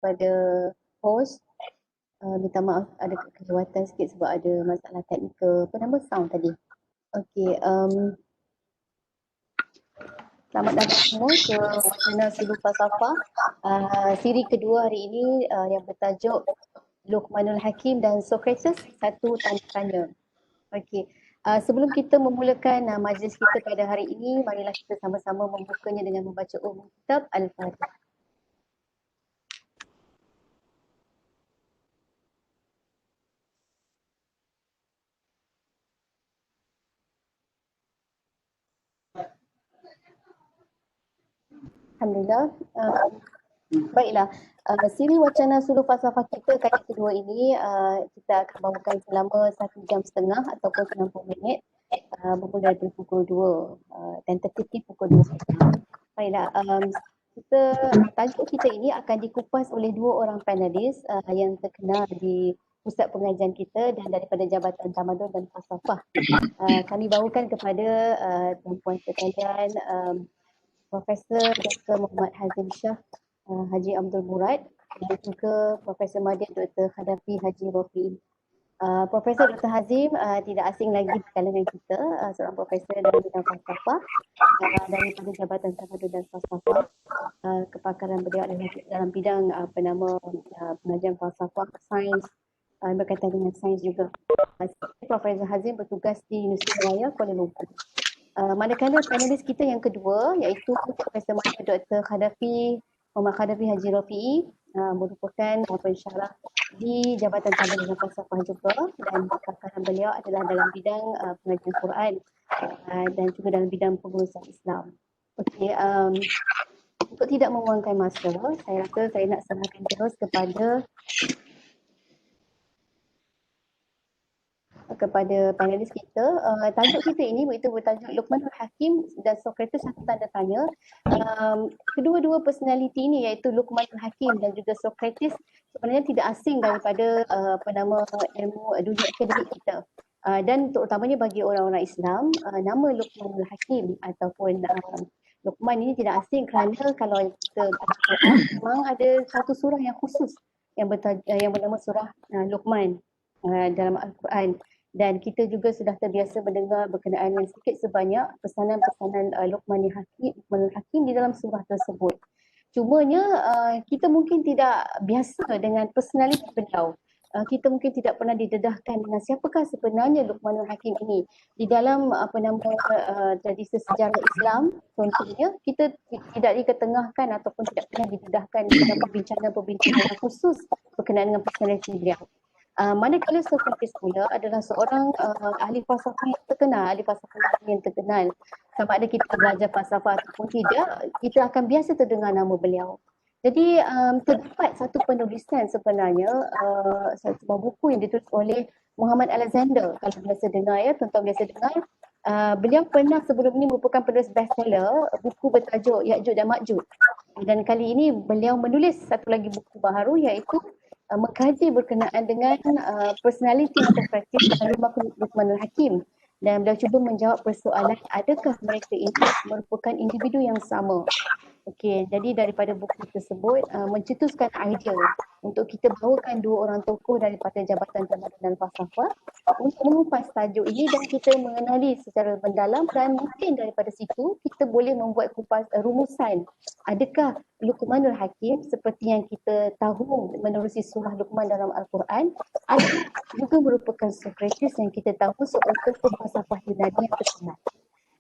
kepada host. Minta maaf ada kelewatan sikit sebab ada masalah teknikal. Apa nama sound tadi? Okey, selamat datang semua ke Wacana Suluh Falsafah. Siri kedua hari ini yang bertajuk Luqmanul Hakim dan Socrates, satu tanda tanya. Okey, sebelum kita memulakan majlis kita pada hari ini, marilah kita sama-sama membukanya dengan membaca kitab Al-Fatihah. Alhamdulillah. Baiklah, siri wacana suluh falsafah kita kali kedua ini kita akan bawakan selama 1 jam setengah ataupun 90 minit bermula dari pukul 2, tentatif pukul 2. Baiklah, tajuk kita ini akan dikupas oleh 2 orang panelis yang terkenal di pusat pengajian kita dan daripada Jabatan Tamadun dan Falsafah. Kami bawakan kepada tuan-puan sekalian Profesor Dr. Muhammad Hazim Shah Haji Abdul Murad dan juga Profesor Madya Dr. Khadafi Haji Rafi'i. Profesor Dr. Hazim tidak asing lagi di kalangan kita, seorang profesor dalam bidang falsafah daripada Jabatan Tamadun dan Falsafah. Kepakaran beliau adalah dalam bidang pengajian falsafah, sains, berkaitan dengan sains juga. Profesor Hazim bertugas di Universiti Raya Kuala Lumpur. Manakala panelis kita yang kedua iaitu Profesor Madya Dr. Khadafi Muhammad Khadafi Haji Rafi'i, merupakan pensyarah di Jabatan Tamadun dan Falsafah juga, dan kepakaran beliau adalah dalam bidang pengajian Quran dan juga dalam bidang pengurusan Islam. Okey, untuk tidak membuangkan masa, saya rasa saya nak serahkan terus kepada panelis kita. Tajuk kita ini iaitu bertajuk Luqmanul Hakim dan Socrates, satu tanda tanya. Kedua-dua personaliti ini iaitu Luqmanul Hakim dan juga Socrates sebenarnya tidak asing daripada ilmu dunia akademik kita. Dan terutamanya bagi orang-orang Islam, nama Luqmanul Hakim ataupun Luqman ini tidak asing kerana kalau kita baca Quran, memang ada satu surah yang khusus yang bernama surah Luqman dalam Al-Quran. Dan kita juga sudah terbiasa mendengar berkenaan yang sedikit sebanyak pesanan-pesanan Luqmanul Hakim di dalam surah tersebut. Cumanya kita mungkin tidak biasa dengan personaliti beliau. Kita mungkin tidak pernah didedahkan dengan siapakah sebenarnya Luqmanul Hakim ini. Di dalam tradisi sejarah Islam contohnya, kita tidak diketengahkan ataupun tidak pernah didedahkan dengan perbincangan-perbincangan khusus berkenaan dengan personaliti beliau. Manakala Socrates pula adalah seorang ahli falsafah yang terkenal, sama ada kita belajar falsafah ataupun tidak, kita akan biasa terdengar nama beliau. Jadi terdapat satu penulisan sebenarnya, sebuah buku yang ditulis oleh Muhammad Alexander. Kalau biasa dengar tuan-tuan biasa dengar, beliau pernah sebelum ini merupakan penulis bestseller buku bertajuk Ya'juj dan Ma'juj. Dan kali ini beliau menulis satu lagi buku baharu iaitu mengkaji berkenaan dengan personaliti Socrates dan Luqmanul Hakim, dan beliau cuba menjawab persoalan adakah mereka ini merupakan individu yang sama. Okey, jadi daripada buku tersebut mencetuskan idea untuk kita bawakan 2 orang tokoh daripada Jabatan Tamadun dan Falsafah untuk mengupas tajuk ini dan kita mengenali secara mendalam, dan mungkin daripada situ kita boleh membuat rumusan adakah Luqmanul Hakim seperti yang kita tahu menerusi surah Luqman dalam Al-Quran ada juga merupakan Socrates yang kita tahu seorang tokoh falsafah Yunani yang terkenal.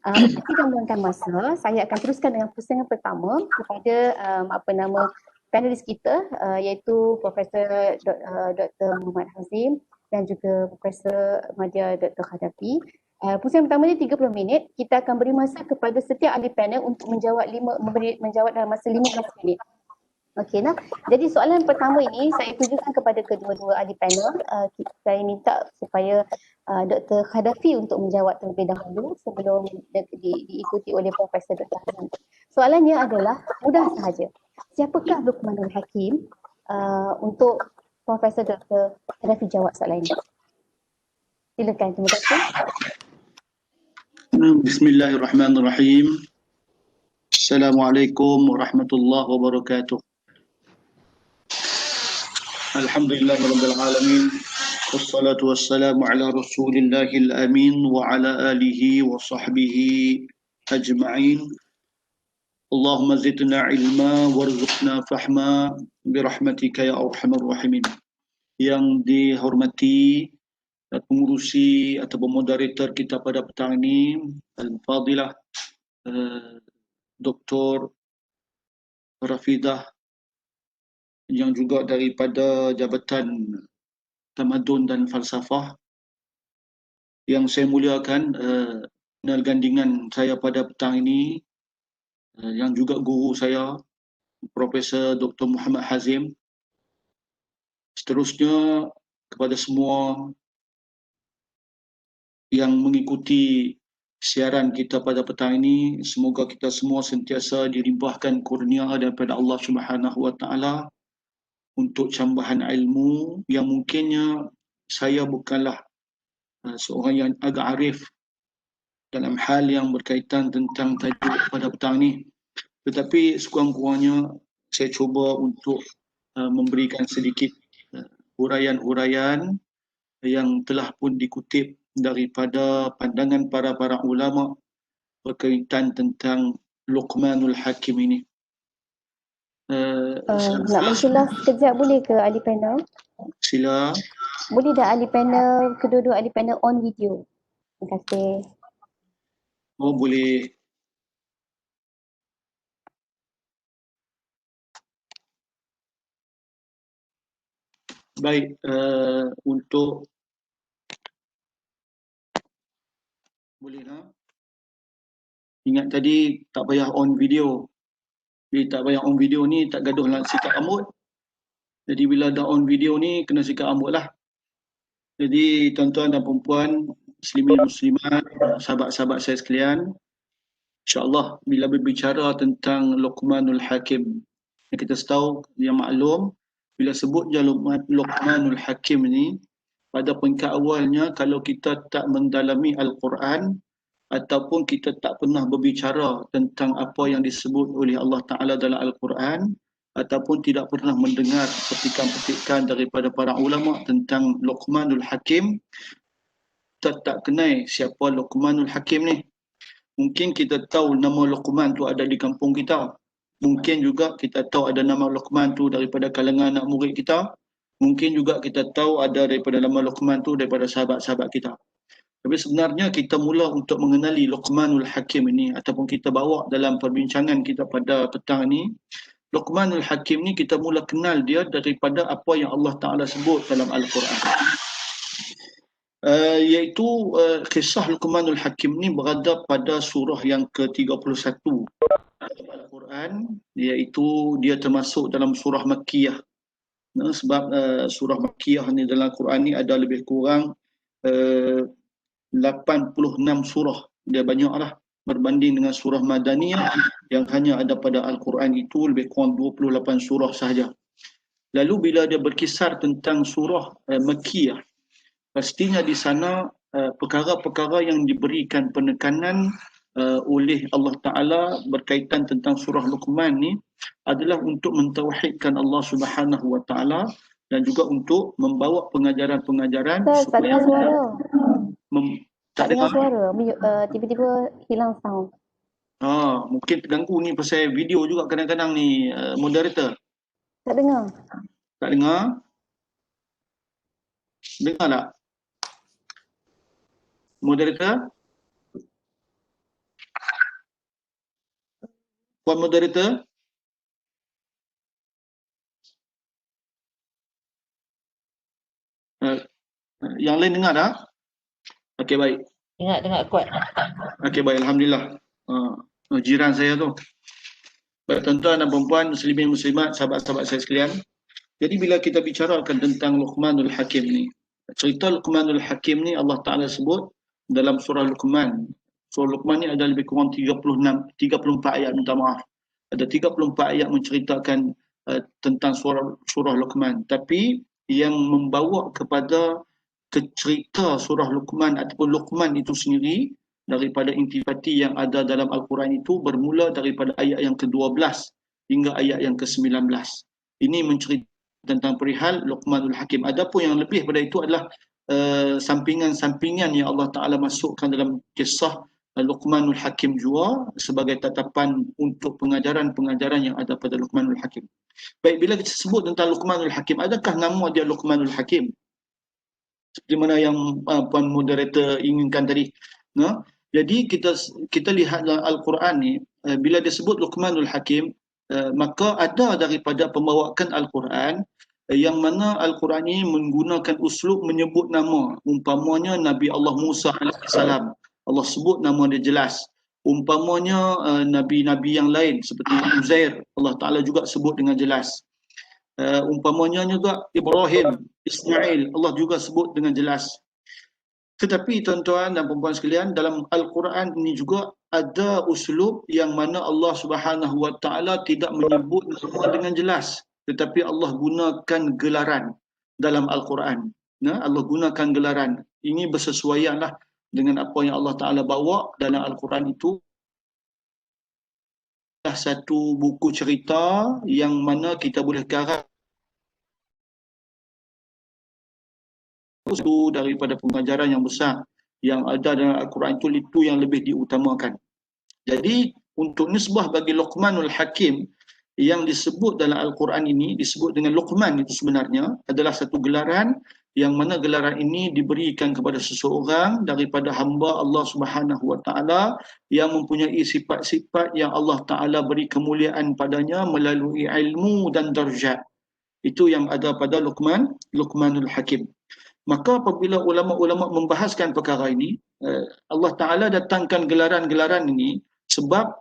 Untuk tidak membuangkan masa, saya akan teruskan dengan pusingan pertama kepada panelis kita iaitu Profesor Dr. Muhammad Hazim dan juga Profesor Madya Dr. Khadafi. Pusingan pertama ni 30 minit. Kita akan beri masa kepada setiap ahli panel untuk menjawab dalam masa 15 minit. Okey, jadi soalan pertama ini saya tujukan kepada kedua-dua ahli panel. Saya minta supaya Dr. Khadafi untuk menjawab terlebih dahulu sebelum diikuti oleh Profesor Dr. Hazim. Soalannya adalah mudah sahaja. Siapakah Luqmanul Hakim? Untuk Profesor Dr. Khadafi jawab soalan ini. Silakan, terima kasih. Bismillahirrahmanirrahim. Assalamualaikum warahmatullahi wabarakatuh. Alhamdulillahirabbil alamin. Wassalatu wassalamu ala Rasulillahil amin wa ala alihi wa sahbihi ajma'in. Allahumma zidna ilma warzuqna fahma birahmatika ya arhamar rahimin. Yang dihormati pengurusi atau moderator kita pada petang ini, Al-Fadilah Dr. Rafidah, yang juga daripada Jabatan Tamadun dan Falsafah, yang saya muliakan penal gandingan saya pada petang ini, yang juga guru saya, Profesor Dr. Muhammad Hazim. Seterusnya kepada semua yang mengikuti siaran kita pada petang ini, semoga kita semua sentiasa dilimpahkan kurnia daripada Allah Subhanahu Wa Taala untuk cambahan ilmu yang mungkinnya saya bukanlah seorang yang agak arif dalam hal yang berkaitan tentang tajuk pada petang ini, tetapi sekurang-kurangnya saya cuba untuk memberikan sedikit huraian-huraian yang telah pun dikutip daripada pandangan para ulama berkaitan tentang Luqmanul Hakim ini. Nak bersilah sekejap boleh ke ahli panel? Sila. Boleh dah ahli panel, kedua-dua ahli panel on video? Terima kasih. Oh, boleh. Baik, untuk boleh tak? Ingat tadi tak payah on video. Jadi tak payah on video ni tak gaduh lah sikat rambut. Jadi bila dah on video ni kena sikat rambut lah. Jadi tuan-tuan dan perempuan, muslimin muslimat, sahabat-sahabat saya sekalian, insya-Allah bila berbicara tentang Luqmanul Hakim, yang kita tahu, yang maklum, bila sebut je Luqmanul Hakim ni, pada peringkat awalnya kalau kita tak mendalami Al-Quran ataupun kita tak pernah berbicara tentang apa yang disebut oleh Allah Ta'ala dalam Al-Quran, ataupun tidak pernah mendengar petikan-petikan daripada para ulama tentang Luqmanul Hakim, kita tak kenal siapa Luqmanul Hakim ni. Mungkin kita tahu nama Luqman tu ada di kampung kita. Mungkin juga kita tahu ada nama Luqman tu daripada kalangan anak murid kita. Mungkin juga kita tahu ada daripada nama Luqman tu daripada sahabat-sahabat kita. Tapi sebenarnya kita mula untuk mengenali Luqmanul Hakim ini, ataupun kita bawa dalam perbincangan kita pada petang ini, Luqmanul Hakim ni kita mula kenal dia daripada apa yang Allah Ta'ala sebut dalam Al-Quran. Iaitu kisah Luqmanul Hakim ni berada pada surah yang ke-31 Al-Quran, iaitu dia termasuk dalam surah Makkiyah. Sebab surah Makkiyah ni dalam Al-Quran ni ada lebih kurang 86 surah. Dia banyaklah berbanding dengan surah Madaniyah yang hanya ada pada Al-Quran itu lebih kurang 28 surah sahaja. Lalu bila dia berkisar tentang surah Makkiyah, pastinya di sana perkara-perkara yang diberikan penekanan oleh Allah Ta'ala berkaitan tentang surah Luqman ni adalah untuk mentauhidkan Allah Subhanahu Wa Ta'ala dan juga untuk membawa pengajaran-pengajaran Tak dengar suara. Tak dengar suara. Tiba-tiba hilang sound. Mungkin terganggu ni pasal video juga kadang-kadang ni, moderator. Tak dengar. Tak dengar? Dengar tak? Moderator? Puan moderator? Yang lain dengar tak? Okey, baik. Dengar kuat. Okey, baik. Alhamdulillah. Jiran saya tu. Baik, tuan-tuan dan perempuan, muslimin muslimat, sahabat-sahabat saya sekalian. Jadi bila kita bicarakan tentang Luqmanul Hakim ni, cerita Luqmanul Hakim ni Allah Ta'ala sebut dalam surah Luqman. Surah Luqman ni ada lebih kurang 34 ayat, minta maaf. Ada 34 ayat menceritakan tentang surah Luqman. Tapi yang membawa kepada cerita surah Luqman ataupun Luqman itu sendiri daripada intipati yang ada dalam Al-Quran itu bermula daripada ayat yang ke-12 hingga ayat yang ke-19. Ini menceritakan tentang perihal Luqmanul Hakim. Adapun yang lebih pada itu adalah sampingan-sampingan yang Allah Ta'ala masukkan dalam kisah Luqmanul Hakim juga sebagai tatapan untuk pengajaran-pengajaran yang ada pada Luqmanul Hakim. Baik, bila kita sebut tentang Luqmanul Hakim, adakah nama dia Luqmanul Hakim? Seperti mana yang Puan Moderator inginkan tadi. Nah, jadi kita lihat dalam Al-Quran ni, bila disebut Luqmanul Hakim, maka ada daripada pembawaan Al-Quran yang mana Al-Quran ini menggunakan uslub menyebut nama. Umpamanya Nabi Allah Musa AS, Allah sebut nama dia jelas. Umpamanya Nabi-Nabi yang lain seperti Uzair, Allah Ta'ala juga sebut dengan jelas. Umpamanya juga Ibrahim, Ismail, Allah juga sebut dengan jelas. Tetapi tuan-tuan dan puan-puan sekalian, dalam Al-Quran ini juga ada uslub yang mana Allah Subhanahu Wa Ta'ala tidak menyebut nama dengan jelas, tetapi Allah gunakan gelaran dalam Al-Quran. Nah, Allah gunakan gelaran. Ini bersesuaianlah dengan apa yang Allah Ta'ala bawa dalam Al-Quran itu. Satu buku cerita yang mana kita boleh garap itu daripada pengajaran yang besar yang ada dalam Al-Quran itu yang lebih diutamakan. Jadi untuk nisbah bagi Luqmanul Hakim yang disebut dalam Al-Quran ini, disebut dengan Luqman itu sebenarnya adalah satu gelaran yang mana gelaran ini diberikan kepada seseorang daripada hamba Allah Subhanahu Wa Ta'ala yang mempunyai sifat-sifat yang Allah Ta'ala beri kemuliaan padanya melalui ilmu dan darjat. Itu yang ada pada Luqmanul Hakim. Maka apabila ulama-ulama membahaskan perkara ini, Allah Ta'ala datangkan gelaran-gelaran ini sebab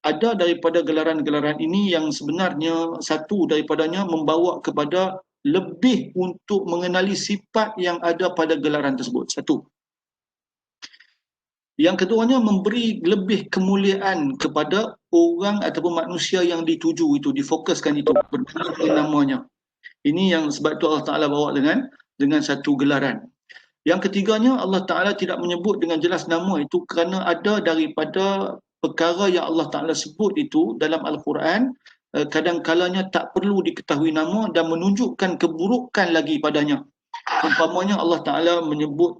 ada daripada gelaran-gelaran ini yang sebenarnya satu daripadanya membawa kepada lebih untuk mengenali sifat yang ada pada gelaran tersebut. Satu. Yang keduanya memberi lebih kemuliaan kepada orang ataupun manusia yang dituju itu, difokuskan itu, berkenaan namanya. Ini yang sebab itu Allah Ta'ala bawa dengan satu gelaran. Yang ketiganya, Allah Ta'ala tidak menyebut dengan jelas nama itu kerana ada daripada perkara yang Allah Ta'ala sebut itu dalam Al-Quran, kadang-kalanya tak perlu diketahui nama dan menunjukkan keburukan lagi padanya. Umpamanya Allah Ta'ala menyebut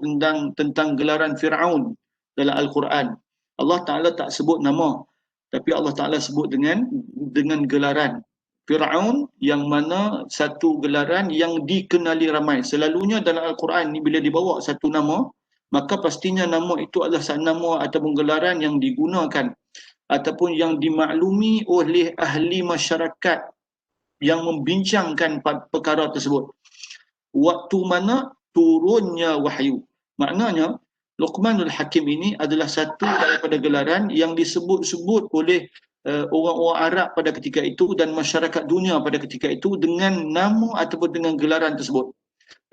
tentang gelaran Fir'aun dalam Al-Quran. Allah Ta'ala tak sebut nama, tapi Allah Ta'ala sebut dengan gelaran. Fir'aun yang mana satu gelaran yang dikenali ramai. Selalunya dalam Al-Quran ni bila dibawa satu nama, maka pastinya nama itu adalah satu nama ataupun gelaran yang digunakan ataupun yang dimaklumi oleh ahli masyarakat yang membincangkan perkara tersebut. Waktu mana turunnya wahyu. Maknanya Luqmanul Hakim ini adalah satu daripada gelaran yang disebut-sebut oleh orang-orang Arab pada ketika itu dan masyarakat dunia pada ketika itu dengan nama ataupun dengan gelaran tersebut.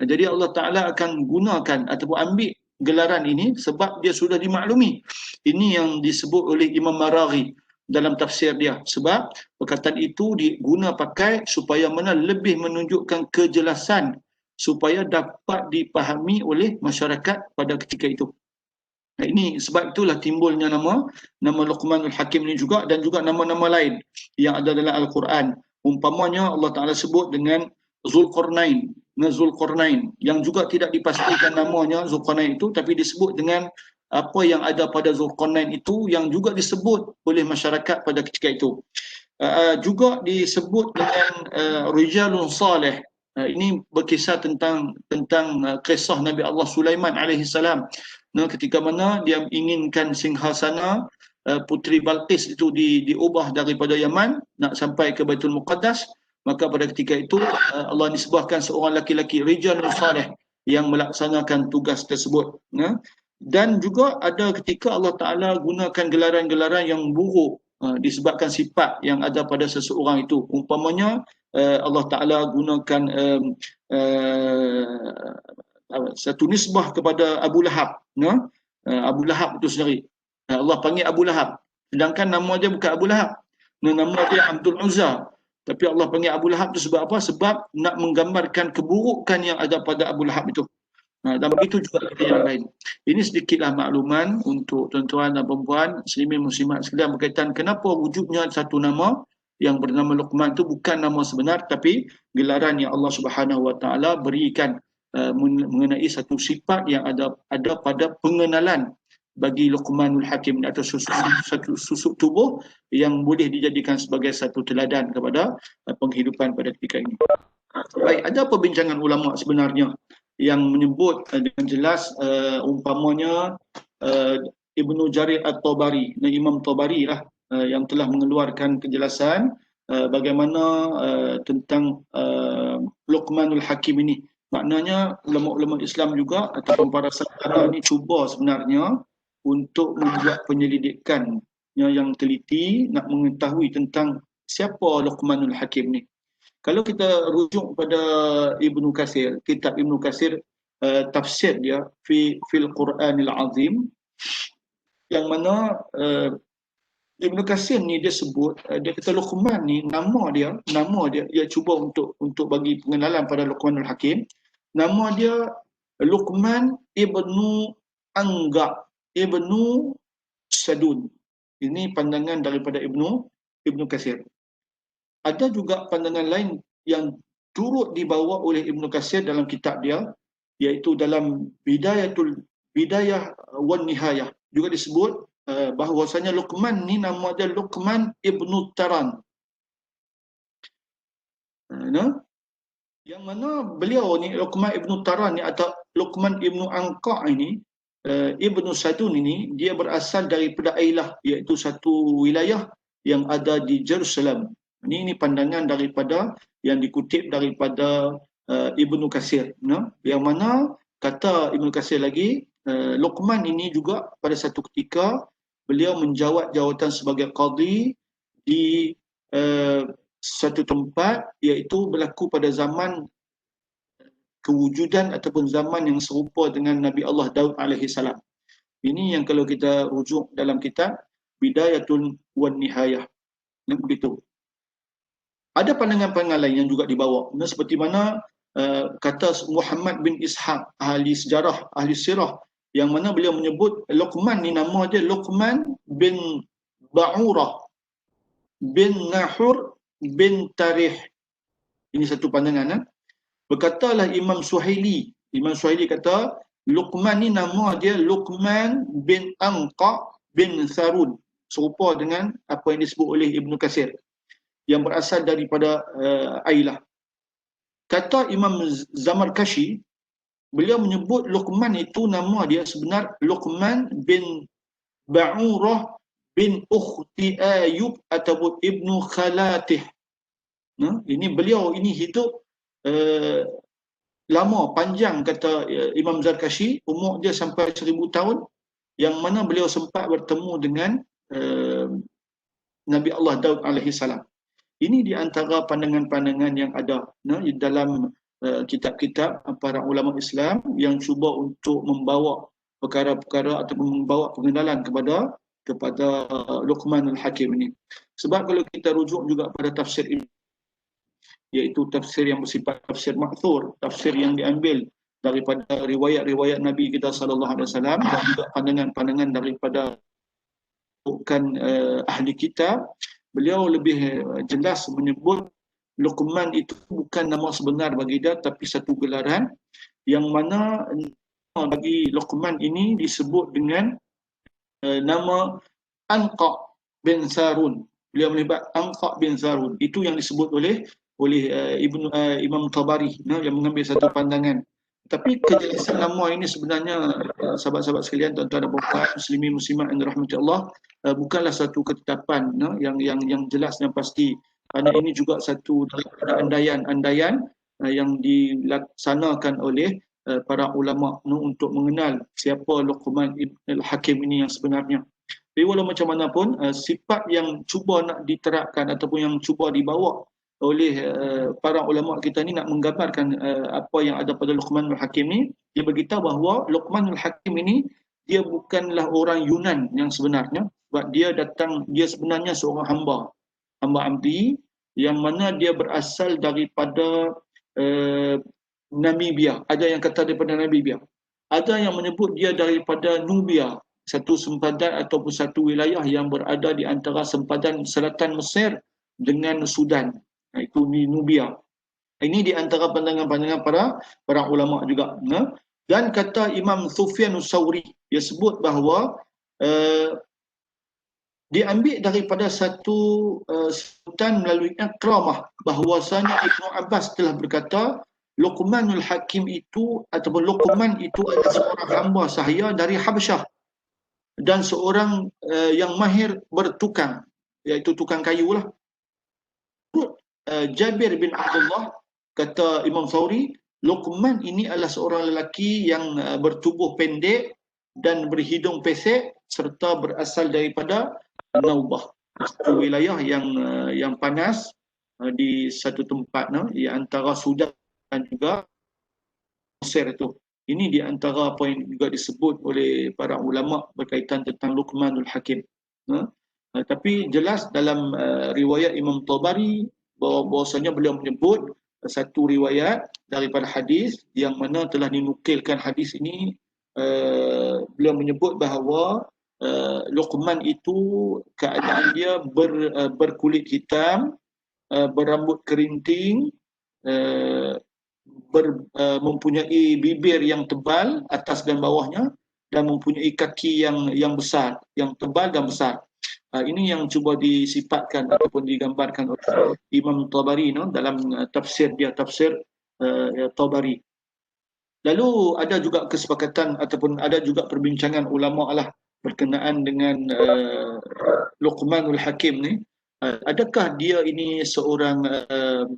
Jadi Allah Ta'ala akan gunakan ataupun ambil gelaran ini sebab dia sudah dimaklumi. Ini yang disebut oleh Imam Maraghi dalam tafsir dia. Sebab perkataan itu diguna pakai supaya mana lebih menunjukkan kejelasan supaya dapat dipahami oleh masyarakat pada ketika itu. Nah, ini sebab itulah timbulnya nama Luqmanul Hakim ini juga dan juga nama-nama lain yang ada dalam Al-Quran. Umpamanya Allah Ta'ala sebut dengan Zulqarnain yang juga tidak dipastikan namanya Zulqarnain itu, tapi disebut dengan apa yang ada pada Zulqarnain itu yang juga disebut oleh masyarakat pada ketika itu. Juga disebut dengan Rijalun Saleh. Ini berkisah tentang kisah Nabi Allah Sulaiman alaihissalam. Nah, ketika mana dia inginkan singhasana Puteri Balqis itu diubah daripada Yaman nak sampai ke Baitul Muqaddas, maka pada ketika itu Allah nisbahkan seorang laki-laki Rijalun Saleh yang melaksanakan tugas tersebut. Dan juga ada ketika Allah Ta'ala gunakan gelaran-gelaran yang buruk disebabkan sifat yang ada pada seseorang itu. Umpamanya Allah Ta'ala gunakan satu nisbah kepada Abu Lahab. Abu Lahab itu sendiri. Allah panggil Abu Lahab. Sedangkan nama dia bukan Abu Lahab. Nama dia Abdul Uzza. Tapi Allah panggil Abu Lahab itu sebab apa? Sebab nak menggambarkan keburukan yang ada pada Abu Lahab itu. Dan begitu juga yang lain. Ini sedikitlah makluman untuk tuan-tuan dan perempuan, muslimin muslimat sekalian berkaitan kenapa wujudnya satu nama yang bernama Luqman itu bukan nama sebenar, tapi gelaran yang Allah Subhanahu Wa Taala berikan mengenai satu sifat yang ada pada pengenalan bagi Luqmanul Hakim, atau satu susuk tubuh yang boleh dijadikan sebagai satu teladan kepada penghidupan pada ketika ini. Baik, ada perbincangan ulama sebenarnya yang menyebut dengan jelas umpamanya Ibnu Jarir At-Tabari, Imam Tabari lah yang telah mengeluarkan kejelasan bagaimana tentang Luqmanul Hakim ini. Maknanya ulama-ulama Islam juga ataupun para sahabat ini cuba sebenarnya untuk membuat penyelidikan yang teliti, nak mengetahui tentang siapa Luqmanul Hakim ni. Kalau kita rujuk pada Ibnu Katsir, kitab Ibnu Katsir, tafsir dia fil Quranil Azim, yang mana Ibnu Katsir ni dia sebut, dia kata Luqman ni nama dia cuba untuk bagi pengenalan pada Luqmanul Hakim. Nama dia Luqman ibnu Angga ibnu Sadun. Ini pandangan daripada Ibnu Katsir. Ada juga pandangan lain yang turut dibawa oleh Ibnu Katsir dalam kitab dia, iaitu dalam Bidayah wan Nihayah juga disebut bahawasanya Luqman ni nama dia Luqman ibnu Taran. Yang mana beliau ni Luqman ibnu Taran ni atau Luqman ibnu Angqa ini, Ibnu Sadun ini, dia berasal daripada Ailah, iaitu satu wilayah yang ada di Jerusalem. Ini pandangan daripada yang dikutip daripada Ibnu Katsir, yang mana kata Ibnu Katsir lagi, Luqman ini juga pada satu ketika beliau menjawat jawatan sebagai qadi di satu tempat, iaitu berlaku pada zaman kewujudan ataupun zaman yang serupa dengan Nabi Allah Daud alaihi salam. Ini yang kalau kita rujuk dalam kitab Bidayatun wan Nihayah. Begitu. Ada pandangan-pandangan lain yang juga dibawa. Seperti mana kata Muhammad bin Ishaq, ahli sejarah, ahli sirah, yang mana beliau menyebut Luqman ni nama dia Luqman bin Ba'urah bin Nahur bin Tarih. Ini satu pandangan. Berkatalah Imam Suhaili kata Luqman ni nama dia Luqman bin Anqa bin Tharun, serupa dengan apa yang disebut oleh Ibnu Katsir, yang berasal daripada Ailah. Kata Imam Zamarkashi, beliau menyebut Luqman itu nama dia sebenar Luqman bin Ba'urah bin Ukhti Ayub ataupun Ibnu Khalatih. Ini beliau ini hidup lama, panjang, kata Imam Zarkashi, umur dia sampai 1000 tahun, yang mana beliau sempat bertemu dengan Nabi Allah Daud alaihi salam. Ini di antara pandangan-pandangan yang ada dalam kitab-kitab para ulama Islam yang cuba untuk membawa perkara-perkara ataupun membawa pengenalan kepada Luqmanul Hakim ini. Sebab kalau kita rujuk juga pada tafsir ini, iaitu tafsir yang bersifat tafsir ma'thur, tafsir yang diambil daripada riwayat-riwayat Nabi kita sallallahu alaihi wasallam, dan juga pandangan-pandangan daripada bukan ahli kitab, beliau lebih jelas menyebut Luqman itu bukan nama sebenar bagi dia, tapi satu gelaran yang mana bagi Luqman ini disebut dengan nama Anqa bin Tharun. Beliau menyebut Anqa bin Tharun. Itu yang disebut oleh Imam Tabari, yang mengambil satu pandangan. Tapi kejelasan nama ini sebenarnya, sahabat-sahabat sekalian, tuan-tuan dan puan, muslimin muslimat yang dirahmati Allah, bukanlah satu ketetapan yang jelas dan pasti. Kerana ini juga satu daripada andaian-andaian yang dilaksanakan oleh para ulama untuk mengenal siapa Luqman al-Hakim ini yang sebenarnya. Jadi walau macam mana pun, sifat yang cuba nak diterapkan ataupun yang cuba dibawa oleh para ulama kita ni nak menggambarkan apa yang ada pada Luqmanul Hakim ni, dia beritahu bahawa Luqmanul Hakim ini dia bukanlah orang Yunan yang sebenarnya, sebab dia sebenarnya seorang hamba abdi, yang mana dia berasal daripada Namibia. Ada yang kata daripada Namibia, ada yang menyebut dia daripada Nubia, satu sempadan ataupun satu wilayah yang berada di antara sempadan selatan Mesir dengan Sudan, itu di Nubia. Ini di antara pandangan-pandangan para ulama juga. Dan kata Imam Sufyan Tsauri, dia sebut bahawa diambil daripada satu sultan melalui Ikramah bahawasanya Ibnu Abbas telah berkata, Luqmanul Hakim itu ataupun Luqman itu adalah seorang hamba sahaya dari Habsyah dan seorang yang mahir bertukang, iaitu tukang kayu lah. Jabir bin Abdullah, kata Imam Tsauri, Luqman ini adalah seorang lelaki yang bertubuh pendek dan berhidung pesek serta berasal daripada Naubah, satu wilayah yang panas di satu tempat di antara Sudan dan juga Mesir itu. Ini di antara apa yang juga disebut oleh para ulama berkaitan tentang Luqmanul Hakim. Tapi jelas dalam riwayat Imam Tabari bahawasanya beliau menyebut satu riwayat daripada hadis yang mana telah dinukilkan hadis ini, beliau menyebut bahawa Luqman itu keadaan dia berkulit hitam, berambut kerinting, mempunyai bibir yang tebal atas dan bawahnya, dan mempunyai kaki yang besar, yang tebal dan besar. Ini yang cuba disifatkan ataupun digambarkan oleh Imam Tabari dalam tafsir dia, tafsir Tabari. Lalu ada juga kesepakatan ataupun ada juga perbincangan ulama lah berkenaan dengan Luqmanul Hakim ni. Adakah dia ini seorang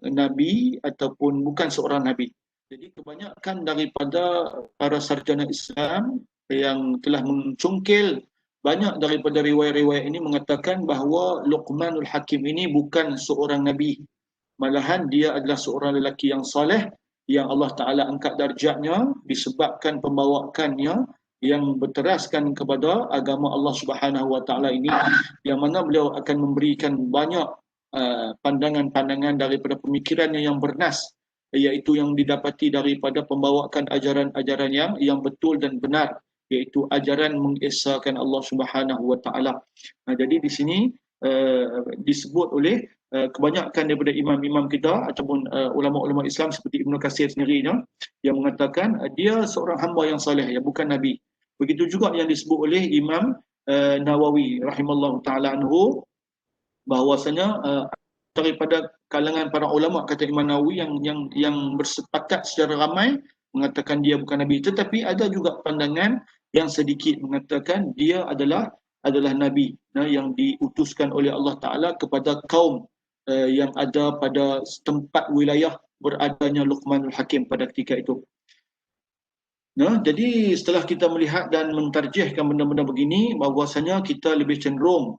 nabi ataupun bukan seorang nabi? Jadi kebanyakan daripada para sarjana Islam yang telah mencungkil banyak daripada riwayat-riwayat ini mengatakan bahawa Luqmanul Hakim ini bukan seorang nabi. Malahan dia adalah seorang lelaki yang soleh yang Allah Ta'ala angkat darjatnya disebabkan pembawakannya yang berteraskan kepada agama Allah Subhanahu Wa Ta'ala ini, yang mana beliau akan memberikan banyak pandangan-pandangan daripada pemikirannya yang bernas, iaitu yang didapati daripada pembawakan ajaran-ajaran yang betul dan benar, iaitu ajaran mengesahkan Allah Subhanahu Wa Ta'ala. Jadi di sini disebut oleh kebanyakan daripada imam-imam kita ataupun ulama-ulama Islam seperti Ibnu Katsir sendiri yang mengatakan dia seorang hamba yang soleh, ya, bukan nabi. Begitu juga yang disebut oleh Imam Nawawi rahimallahu taala anhu, bahawasanya daripada kalangan para ulama, kata Imam Nawawi, yang bersepakat secara ramai mengatakan dia bukan nabi, tetapi ada juga pandangan yang sedikit mengatakan dia adalah nabi yang diutuskan oleh Allah Taala kepada kaum yang ada pada tempat wilayah beradanya Luqmanul Hakim pada ketika itu. Jadi setelah kita melihat dan mentarjihkan benda-benda begini, bahawasanya kita lebih cenderung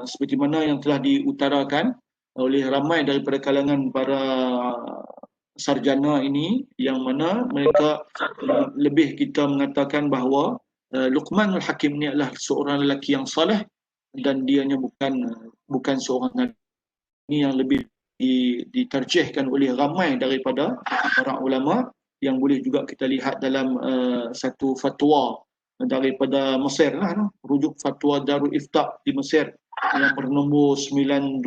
seperti mana yang telah diutarakan oleh ramai daripada kalangan para sarjana ini, yang mana mereka lebih kita mengatakan bahawa Luqmanul Hakim ni adalah seorang lelaki yang saleh dan dianya bukan seorang nabi. Ini yang lebih ditarjihkan oleh ramai daripada para ulama, yang boleh juga kita lihat dalam satu fatwa daripada Mesir rujuk fatwa Darul Ifta di Mesir yang bernombor 9211,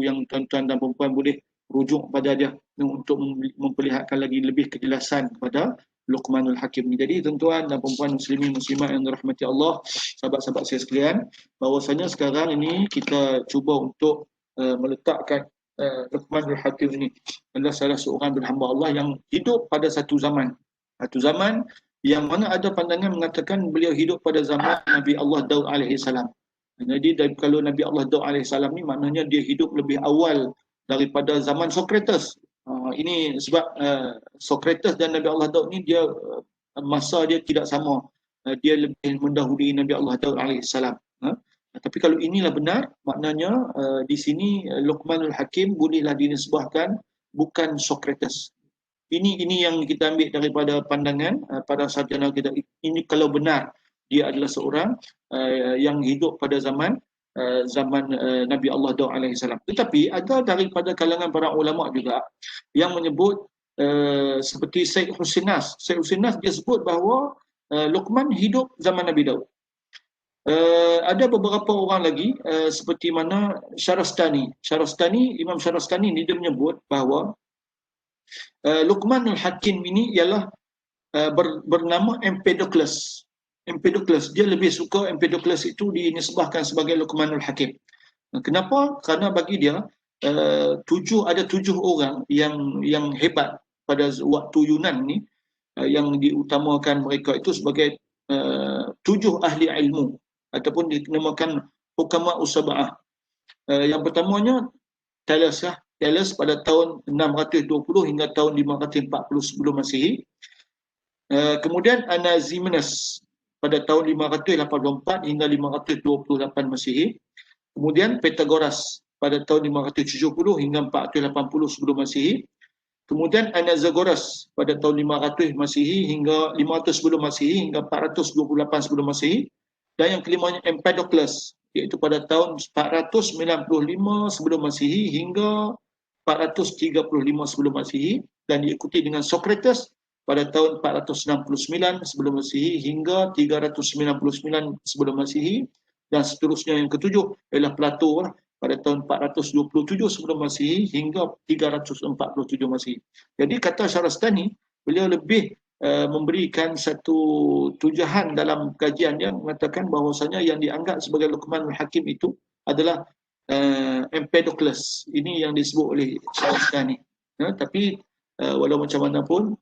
yang tuan-tuan dan puan-puan boleh rujuk pada dia untuk memperlihatkan lagi lebih kejelasan kepada Luqmanul Hakim ni. Jadi tuan-tuan dan puan-puan muslimin muslimat yang dirahmati Allah, sahabat-sahabat saya sekalian, bahawasanya sekarang ini kita cuba untuk meletakkan Luqmanul Hakim ini adalah salah seorang hamba Allah yang hidup pada satu zaman yang mana ada pandangan mengatakan beliau hidup pada zaman Nabi Allah Daud alaihi salam. Jadi kalau Nabi Allah Daud alaihi salam ni maknanya dia hidup lebih awal daripada zaman Sokrates. Ini sebab Sokrates dan Nabi Allah Daud ni dia masa dia tidak sama. Dia lebih mendahului Nabi Allah Daud alaihi salam. Tapi kalau inilah benar, maknanya di sini Luqmanul Hakim bolehlah dinisbahkan bukan Sokrates. Ini yang kita ambil daripada pandangan para sarjana kita. Ini kalau benar dia adalah seorang yang hidup pada zaman Nabi Allah Daud alaihi salam. Tetapi ada daripada kalangan para ulama juga yang menyebut seperti Syekh Husin Nas. Syekh Husin Nas dia sebut bahawa Luqman hidup zaman Nabi Daud. Ada beberapa orang lagi seperti mana Syarastani, Imam Syarastani ni dia menyebut bahawa Luqmanul Hakim ini ialah bernama Empedocles. Empedocles, dia lebih suka Empedocles itu dinisbahkan sebagai Luqmanul Hakim. Kenapa? Kerana bagi dia ada tujuh orang yang hebat pada waktu Yunan ni, yang diutamakan mereka itu sebagai tujuh ahli ilmu ataupun dinamakan hukama usaba'ah. Yang pertamanya Thales pada tahun 620 hingga tahun 540 sebelum Masihi. Kemudian Anaximenes pada tahun 584 hingga 528 Masihi. Kemudian Pythagoras pada tahun 570 hingga 480 sebelum Masihi. Kemudian Anaxagoras pada tahun 500 Masihi hingga 500 sebelum Masihi hingga 428 sebelum Masihi. Dan yang kelimanya Empedocles, iaitu pada tahun 495 sebelum Masihi hingga 435 sebelum Masihi, dan diikuti dengan Socrates pada tahun 469 sebelum Masihi hingga 399 sebelum Masihi, dan seterusnya yang ketujuh ialah Plato pada tahun 427 sebelum Masihi hingga 347 Masihi. Jadi kata Syarastani, beliau lebih memberikan satu tujahan dalam kajian yang mengatakan bahawasanya yang dianggap sebagai Luqmanul Hakim itu adalah Empedocles. Ini yang disebut oleh Syarastani. Tapi walau macam mana pun,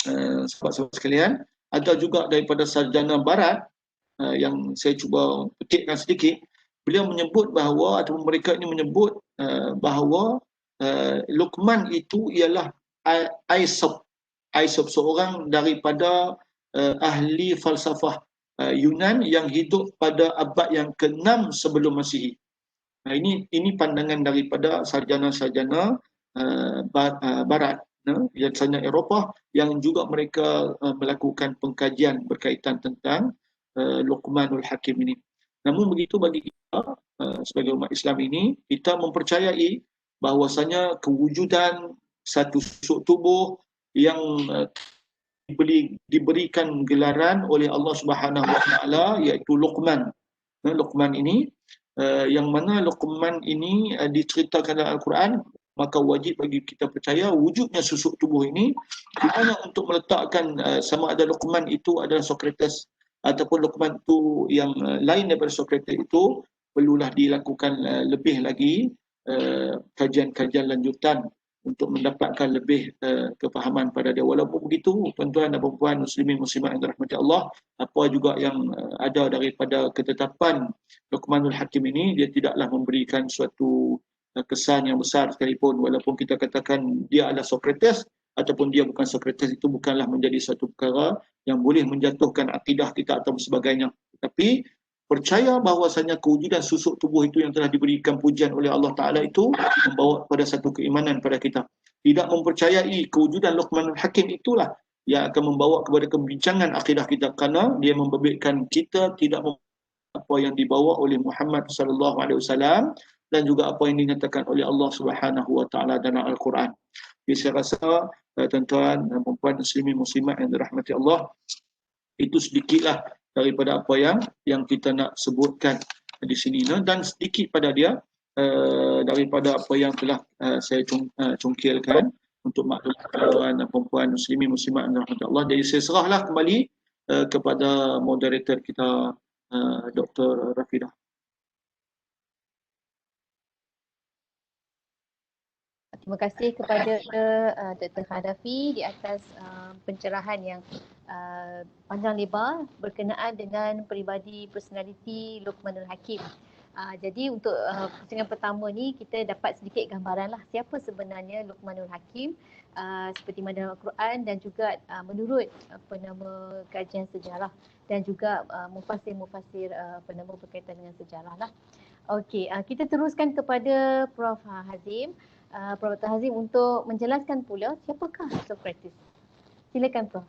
sahabat-sahabat sekalian, ada juga daripada sarjana barat yang saya cuba petikkan sedikit. Beliau menyebut bahawa, atau mereka ini menyebut bahawa Luqman itu ialah Aesop, seorang daripada ahli falsafah Yunan yang hidup pada abad yang ke-6 sebelum Masihi. Ini pandangan daripada sarjana-sarjana barat, sarjana Eropah, yang juga mereka melakukan pengkajian berkaitan tentang Luqmanul Hakim ini. Namun begitu, bagi kita sebagai umat Islam ini, kita mempercayai bahawasanya kewujudan satu susuk tubuh yang diberikan gelaran oleh Allah Subhanahu Wa Taala, iaitu Luqman. Luqman ini, yang mana Luqman ini diceritakan dalam Al-Quran, maka wajib bagi kita percaya wujudnya susuk tubuh ini, di mana untuk meletakkan sama ada Luqman itu adalah Socrates ataupun Luqman itu yang lain daripada Socrates itu, perlulah dilakukan lebih lagi kajian-kajian lanjutan untuk mendapatkan lebih kefahaman pada dia. Walaupun begitu, tuan-tuan dan puan muslimin muslimat yang dirahmati Allah, apa juga yang ada daripada ketetapan Luqmanul Hakim ini, dia tidaklah memberikan suatu kesan yang besar sekalipun. Walaupun kita katakan dia adalah Socrates ataupun dia bukan Socrates, itu bukanlah menjadi satu perkara yang boleh menjatuhkan akidah kita atau sebagainya. Tapi percaya bahawasanya kewujudan susuk tubuh itu yang telah diberikan pujian oleh Allah Ta'ala itu membawa kepada satu keimanan pada kita. Tidak mempercayai kewujudan Luqmanul Hakim itulah yang akan membawa kepada kebincangan akidah kita, kerana dia membabitkan kita tidak apa yang dibawa oleh Muhammad sallallahu alaihi wasallam dan juga apa yang dinyatakan oleh Allah Subhanahu Wa Taala dalam Al-Quran. Jadi saya rasa tuan-tuan dan puan muslimin muslimat yang dirahmati Allah, itu sedikitlah daripada apa yang kita nak sebutkan di sini, dan sedikit pada dia daripada apa yang telah saya congkilkan untuk maklumat tuan dan puan muslimin muslimat yang dirahmati Allah. Jadi saya serahlah kembali kepada moderator kita, Dr. Rafidah. Terima kasih kepada Dr. Hanafi di atas pencerahan yang panjang lebar berkenaan dengan peribadi personaliti Luqmanul Hakim. Jadi untuk pusingan pertama ni kita dapat sedikit gambaran lah siapa sebenarnya Luqmanul Hakim seperti mana Al-Quran dan juga menurut kajian sejarah dan juga mufasir-mufasir berkaitan dengan sejarah lah. Okey, kita teruskan kepada Prof. Hazim. Prof. Hazim untuk menjelaskan pula siapakah Socrates. Silakan Prof.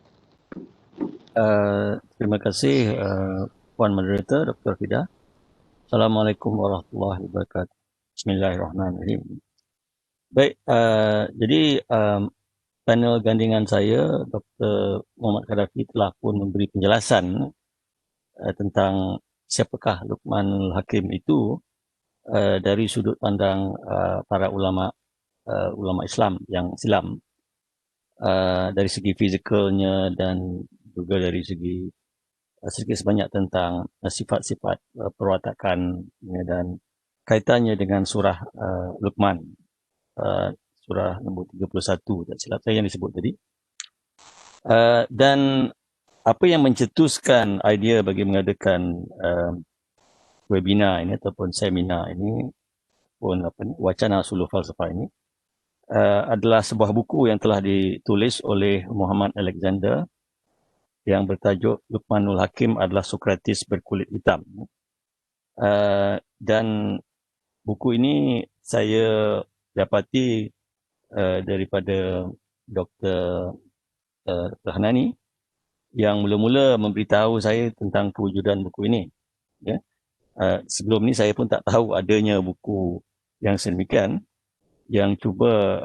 Terima kasih Puan Moderator Dr. Fida. Assalamualaikum warahmatullahi wabarakatuh. Bismillahirrahmanirrahim. Baik, jadi panel gandingan saya Dr. Muhammad Qaddafi telah pun memberi penjelasan tentang siapakah Luqmanul Hakim itu dari sudut pandang para ulama Islam yang silam, dari segi fizikalnya dan juga dari segi sedikit sebanyak tentang sifat-sifat perwatakan dan kaitannya dengan surah Luqman, surah nombor 31 tak silap saya yang disebut tadi. Dan apa yang mencetuskan idea bagi mengadakan webinar ini ataupun seminar ini pun wacana sulul falsafah ini adalah sebuah buku yang telah ditulis oleh Muhammad Alexander yang bertajuk Luqmanul Hakim adalah Sokrates berkulit hitam. Dan buku ini saya dapati daripada Dr. Hanani yang mula-mula memberitahu saya tentang kewujudan buku ini. Ya. Sebelum ni saya pun tak tahu adanya buku yang sedemikian yang cuba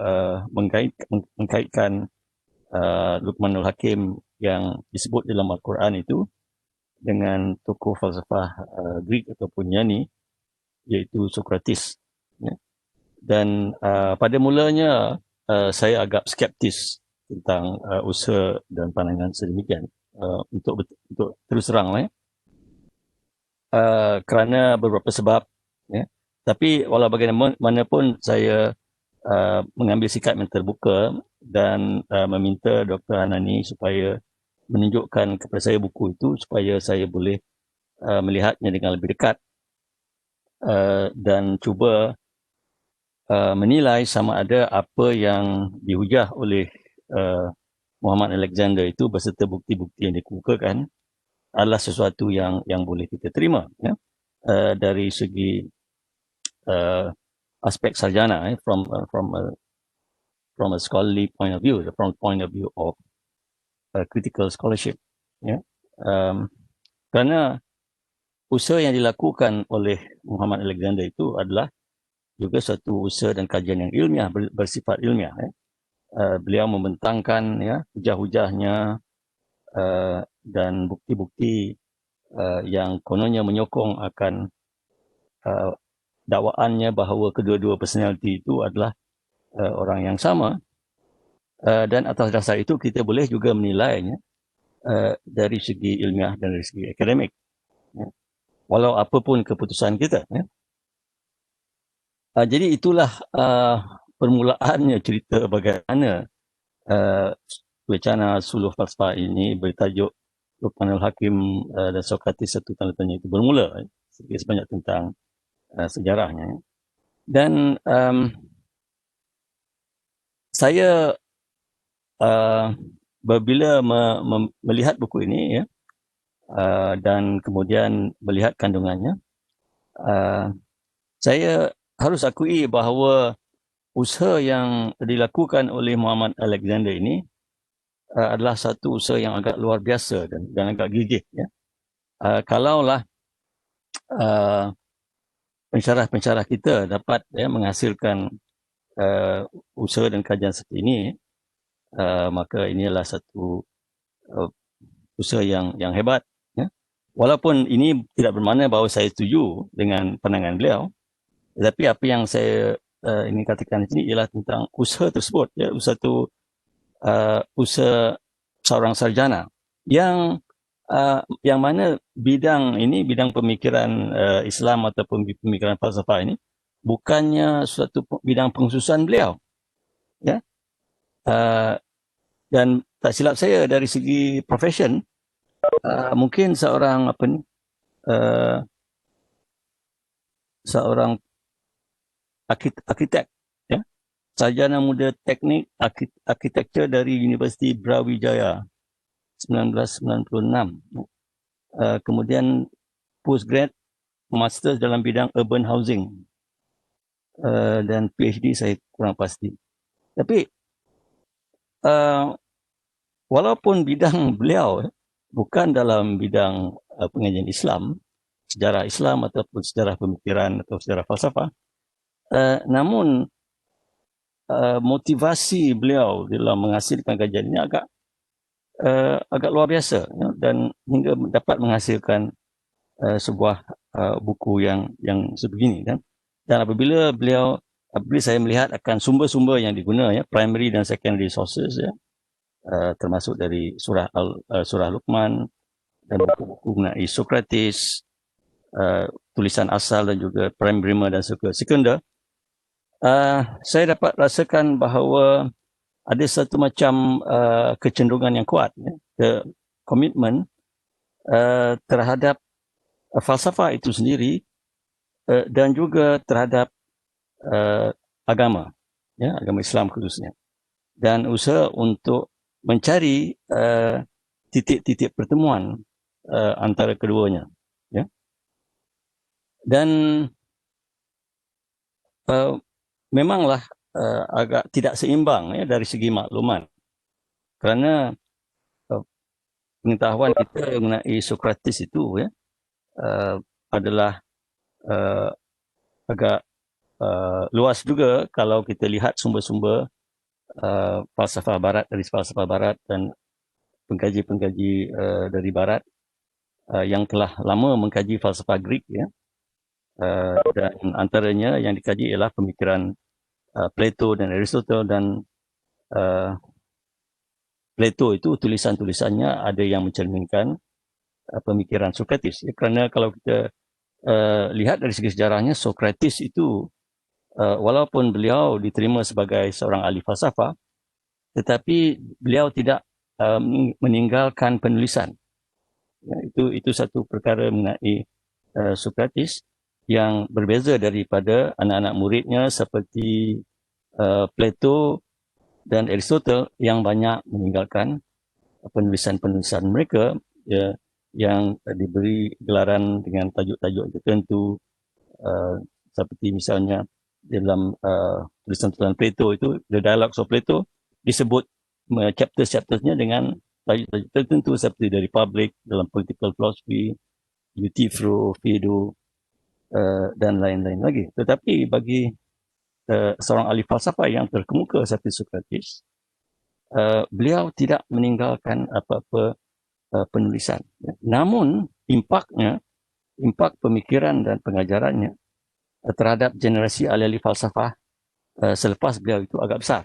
mengkaitkan Luqmanul Hakim yang disebut dalam Al-Quran itu dengan tokoh falsafah Greek ataupun Yunani, iaitu Sokrates. Ya. Dan pada mulanya saya agak skeptis tentang usaha dan pandangan sedemikian, untuk terus terang lah, kerana beberapa sebab. Ya. Tapi walau bagaimanapun saya mengambil sikap yang terbuka dan meminta Dr. Hanani supaya menunjukkan kepada saya buku itu supaya saya boleh melihatnya dengan lebih dekat dan cuba menilai sama ada apa yang dihujah oleh Muhammad Alexander itu beserta bukti-bukti yang dikemukakan adalah sesuatu yang boleh kita terima, ya? Dari segi aspek sarjana, from a scholarly point of view, from the point of view of critical scholarship, ya. Kerana usaha yang dilakukan oleh Muhammad Alexander itu adalah juga satu usaha dan kajian yang ilmiah, bersifat ilmiah. Ya. Beliau membentangkan, ya, hujah-hujahnya dan bukti-bukti yang kononnya menyokong akan dakwaannya bahawa kedua-dua personaliti itu adalah orang yang sama. Dan atas dasar itu kita boleh juga menilainya dari segi ilmiah dan dari segi akademik. Ya. Walau apapun keputusan kita. Ya. Jadi itulah permulaannya cerita bagaimana wacana sulul falsafah ini bertajuk Luqmanul Hakim dan Sokrates satu tanda tanya itu bermula. Sedikit sebanyak tentang sejarahnya. Dan saya bila melihat buku ini, ya, dan kemudian melihat kandungannya, saya harus akui bahawa usaha yang dilakukan oleh Muhammad Alexander ini adalah satu usaha yang agak luar biasa dan agak gigih. Ya. Kalaulah pensyarah-pensyarah kita dapat, ya, menghasilkan usaha dan kajian seperti ini, maka inilah satu usaha yang hebat. Ya. Walaupun ini tidak bermakna bahawa saya setuju dengan pandangan beliau, tetapi apa yang saya ingin katakan di sini ialah tentang usaha tersebut, ya, usaha seorang sarjana yang mana bidang ini, bidang pemikiran Islam ataupun pemikiran falsafah ini bukannya suatu bidang pengkhususan beliau, ya. Dan tak silap saya dari segi profession, mungkin seorang seorang arkitek, ya, sarjana muda teknik arkitektur dari Universiti Brawijaya 1996. Kemudian postgrad, master dalam bidang urban housing, dan PhD saya kurang pasti. Tapi walaupun bidang beliau bukan dalam bidang pengajian Islam, sejarah Islam ataupun sejarah pemikiran atau sejarah falsafah, namun motivasi beliau dalam menghasilkan kajian ini agak luar biasa, ya, dan hingga dapat menghasilkan sebuah buku yang sebegini kan. Dan apabila saya melihat akan sumber-sumber yang diguna, ya, primary dan secondary sources, ya, termasuk dari surah Luqman dan buku-buku mengenai Socrates, tulisan asal dan juga primer dan sekunder, saya dapat rasakan bahawa ada satu macam kecenderungan yang kuat, ya, komitmen terhadap falsafah itu sendiri dan juga terhadap agama, ya, agama Islam khususnya, dan usaha untuk mencari titik-titik pertemuan antara keduanya, ya. Dan memanglah agak tidak seimbang, ya, dari segi makluman, kerana pengetahuan kita mengenai Socrates itu, ya, adalah agak luas juga kalau kita lihat sumber-sumber falsafah barat, dari falsafah barat dan pengkaji-pengkaji dari barat yang telah lama mengkaji falsafah Greek, ya. Dan antaranya yang dikaji ialah pemikiran Plato dan Aristotle, dan Plato itu tulisan-tulisannya ada yang mencerminkan pemikiran Socrates, ya, kerana kalau kita lihat dari segi sejarahnya, Socrates itu walaupun beliau diterima sebagai seorang ahli falsafah, tetapi beliau tidak meninggalkan penulisan. Ya, itu satu perkara mengenai Socrates yang berbeza daripada anak-anak muridnya seperti Plato dan Aristotle yang banyak meninggalkan penulisan-penulisan mereka, ya, yang diberi gelaran dengan tajuk-tajuk tertentu, seperti misalnya dalam tulisan-tulisan Plato itu, The Dialogues of Plato, disebut chapters-chaptersnya dengan tajuk-tajuk tertentu seperti The Republic, dalam Political Philosophy, Euthyphro, Phaedo, dan lain-lain lagi. Tetapi bagi seorang ahli falsafah yang terkemuka seperti Socrates, beliau tidak meninggalkan apa-apa penulisan. Namun impak pemikiran dan pengajarannya terhadap generasi ahli-ahli falsafah selepas beliau itu agak besar.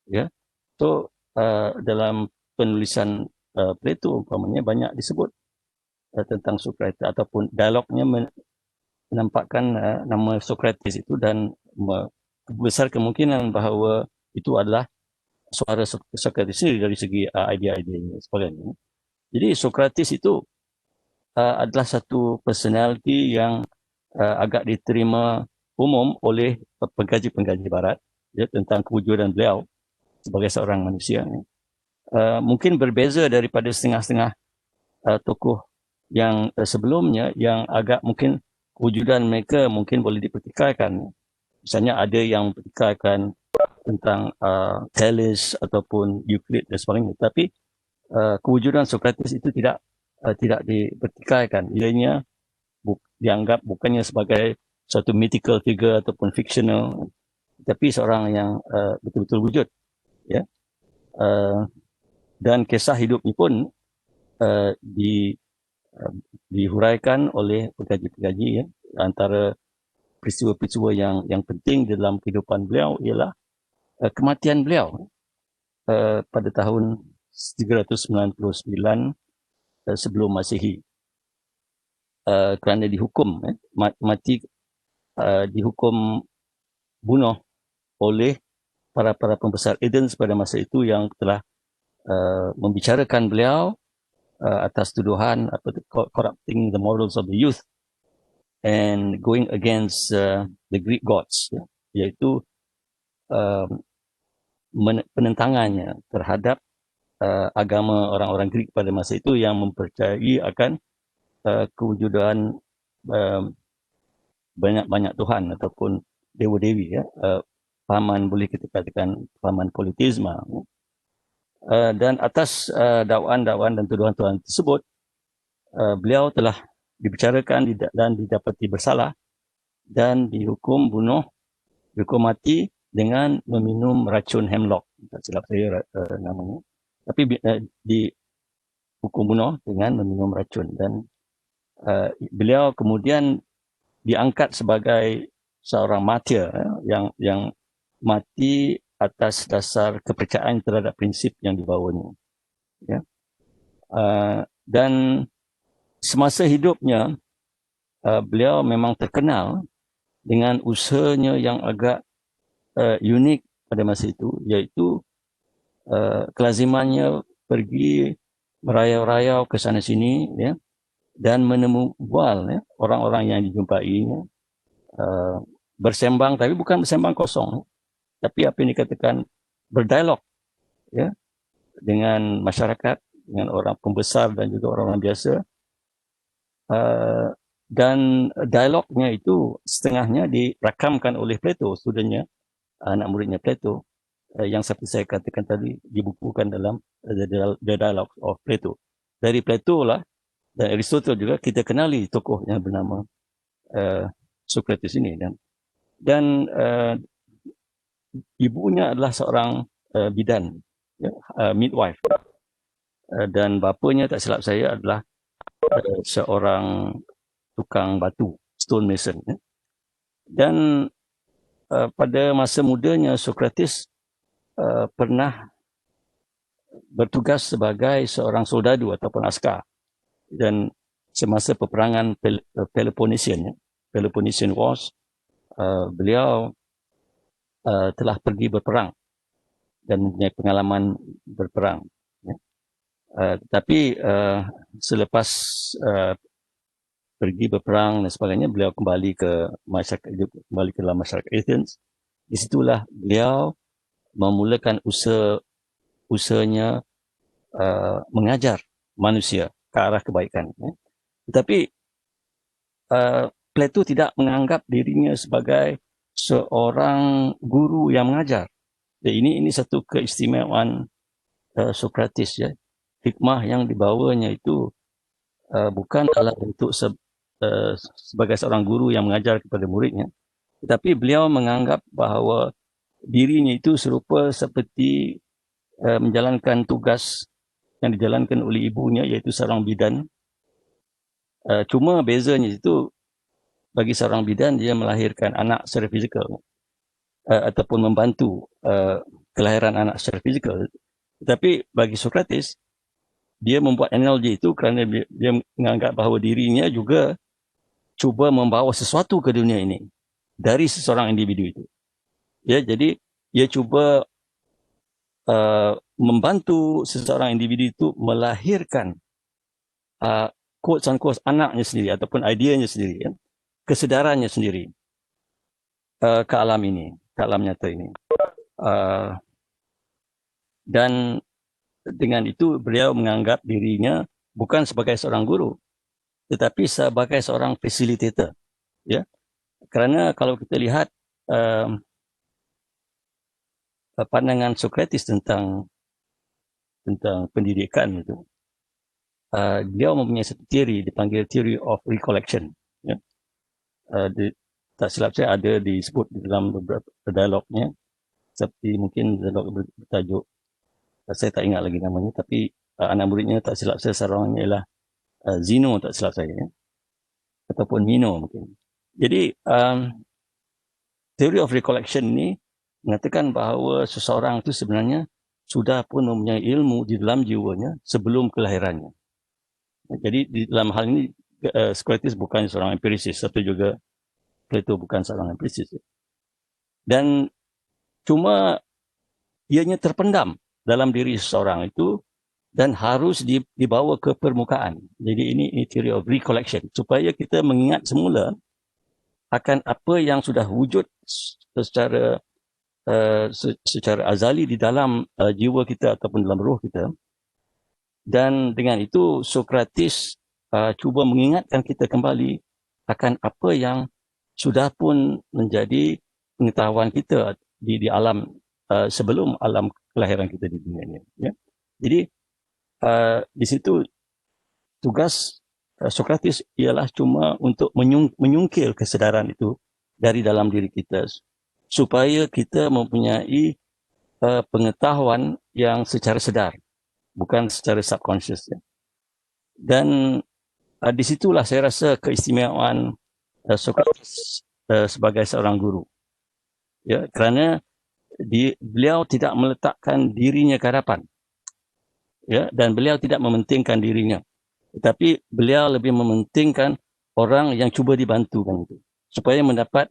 Ya. So dalam penulisan Plato umpamanya banyak disebut tentang Socrates, ataupun dialognya menampakkan nama Socrates itu, dan besar kemungkinan bahawa itu adalah suara Socrates sendiri dari segi idea-idea sebagainya. Jadi Socrates itu adalah satu personality yang agak diterima umum oleh pengkaji-pengkaji barat, ya, tentang kewujudan beliau sebagai seorang manusia. Mungkin berbeza daripada setengah-setengah tokoh yang sebelumnya, yang agak mungkin kewujudan mereka mungkin boleh dipertikaikan. Misalnya ada yang mempertikaikan tentang Thales ataupun Euclid dan sebagainya. Tapi kewujudan Socrates itu tidak dipertikaikan. Ianya dianggap bukannya sebagai suatu mythical figure ataupun fictional, tapi seorang yang betul-betul wujud, ya. Dan kisah hidupnya pun dihuraikan oleh pengkaji-pengkaji, ya. Antara peristiwa-peristiwa yang penting dalam kehidupan beliau ialah kematian beliau pada tahun 399 sebelum Masehi, kerana dihukum mati, dihukum bunuh oleh para pembesar Athens pada masa itu, yang telah membicarakan beliau atas tuduhan corrupting the morals of the youth and going against the Greek gods, ya, iaitu penentangannya terhadap agama orang-orang Greek pada masa itu yang mempercayai akan kewujudan banyak-banyak Tuhan ataupun dewa-dewi, ya. Pahaman, boleh kita katakan pahaman politisme. Dan atas dakwaan-dakwaan dan tuduhan-tuduhan tersebut, beliau telah dibicarakan dan didapati bersalah dan dihukum mati dengan meminum racun hemlock, tak silap saya namanya. Tapi dihukum bunuh dengan meminum racun, dan beliau kemudian diangkat sebagai seorang martyr yang mati atas dasar kepercayaan terhadap prinsip yang dibawanya. Ya. Dan semasa hidupnya beliau memang terkenal dengan usahanya yang agak unik pada masa itu, iaitu kelazimannya pergi merayau-rayau ke sana sini, ya, dan menemubual ya, orang-orang yang dijumpainya, bersembang, tapi bukan bersembang kosong, tapi apa yang dikatakan berdialog, ya, dengan masyarakat, dengan orang pembesar dan juga orang-orang biasa. Dan dialognya itu setengahnya dirakamkan oleh Plato, studentnya, anak muridnya Plato, yang seperti saya katakan tadi dibukukan dalam The Dialogues of Plato. Dari Plato lah dan Aristotle juga kita kenali tokoh yang bernama Socrates ini, dan ibunya adalah seorang bidan, ya, midwife, dan bapanya tak silap saya adalah seorang tukang batu, stone mason. Ya. Dan pada masa mudanya Socrates pernah bertugas sebagai seorang soldadu ataupun askar, dan semasa peperangan Peloponnesian, Peloponnesian Wars, beliau telah pergi berperang dan mempunyai pengalaman berperang. Ya. Tapi selepas pergi berperang dan sebagainya, beliau kembali ke dalam masyarakat Athens. Di situlah beliau memulakan usahanya mengajar manusia ke arah kebaikan. Ya. Tetapi Plato tidak menganggap dirinya sebagai seorang guru yang mengajar. Jadi ini satu keistimewaan Socrates, ya. Hikmah yang dibawanya itu bukan dalam bentuk sebagai seorang guru yang mengajar kepada muridnya, tetapi beliau menganggap bahawa dirinya itu serupa seperti menjalankan tugas yang dijalankan oleh ibunya, iaitu seorang bidan. Cuma bezanya itu, bagi seorang bidan dia melahirkan anak secara fizikal, ataupun membantu kelahiran anak secara fizikal. Tetapi bagi Socrates, dia membuat analogi itu kerana dia menganggap bahawa dirinya juga cuba membawa sesuatu ke dunia ini dari seseorang individu itu. Ya, jadi ia cuba membantu seseorang individu itu melahirkan quotes unquote anaknya sendiri ataupun ideanya sendiri, ya, kesedarannya sendiri ke alam ini, ke alam nyata ini. Dan dengan itu beliau menganggap dirinya bukan sebagai seorang guru, tetapi sebagai seorang facilitator, ya. Kerana kalau kita lihat pandangan Socrates tentang pendidikan itu, beliau mempunyai satu teori dipanggil theory of recollection, ya. Tak silap saya ada disebut di dalam beberapa dialognya, seperti mungkin dialog bertajuk, saya tak ingat lagi namanya, tapi anak muridnya tak silap saya seorangnya ialah Zeno, tak silap saya, ya. Ataupun Mino mungkin. Jadi theory of recollection ni mengatakan bahawa seseorang itu sebenarnya sudah pun mempunyai ilmu di dalam jiwanya sebelum kelahirannya. Jadi di dalam hal ini Socrates bukan seorang empirisis, satu juga Plato bukan seorang empirisis. Dan cuma ianya terpendam dalam diri seseorang itu dan harus dibawa ke permukaan. Jadi ini theory of recollection, supaya kita mengingat semula akan apa yang sudah wujud secara azali di dalam jiwa kita ataupun dalam roh kita. Dan dengan itu Socrates cuba mengingatkan kita kembali akan apa yang sudah pun menjadi pengetahuan kita di alam sebelum alam kelahiran kita di dunia ini, ya. Jadi di situ tugas Socrates ialah cuma untuk menyungkil kesedaran itu dari dalam diri kita, supaya kita mempunyai pengetahuan yang secara sedar, bukan secara subconscious, ya. Dan di situlah saya rasa keistimewaan Sokrates sebagai seorang guru. Ya, kerana beliau tidak meletakkan dirinya ke hadapan. Ya, dan beliau tidak mementingkan dirinya. Tetapi beliau lebih mementingkan orang yang cuba dibantu kan itu, supaya mendapat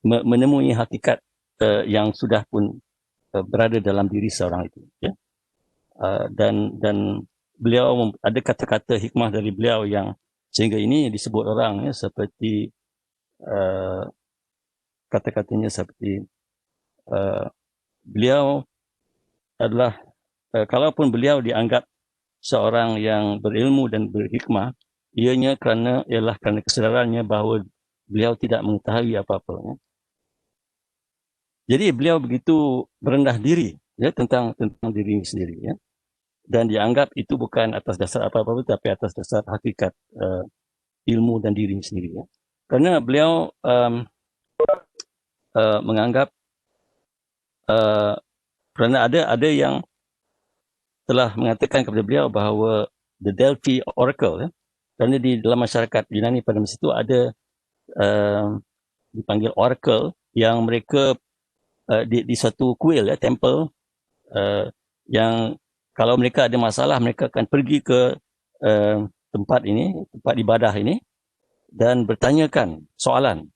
menemui hakikat yang sudah pun berada dalam diri seorang itu. Ya. Dan beliau ada kata-kata hikmah dari beliau yang sehingga ini disebut orang ya, seperti kata-katanya seperti beliau adalah kalaupun beliau dianggap seorang yang berilmu dan berhikmah, ialah kerana kesedarannya bahawa beliau tidak mengetahui apa-apa. Ya. Jadi beliau begitu merendah diri ya tentang diri sendiri ya. Dan dianggap itu bukan atas dasar apa-apa tapi atas dasar hakikat ilmu dan diri sendiri ya. Kerana beliau menganggap kerana ada yang telah mengatakan kepada beliau bahawa the Delphi Oracle ya, kerana di dalam masyarakat Yunani pada masa itu ada dipanggil Oracle yang mereka di suatu kuil ya, temple yang kalau mereka ada masalah mereka akan pergi ke tempat ibadah ini dan bertanyakan soalan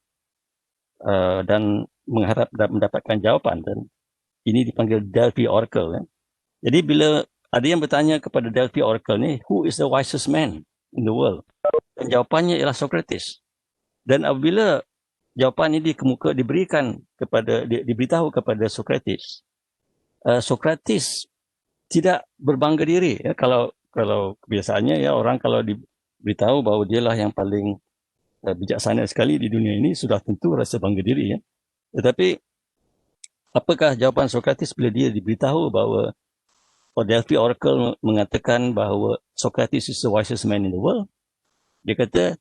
dan mengharap mendapatkan jawapan, dan ini dipanggil Delphi Oracle ya. Jadi bila ada yang bertanya kepada Delphi Oracle ni, who is the wisest man in the world? Dan jawapannya ialah Socrates. Dan apabila jawapan ini diberitahu kepada Socrates, Socrates tidak berbangga diri ya. Kalau kebiasaannya ya, orang kalau diberitahu bahawa dialah yang paling bijaksana sekali di dunia ini, sudah tentu rasa bangga diri ya. Tetapi apakah jawapan Socrates bila dia diberitahu bahawa Delphi Oracle mengatakan bahawa Socrates is the wisest man in the world? Dia kata,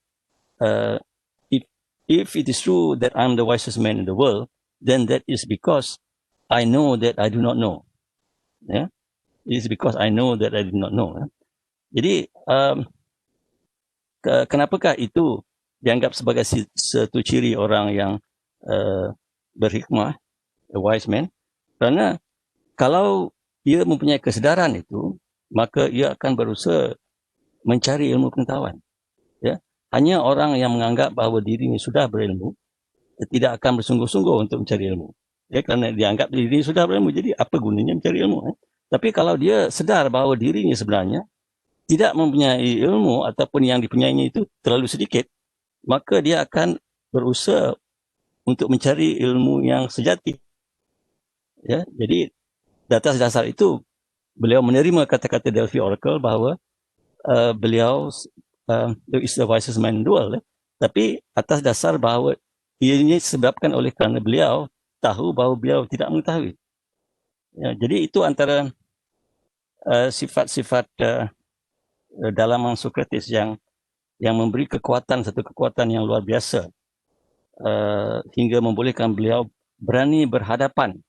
if it is true that I'm the wisest man in the world, then that is because I know that I do not know. Yeah? It is because I know that I do not know. Yeah? Jadi, kenapakah itu dianggap sebagai satu ciri orang yang berhikmah, a wise man? Kerana kalau ia mempunyai kesedaran itu, maka ia akan berusaha mencari ilmu pengetahuan. Ya? Hanya orang yang menganggap bahawa dirinya sudah berilmu, tidak akan bersungguh-sungguh untuk mencari ilmu. Ya? Kerana dianggap dirinya sudah berilmu, jadi apa gunanya mencari ilmu? Tapi kalau dia sedar bahawa dirinya sebenarnya tidak mempunyai ilmu ataupun yang dipunyainya itu terlalu sedikit, maka dia akan berusaha untuk mencari ilmu yang sejati. Ya? Jadi di atas dasar itu, beliau menerima kata-kata Delphi Oracle bahawa beliau is the wisest man in the world. Tapi atas dasar bahawa ianya disebabkan oleh kerana beliau tahu bahawa beliau tidak mengetahui. Ya, jadi itu antara sifat-sifat dalaman Socrates yang memberi satu kekuatan yang luar biasa hingga membolehkan beliau berani berhadapan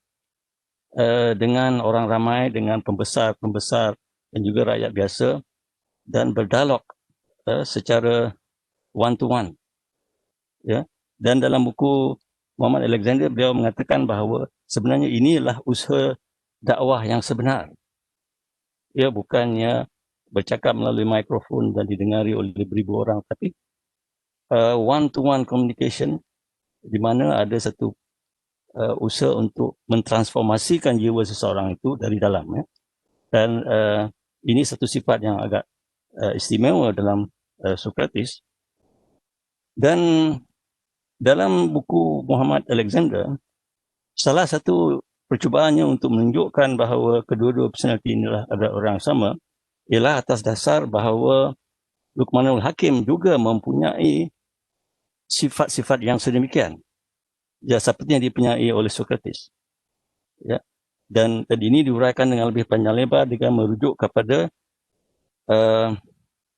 dengan orang ramai, dengan pembesar-pembesar dan juga rakyat biasa, dan berdialog secara one to one. Ya. Dan dalam buku Muhammad Alexander, beliau mengatakan bahawa sebenarnya inilah usaha dakwah yang sebenar. Ya, bukannya bercakap melalui mikrofon dan didengari oleh beribu orang, tapi one to one communication di mana ada satu usaha untuk mentransformasikan jiwa seseorang itu dari dalam. Ya. Dan ini satu sifat yang agak istimewa dalam Socrates. Dan dalam buku Muhammad Alexander, salah satu percubaannya untuk menunjukkan bahawa kedua-dua personaliti inilah adalah orang sama ialah atas dasar bahawa Luqmanul Hakim juga mempunyai sifat-sifat yang sedemikian. Ya, seperti yang dipunyai oleh Socrates. Ya. Dan ini diuraikan dengan lebih panjang lebar dengan merujuk kepada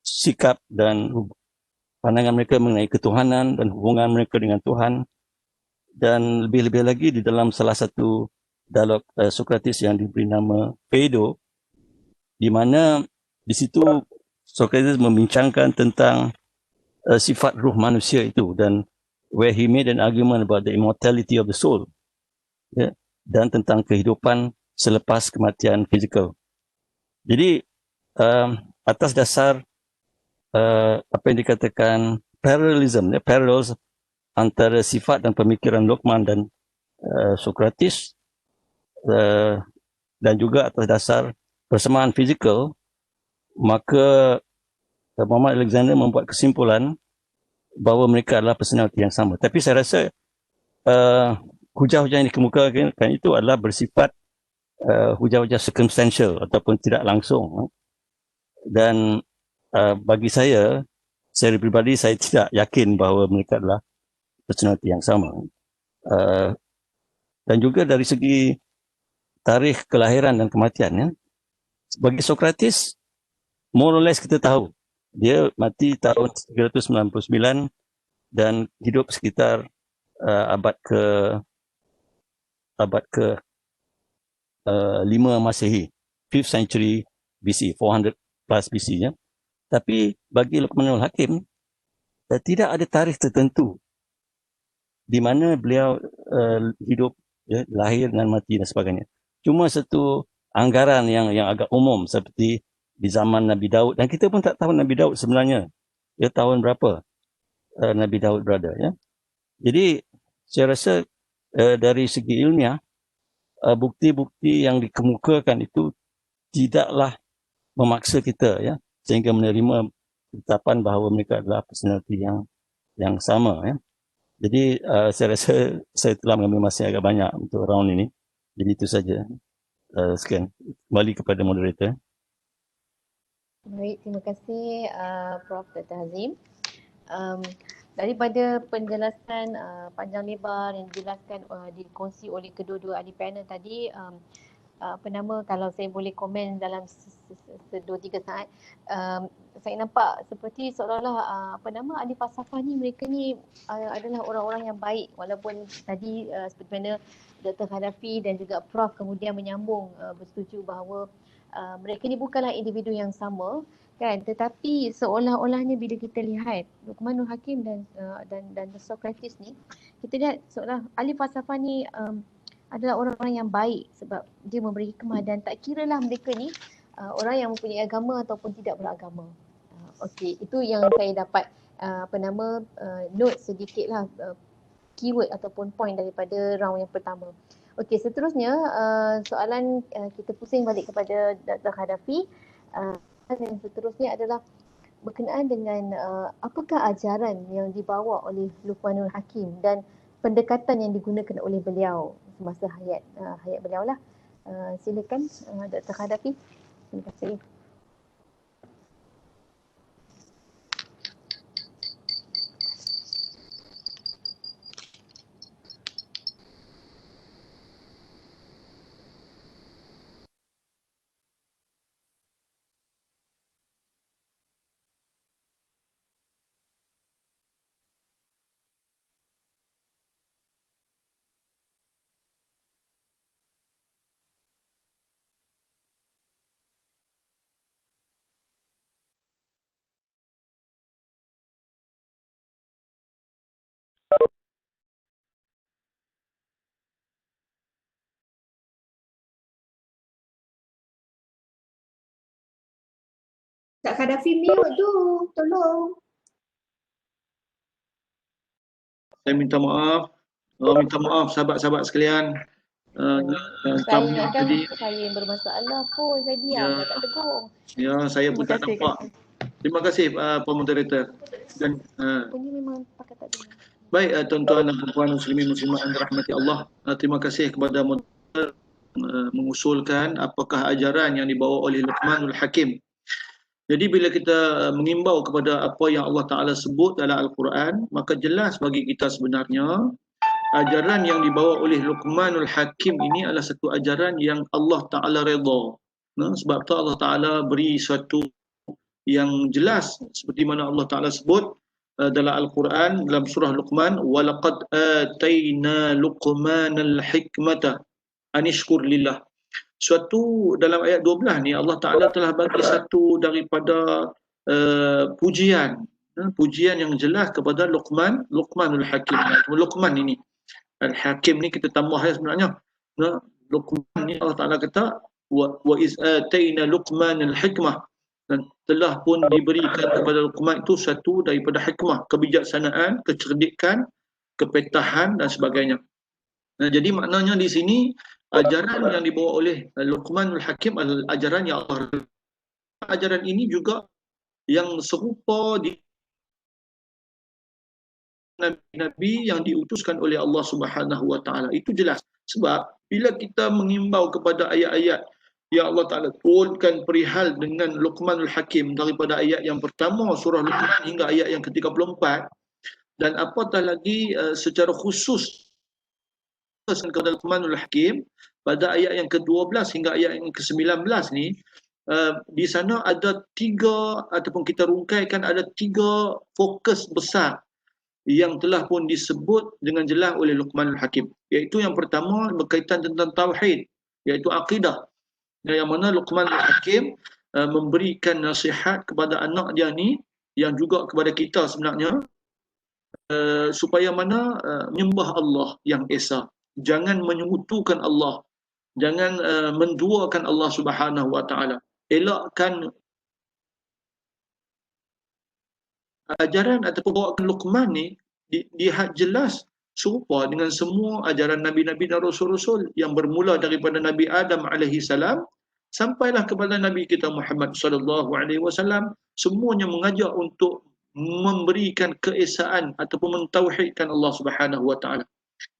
sikap dan pandangan mereka mengenai ketuhanan dan hubungan mereka dengan Tuhan. Dan lebih-lebih lagi di dalam salah satu dialog Socrates yang diberi nama Phaedo, di mana di situ Socrates membincangkan tentang sifat ruh manusia itu, dan where he made an argument about the immortality of the soul, ya, dan tentang kehidupan selepas kematian fizikal. Jadi atas dasar apa yang dikatakan parallelism, parallels antara sifat dan pemikiran Luqman dan Socrates, dan juga atas dasar persamaan fizikal, maka Muhammad Alexander membuat kesimpulan bahawa mereka adalah personality yang sama. Tapi saya rasa hujah-hujah yang dikemukakan itu adalah bersifat hujah-hujah circumstantial ataupun tidak langsung. Dan bagi saya pribadi, saya tidak yakin bahawa mereka adalah personality yang sama. Dan juga dari segi tarikh kelahiran dan kematian, ya, bagi Socrates, more or less kita tahu dia mati tahun 399 dan hidup sekitar abad ke 5 Masehi, 5th century BC, 400 plus BC, ya. Tapi bagi Luqmanul Hakim, tidak ada tarikh tertentu di mana beliau hidup, ya, lahir dan mati dan sebagainya. Cuma satu anggaran yang agak umum seperti di zaman Nabi Daud, dan kita pun tak tahu Nabi Daud sebenarnya dia tahun berapa Nabi Daud berada, ya. Jadi saya rasa dari segi ilmiah, bukti-bukti yang dikemukakan itu tidaklah memaksa kita, ya, sehingga menerima ucapan bahawa mereka adalah personality yang sama, ya. Jadi saya rasa saya telah mengambil masa agak banyak untuk round ini. Jadi itu saja. Sekian. Kembali kepada moderator. Baik, terima kasih Prof. Dr. Hazim. Daripada penjelasan panjang lebar yang dijelaskan dikongsi oleh kedua-dua ahli panel tadi, kalau saya boleh komen dalam 2-3 saat, saya nampak seperti seolah-olah ahli falsafah ni, mereka ni adalah orang-orang yang baik, walaupun tadi seperti mana Dr. Hanafi dan juga Prof kemudian menyambung bersetuju bahawa mereka ni bukanlah individu yang sama, kan, tetapi seolah-olahnya bila kita lihat Luqmanul Hakim dan Socrates ni, kita lihat seolah ahli falsafah ni adalah orang-orang yang baik sebab dia memberi hikmah, dan tak kiralah mereka ni orang yang mempunyai agama ataupun tidak beragama. Okey, itu yang saya dapat note sedikitlah keyword ataupun point daripada round yang pertama. Okey, seterusnya soalan kita pusing balik kepada Dr. Hanafi. Yang seterusnya adalah berkenaan dengan apakah ajaran yang dibawa oleh Luqmanul Hakim dan pendekatan yang digunakan oleh beliau semasa hayat beliau lah. Silakan Dr. Hanafi. Terima kasih. Tak Hanafi mute tu, tolong. Saya minta maaf. Minta maaf sahabat-sahabat sekalian. Saya yang bermasalah pun, saya diam, saya tak tegur. Ya, saya pun tak nampak. Terima kasih Pak Moderator. Dan Punya memang pakai tak dengar. baik tuan-tuan dan puan muslimin muslimat yang dirahmati Allah. Terima kasih kepada moderator mengusulkan apakah ajaran yang dibawa oleh Luqmanul Hakim. Jadi bila kita mengimbau kepada apa yang Allah Ta'ala sebut dalam Al-Quran, maka jelas bagi kita sebenarnya ajaran yang dibawa oleh Luqmanul Hakim ini adalah satu ajaran yang Allah Ta'ala redha. Sebab tu Allah Ta'ala beri suatu yang jelas seperti mana Allah Ta'ala sebut dalam Al-Quran dalam surah Luqman, وَلَقَدْ آتَيْنَا لُقْمَانَ الْحِكْمَةَ أَنِ اشْكُرْ لِلَّهِ. suatu dalam ayat 12 ni Allah Ta'ala telah bagi satu daripada pujian, pujian yang jelas kepada Luqmanul Hakim. Luqman ini, Al-Hakim ni kita tambah sebenarnya. Luqman ni Allah Ta'ala kata wa iz ataina Luqmanal hikmah, dan telah pun diberikan kepada Luqman itu satu daripada hikmah, kebijaksanaan, kecerdikan, kepetahan dan sebagainya. Jadi maknanya di sini ajaran yang dibawa oleh Luqmanul Hakim adalah ajaran yang Allah. Ajaran ini juga yang serupa di Nabi-Nabi yang diutuskan oleh Allah Subhanahu Wa Taala. Itu jelas. Sebab bila kita mengimbau kepada ayat-ayat yang Allah Ta'ala turunkan perihal dengan Luqmanul Hakim daripada ayat yang pertama surah Luqman hingga ayat yang ke-34, dan apatah lagi secara khusus kepada Luqmanul Hakim pada ayat yang ke-12 hingga ayat yang ke-19 ni, di sana ada tiga, ataupun kita rungkaikan ada tiga fokus besar yang telah pun disebut dengan jelas oleh Luqmanul Hakim. Iaitu yang pertama berkaitan tentang tauhid, iaitu akidah. Yang mana Luqmanul Hakim memberikan nasihat kepada anak dia ni, yang juga kepada kita sebenarnya, supaya mana menyembah Allah yang Esa. Jangan menyekutukan Allah. Jangan menduakan Allah Subhanahu Wa Taala. Elakkan ajaran ataupun bawaan Luqman ni dilihat jelas serupa dengan semua ajaran Nabi-Nabi dan Rasul-Rasul yang bermula daripada Nabi Adam alaihi salam sampailah kepada Nabi kita Muhammad sallallahu alaihi wasallam. Semuanya mengajak untuk memberikan keesaan ataupun mentauhidkan Allah Subhanahu Wa Taala.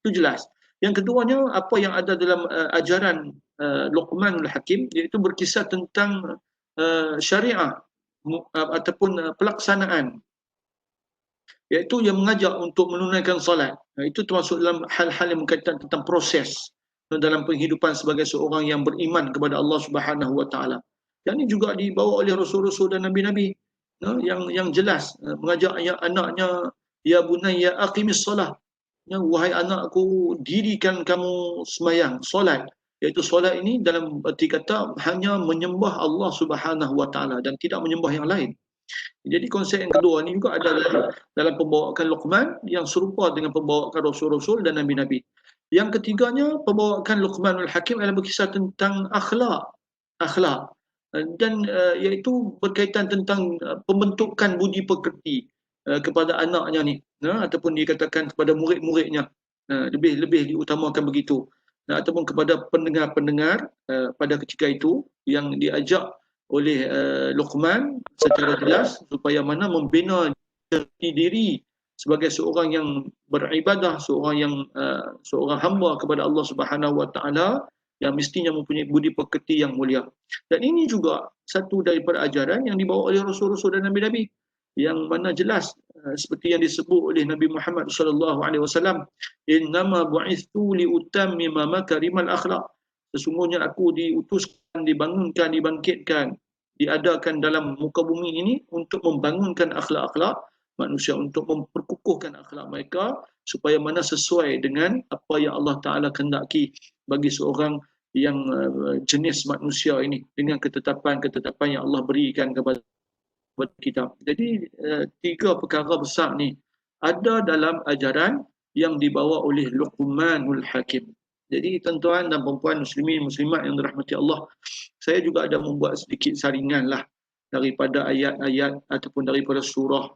Itu jelas. Yang keduanya, apa yang ada dalam ajaran Luqmanul Hakim, iaitu berkisah tentang syariah ataupun pelaksanaan, iaitu yang mengajak untuk menunaikan solat. Itu termasuk dalam hal-hal yang berkaitan tentang proses dalam penghidupan sebagai seorang yang beriman kepada Allah Subhanahu Wa Taala. Yang ini juga dibawa oleh Rasul-Rasul dan Nabi-Nabi, yang jelas mengajak anaknya, ya bunayya aqimis solah, wahai anakku, dirikan kamu sembahyang, solat. Iaitu solat ini dalam arti kata hanya menyembah Allah Subhanahu Wa Taala dan tidak menyembah yang lain. Jadi konsep yang kedua ni juga ada dalam pembawaan Luqman yang serupa dengan pembawaan Rasul-Rasul dan Nabi-Nabi. Yang ketiganya, pembawaan Luqmanul Hakim adalah berkisah tentang akhlak. Dan iaitu berkaitan tentang pembentukan budi pekerti kepada anaknya ni, ataupun dikatakan kepada murid-muridnya, lebih diutamakan begitu, ataupun kepada pendengar-pendengar pada ketika itu yang diajak oleh Luqman secara jelas supaya mana membina diri sebagai seorang yang beribadah, seorang hamba kepada Allah Subhanahu Wa Taala yang mestinya mempunyai budi pekerti yang mulia. Dan ini juga satu daripada ajaran yang dibawa oleh Rasul-Rasul dan Nabi-Nabi, yang mana jelas seperti yang disebut oleh Nabi Muhammad sallallahu alaihi wasallam, innama bu'ithu liutammima makarimal akhlaq. Sesungguhnya aku diutuskan, dibangunkan, dibangkitkan, diadakan dalam muka bumi ini untuk membangunkan akhlak-akhlak manusia, untuk memperkukuhkan akhlak mereka supaya mana sesuai dengan apa yang Allah Ta'ala kehendaki bagi seorang yang jenis manusia ini, dengan ketetapan-ketetapan yang Allah berikan kepada kita. Jadi tiga perkara besar ni ada dalam ajaran yang dibawa oleh Luqmanul Hakim. Jadi tuan-tuan dan puan-puan muslimin muslimat yang dirahmati Allah, saya juga ada membuat sedikit saringan lah daripada ayat-ayat ataupun daripada surah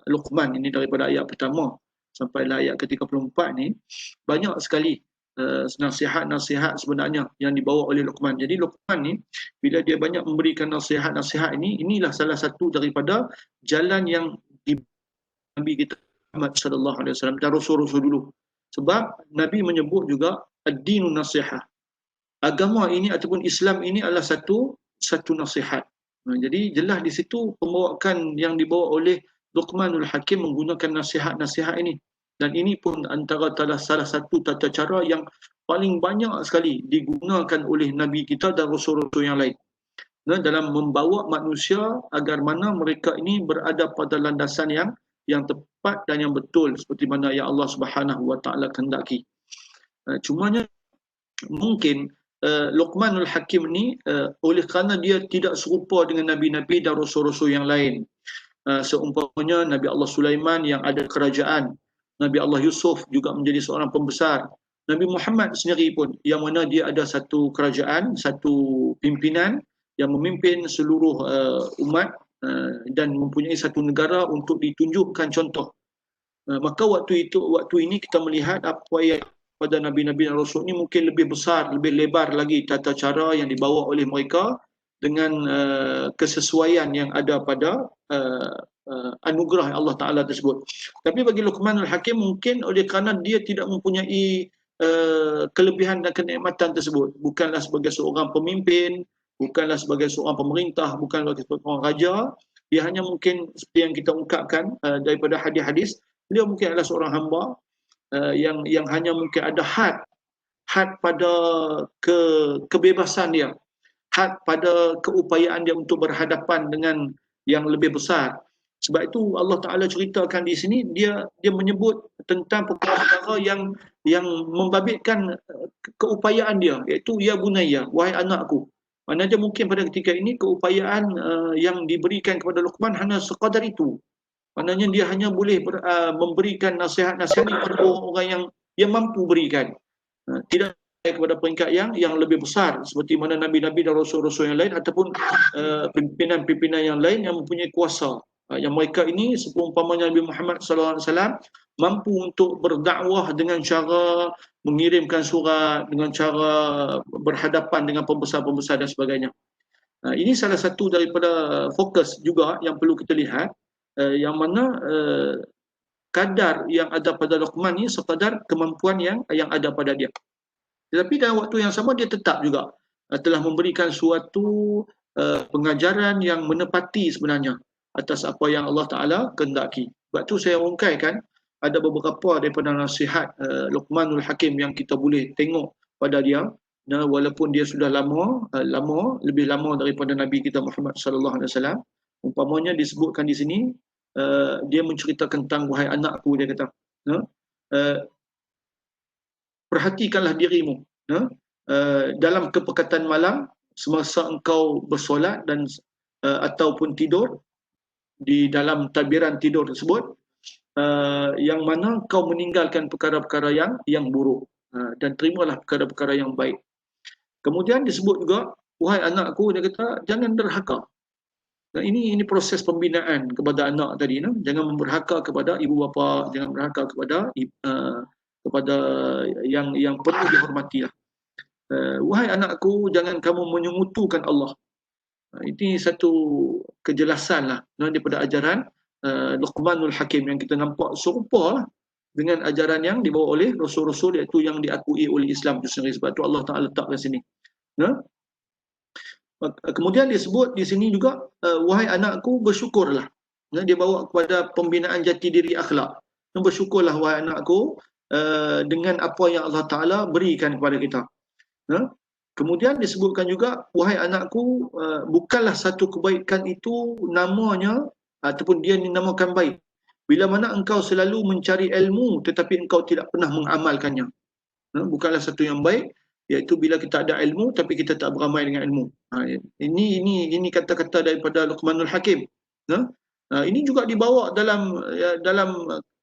Luqman ini, daripada ayat pertama sampai ayat ke-34 ni. Banyak sekali nasihat-nasihat sebenarnya yang dibawa oleh Luqman. Jadi Luqman ni bila dia banyak memberikan nasihat-nasihat ini, inilah salah satu daripada jalan yang Nabi kita Muhammad sallallahu alaihi wasallam dan Rasul-Rasul dulu. Sebab Nabi menyebut juga ad-dinun nasihah. Agama ini ataupun Islam ini adalah satu nasihat. Jadi jelas di situ pembawaan yang dibawa oleh Luqmanul Hakim menggunakan nasihat-nasihat ini. Dan ini pun antara salah satu tata cara yang paling banyak sekali digunakan oleh Nabi kita dan Rasul-Rasul yang lain, dalam membawa manusia agar mana mereka ini berada pada landasan yang tepat dan yang betul seperti mana yang Allah Subhanahu Wa Taala kehendaki. Cumanya mungkin Luqmanul Hakim ni oleh kerana dia tidak serupa dengan nabi-nabi dan rasul-rasul yang lain. Seumpamanya Nabi Allah Sulaiman yang ada kerajaan, Nabi Allah Yusuf juga menjadi seorang pembesar, Nabi Muhammad sendiri pun yang mana dia ada satu kerajaan, satu pimpinan yang memimpin seluruh umat dan mempunyai satu negara untuk ditunjukkan contoh. Maka waktu ini kita melihat apa yang pada Nabi-Nabi dan Rasul ini mungkin lebih besar, lebih lebar lagi tata cara yang dibawa oleh mereka dengan kesesuaian yang ada pada anugerah Allah Ta'ala tersebut. Tapi bagi Luqmanul Hakim mungkin oleh kerana dia tidak mempunyai kelebihan dan kenikmatan tersebut, bukanlah sebagai seorang pemimpin, bukanlah sebagai seorang pemerintah, bukanlah sebagai seorang raja, dia hanya mungkin seperti yang kita ungkapkan daripada hadis-hadis, beliau mungkin adalah seorang hamba yang hanya mungkin ada had pada kebebasan dia, had pada keupayaan dia untuk berhadapan dengan yang lebih besar. Sebab itu Allah Ta'ala ceritakan di sini, dia menyebut tentang perkara-perkara yang membabitkan keupayaan dia, iaitu ya bunayya, wahai anakku. Maknanya mungkin pada ketika ini keupayaan yang diberikan kepada Luqman hanya sekadar itu. Maknanya dia hanya boleh memberikan nasihat-nasihat kepada orang-orang yang mampu berikan. Tidak kepada peringkat yang lebih besar seperti mana nabi-nabi dan rasul-rasul yang lain ataupun pimpinan-pimpinan yang lain yang mempunyai kuasa. Yang mereka ini seumpamanya Nabi Muhammad SAW mampu untuk berdakwah dengan cara mengirimkan surat, dengan cara berhadapan dengan pembesar-pembesar dan sebagainya. Ini salah satu daripada fokus juga yang perlu kita lihat, yang mana kadar yang ada pada Luqman ni sekadar kemampuan yang ada pada dia. Tetapi dalam waktu yang sama dia tetap juga telah memberikan suatu pengajaran yang menepati sebenarnya atas apa yang Allah Ta'ala kehendaki. Sebab tu saya ungkaikan ada beberapa daripada nasihat Luqmanul Hakim yang kita boleh tengok pada dia, walaupun dia sudah lebih lama daripada Nabi kita Muhammad sallallahu alaihi wasallam. Umpamanya disebutkan di sini, dia menceritakan tentang wahai anakku, dia kata, perhatikanlah dirimu dalam kepekatan malam semasa engkau bersolat dan ataupun tidur, di dalam tabiran tidur tersebut, yang mana kau meninggalkan perkara-perkara yang buruk dan terimalah perkara-perkara yang baik. Kemudian disebut juga, wahai anakku, dia kata, jangan derhaka. Dan ini proses pembinaan kepada anak tadi, jangan memberhaka kepada ibu bapa, jangan berhaka kepada yang perlu dihormati. Wahai anakku, jangan kamu menyengutukan Allah. Ini satu kejelasan lah daripada ajaran Luqmanul Hakim yang kita nampak serupa dengan ajaran yang dibawa oleh Rasul-Rasul, iaitu yang diakui oleh Islam itu sendiri. Sebab itu Allah Ta'ala letakkan sini. Kemudian disebut di sini juga, wahai anakku, bersyukurlah. Dia bawa kepada pembinaan jati diri akhlak. Bersyukurlah wahai anakku dengan apa yang Allah Ta'ala berikan kepada kita. Kemudian disebutkan juga, wahai anakku, bukanlah satu kebaikan itu namanya ataupun dia dinamakan baik bila mana engkau selalu mencari ilmu tetapi engkau tidak pernah mengamalkannya. Bukanlah satu yang baik iaitu bila kita ada ilmu tapi kita tak beramal dengan ilmu. Ini kata-kata daripada Luqmanul Hakim. Ini juga dibawa dalam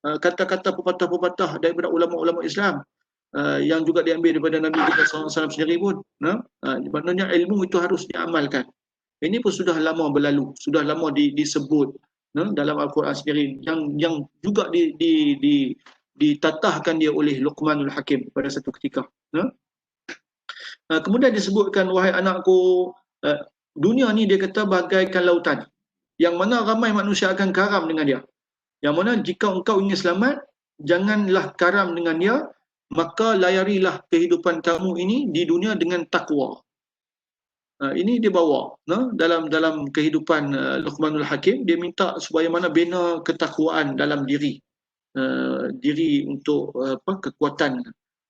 kata-kata pepatah-pepatah daripada ulama-ulama Islam, yang juga diambil daripada Nabi kita SAW sendiri pun. Maknanya ilmu itu harus diamalkan. Ini pun sudah lama berlalu, sudah lama disebut dalam Al-Quran sendiri, yang juga ditatahkan dia oleh Luqmanul Hakim pada satu ketika. Kemudian disebutkan, wahai anakku, dunia ni dia kata bagaikan lautan, yang mana ramai manusia akan karam dengan dia. Yang mana jika engkau ingin selamat, janganlah karam dengan dia, maka layarilah kehidupan kamu ini di dunia dengan takwa. Ini dia bawa dalam kehidupan Luqmanul Hakim. Dia minta supaya mana bina ketakwaan dalam diri untuk kekuatan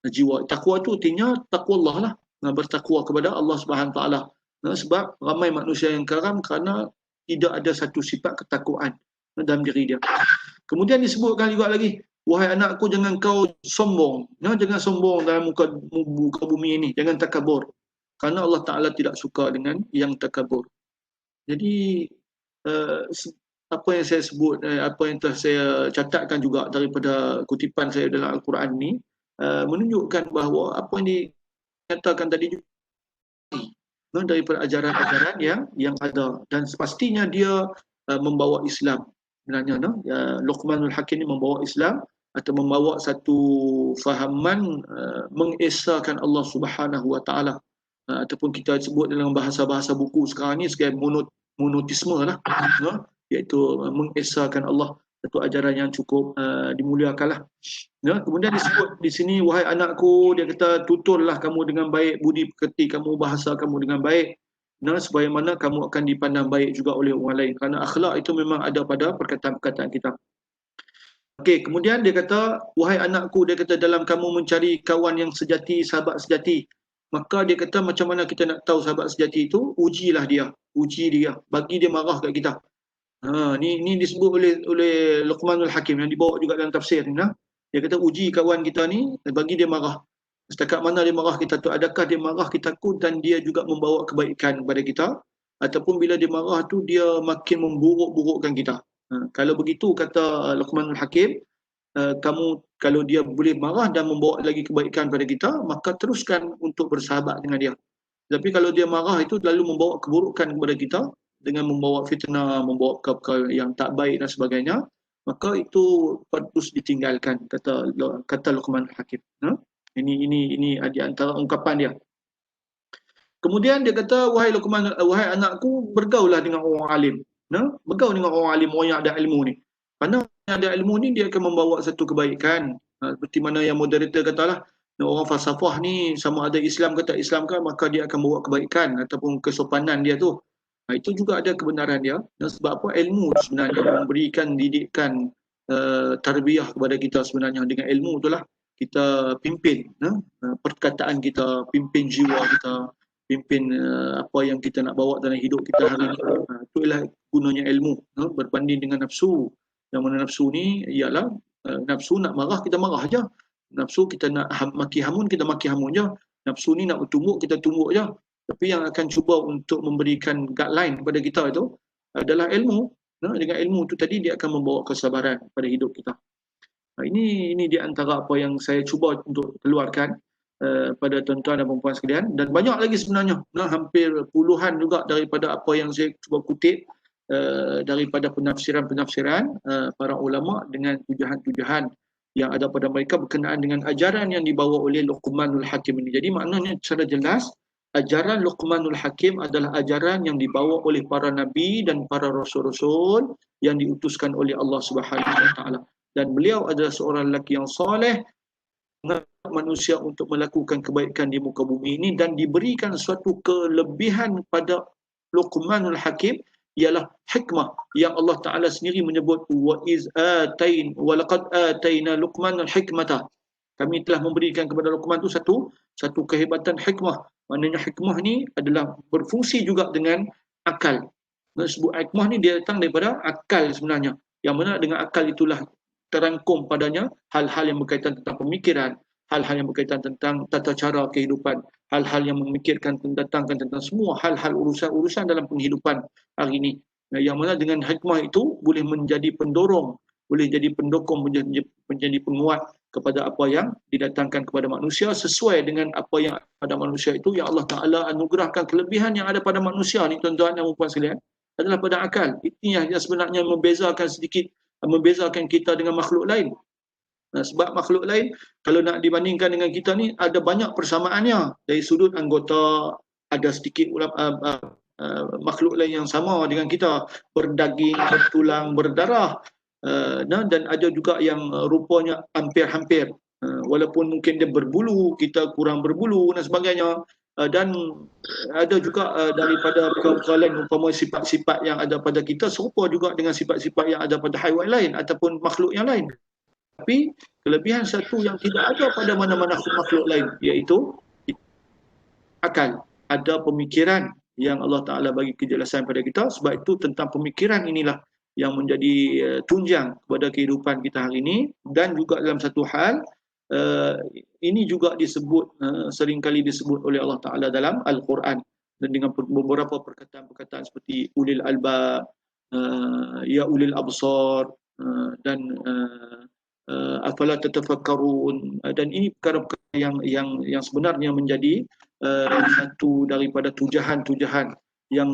jiwa. Takwa tu artinya takwa Allah lah, bertakwa kepada Allah Subhanahu Taala. Sebab ramai manusia yang karam kerana tidak ada satu sifat ketakwaan dalam diri dia. Kemudian disebutkan juga lagi, wahai anakku, jangan kau sombong. Jangan sombong dalam muka bumi ini, jangan takabur. kerana Allah Ta'ala tidak suka dengan yang takabur. Jadi apa yang saya sebut, apa yang telah saya catatkan juga daripada kutipan saya dalam Al-Quran ni, menunjukkan bahawa apa yang dikatakan tadi juga daripada ajaran-ajaran yang ada, dan pastinya dia membawa Islam. Sebenarnya Luqmanul Hakim ni membawa Islam atau membawa satu fahaman mengesahkan Allah Subhanahu Wa Taala, ataupun kita sebut dalam bahasa-bahasa buku sekarang ni sebagai monotisme lah, iaitu mengesahkan Allah, satu ajaran yang cukup dimuliakan lah. Kemudian disebut di sini, wahai anakku, dia kata, tuturlah kamu dengan baik, budi pekerti kamu, bahasa kamu dengan baik, supaya mana kamu akan dipandang baik juga oleh orang lain, kerana akhlak itu memang ada pada perkataan-perkataan kita. Okey, kemudian dia kata, wahai anakku, dia kata, dalam kamu mencari kawan yang sejati, sahabat sejati, maka dia kata, macam mana kita nak tahu sahabat sejati itu? Ujilah dia, uji dia, bagi dia marah kat kita. Ni disebut oleh Luqmanul Hakim yang dibawa juga dalam tafsir ni. Dia kata, uji kawan kita ni, bagi dia marah. Setakat mana dia marah kita tu, adakah dia marah kita takut dan dia juga membawa kebaikan kepada kita, ataupun bila dia marah tu dia makin memburuk-burukkan kita. Kalau begitu, kata Luqmanul Hakim, kamu kalau dia boleh marah dan membawa lagi kebaikan pada kita, maka teruskan untuk bersahabat dengan dia. Tapi kalau dia marah itu lalu membawa keburukan kepada kita, dengan membawa fitnah, membawa perkara yang tak baik dan sebagainya, maka itu harus ditinggalkan, kata Luqmanul Hakim. Ini di antara ungkapan dia. Kemudian dia kata, wahai Luqman, wahai anakku, bergaullah dengan orang alim. Bergaul dengan orang alim, orang yang ada ilmu ni. Kerana yang ada ilmu ni dia akan membawa satu kebaikan. Seperti mana yang moderator katalah, orang falsafah ni sama ada Islam ke tak Islam ke, maka dia akan bawa kebaikan ataupun kesopanan dia tu. Itu juga ada kebenaran dia. Sebab apa? Ilmu sebenarnya memberikan didikan tarbiyah kepada kita sebenarnya. Dengan ilmu itulah kita pimpin perkataan kita, pimpin jiwa kita, pimpin apa yang kita nak bawa dalam hidup kita hari ini. Itulah gunanya ilmu, berbanding dengan nafsu. Yang mana nafsu ni ialah nafsu nak marah, kita marah je. Nafsu kita nak maki hamun, kita maki hamun je. Nafsu ni nak bertumbuk, kita tumbuk je. Tapi yang akan cuba untuk memberikan guideline kepada kita itu adalah ilmu. Dengan ilmu tu tadi dia akan membawa kesabaran pada hidup kita. Ini di antara apa yang saya cuba untuk keluarkan pada tuan-tuan dan puan-puan sekalian, dan banyak lagi sebenarnya, hampir puluhan juga daripada apa yang saya cuba kutip daripada penafsiran-penafsiran para ulama dengan tujahan-tujahan yang ada pada mereka berkenaan dengan ajaran yang dibawa oleh Luqmanul Hakim ini. Jadi maknanya secara jelas, ajaran Luqmanul Hakim adalah ajaran yang dibawa oleh para nabi dan para rasul-rasul yang diutuskan oleh Allah Subhanahu Wa Taala. Dan beliau adalah seorang lelaki yang soleh, manusia untuk melakukan kebaikan di muka bumi ini, dan diberikan suatu kelebihan pada Luqmanul Hakim ialah hikmah yang Allah Ta'ala sendiri menyebut wa laqad atayna Luqmanul hikmata. Kami telah memberikan kepada Luqman itu satu kehebatan hikmah. Maknanya hikmah ni adalah berfungsi juga dengan akal. Sebut hikmah ni dia datang daripada akal sebenarnya. Yang mana dengan akal itulah terangkum padanya hal-hal yang berkaitan tentang pemikiran, hal-hal yang berkaitan tentang tata cara kehidupan, hal-hal yang memikirkan tentang semua hal-hal urusan-urusan dalam penghidupan hari ini. Yang mana dengan hikmah itu boleh menjadi pendorong, boleh jadi pendukung, menjadi penguat kepada apa yang didatangkan kepada manusia sesuai dengan apa yang pada manusia itu yang Allah Ta'ala anugerahkan. Kelebihan yang ada pada manusia ni tuan-tuan dan puan sekalian adalah pada akal. Ini yang sebenarnya membezakan kita dengan makhluk lain. Sebab makhluk lain kalau nak dibandingkan dengan kita ni ada banyak persamaannya. Dari sudut anggota ada sedikit makhluk lain yang sama dengan kita, berdaging, bertulang, berdarah, dan ada juga yang rupanya hampir-hampir, walaupun mungkin dia berbulu, kita kurang berbulu dan sebagainya. Dan ada juga daripada perkara lain, umpama sifat-sifat yang ada pada kita serupa juga dengan sifat-sifat yang ada pada haiwan lain ataupun makhluk yang lain. Tapi kelebihan satu yang tidak ada pada mana-mana makhluk lain, iaitu akal. Ada pemikiran yang Allah Ta'ala bagi kejelasan pada kita. Sebab itu tentang pemikiran inilah yang menjadi tunjang kepada kehidupan kita hari ini. Dan juga dalam satu hal, ini juga disebut seringkali disebut oleh Allah Taala dalam Al-Quran, dan dengan beberapa perkataan-perkataan seperti ulil albab, ya ulil absar, dan afala tatafakkarun, dan ini perkara-perkara yang sebenarnya menjadi satu daripada tujahan-tujahan yang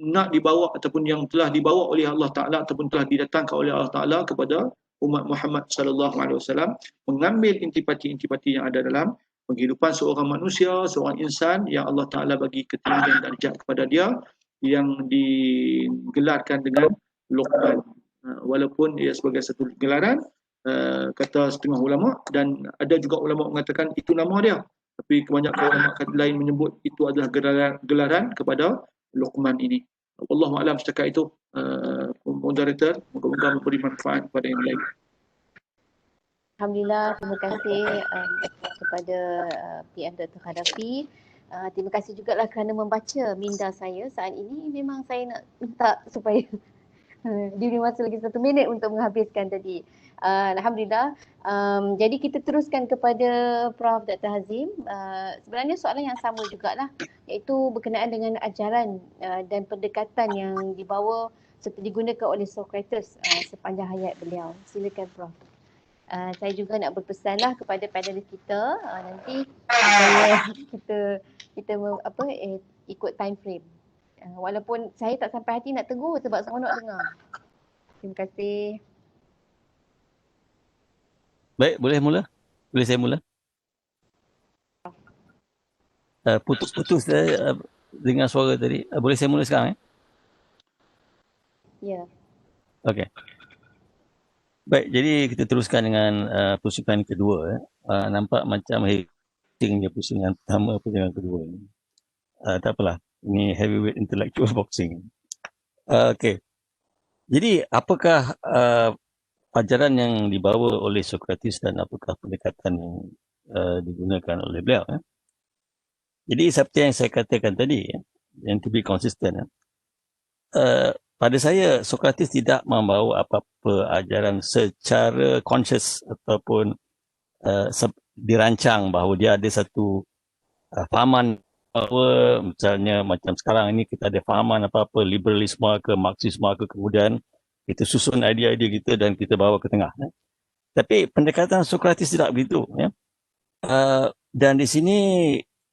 nak dibawa ataupun yang telah dibawa oleh Allah Taala ataupun telah didatangkan oleh Allah Taala kepada umat Muhammad sallallahu alaihi wasallam, mengambil intipati-intipati yang ada dalam kehidupan seorang manusia, seorang insan yang Allah Taala bagi ketinggian darjat kepada dia, yang digelarkan dengan Luqman, walaupun ia sebagai satu gelaran, kata setengah ulama, dan ada juga ulama mengatakan itu nama dia, tapi kebanyakan ulama lain menyebut itu adalah gelaran kepada Luqman ini. Wallahu a'lam. Setakat itu, moderator, moga-moga memberi manfaat kepada yang lain. Alhamdulillah, terima kasih kepada PM Dr. Khadafi. Terima kasih juga lah kerana membaca minda saya saat ini. Memang saya nak minta supaya diberi masa lagi 1 minit untuk menghabiskan tadi. Alhamdulillah. Jadi kita teruskan kepada Prof. Dr. Hazim. Sebenarnya soalan yang sama jugalah, iaitu berkenaan dengan ajaran dan pendekatan yang dibawa serta digunakan oleh Socrates sepanjang hayat beliau. Silakan Prof. Saya juga nak berpesanlah kepada panelis kita, nanti kita ikut time frame. Walaupun saya tak sampai hati nak tegur sebab seronok dengar. Terima kasih. Baik, boleh mula? Boleh saya mula? Putus-putus saya dengar suara tadi. Boleh saya mula sekarang? Ya. Okey. Baik, jadi kita teruskan dengan pusingan kedua. Nampak macam heatingnya pusingan pertama, pusingan kedua. Tak apalah. Ini heavyweight intellectual boxing. Okey. Jadi apakah ajaran yang dibawa oleh Socrates dan apakah pendekatan yang digunakan oleh beliau? Jadi seperti yang saya katakan tadi, yang to be consistent, pada saya Socrates tidak membawa apa-apa ajaran secara conscious ataupun dirancang bahawa dia ada satu fahaman, bahawa misalnya macam sekarang ini kita ada fahaman apa-apa liberalisme ke marxisme ke, kemudian kita susun idea-idea kita dan kita bawa ke tengah. Tapi pendekatan Socrates tidak begitu. Dan di sini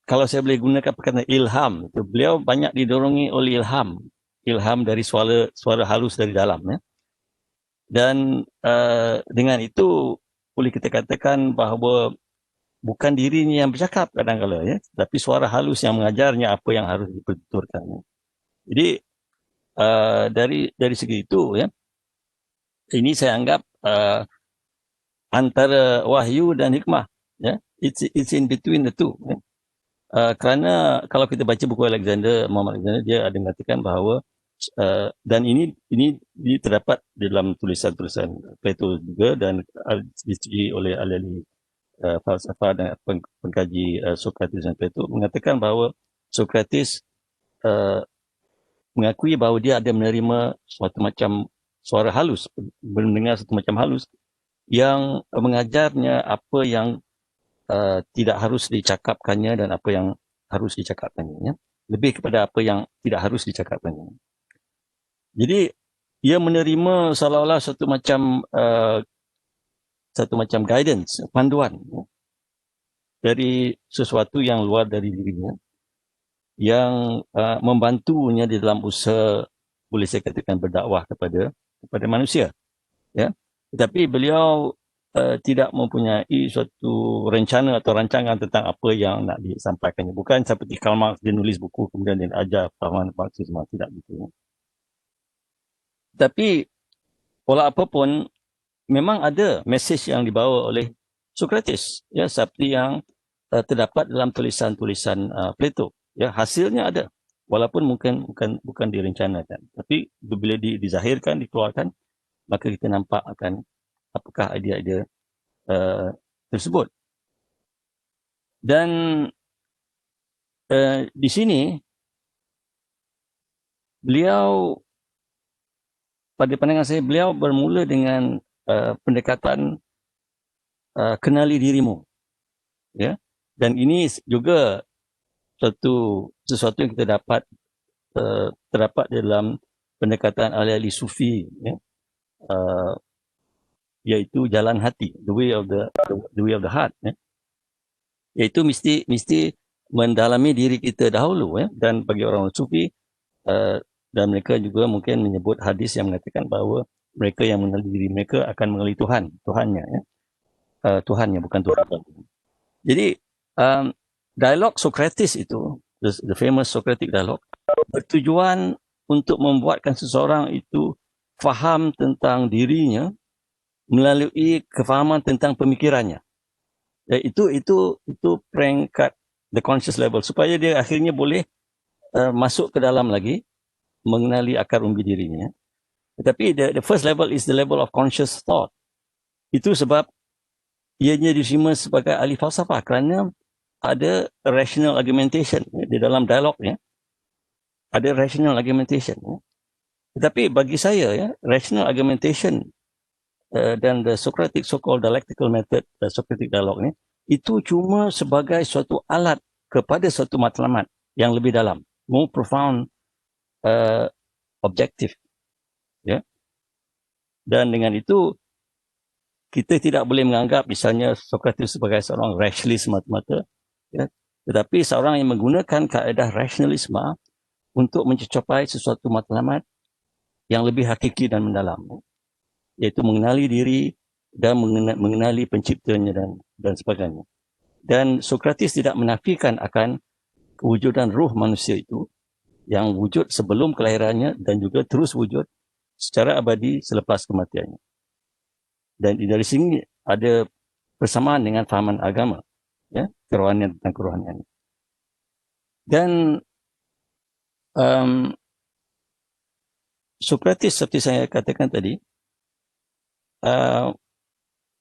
kalau saya boleh gunakan perkataan ilham, beliau banyak didorongi oleh ilham dari suara halus dari dalam. Dan dengan itu boleh kita katakan bahawa bukan dirinya yang bercakap kadang-kadang, tapi suara halus yang mengajarnya apa yang harus dipertuturkan. Jadi dari segi itu, ini saya anggap antara wahyu dan hikmah, it's in between the two. Kerana kalau kita baca buku Muhammad Alexander, dia ada mengatakan bahawa dan ini terdapat di dalam tulisan-tulisan Plato juga dan disetujui oleh ahli falsafah dan pengkaji Socrates dan Plato, mengatakan bahawa Socrates mengakui bahawa dia ada menerima suatu macam suara halus, mendengar satu macam halus yang mengajarnya apa yang tidak harus dicakapkannya dan apa yang harus dicakapkannya. Lebih kepada apa yang tidak harus dicakapkannya. Jadi ia menerima seolah-olah satu macam guidance, panduan dari sesuatu yang luar dari dirinya, yang membantunya di dalam usaha, boleh saya katakan, berdakwah kepada manusia. Tetapi beliau tidak mempunyai suatu rencana atau rancangan tentang apa yang nak disampaikannya. Bukan seperti Karl Marx, dia nulis buku kemudian dia ajar fahaman Marxisme, tidak begitu. Tapi walau apapun, memang ada mesej yang dibawa oleh Socrates, seperti yang terdapat dalam tulisan-tulisan Plato. Hasilnya ada, walaupun bukan direncanakan. Tapi bila dizahirkan, dikeluarkan, maka kita nampak akan apakah idea-idea tersebut. Dan di sini beliau, pada pandangan saya, beliau bermula dengan pendekatan kenali dirimu. ya. Dan ini juga sesuatu yang kita dapat terdapat dalam pendekatan ahli-ahli sufi, ya, iaitu jalan hati, the way of the heart, ya. Iaitu mesti mendalami diri kita dahulu, ya. Dan bagi orang sufi, dan mereka juga mungkin menyebut hadis yang mengatakan bahawa mereka yang mengenali diri mereka akan mengenali Tuhannya, ya. Tuhannya, bukan Tuhan. Jadi dialog Socrates itu, the famous Socratic dialogue, bertujuan untuk membuatkan seseorang itu faham tentang dirinya melalui kefahaman tentang pemikirannya. Itu peringkat the conscious level, supaya dia akhirnya boleh masuk ke dalam lagi, mengenali akar umbi dirinya. Tetapi the first level is the level of conscious thought. Itu sebab ianya diterima sebagai ahli falsafah kerana ada rational argumentation di dalam dialognya. Ada rational argumentation. Tetapi bagi saya, ya, rational argumentation dan the Socratic so-called dialectical method, the Socratic dialogue ni, itu cuma sebagai suatu alat kepada suatu matlamat yang lebih dalam, more profound, objektif, ya. Dan dengan itu kita tidak boleh menganggap misalnya Socrates sebagai seorang rationalist semata-mata, ya. Tetapi seorang yang menggunakan kaedah rasionalisme untuk mencapai sesuatu matlamat yang lebih hakiki dan mendalam, iaitu mengenali diri dan mengenali penciptanya dan sebagainya. Dan Socrates tidak menafikan akan kewujudan ruh manusia itu yang wujud sebelum kelahirannya dan juga terus wujud secara abadi selepas kematiannya. Dan dari sini ada persamaan dengan fahaman agama, ya, kerohanian tentang kerohanian. Dan Socrates seperti saya katakan tadi,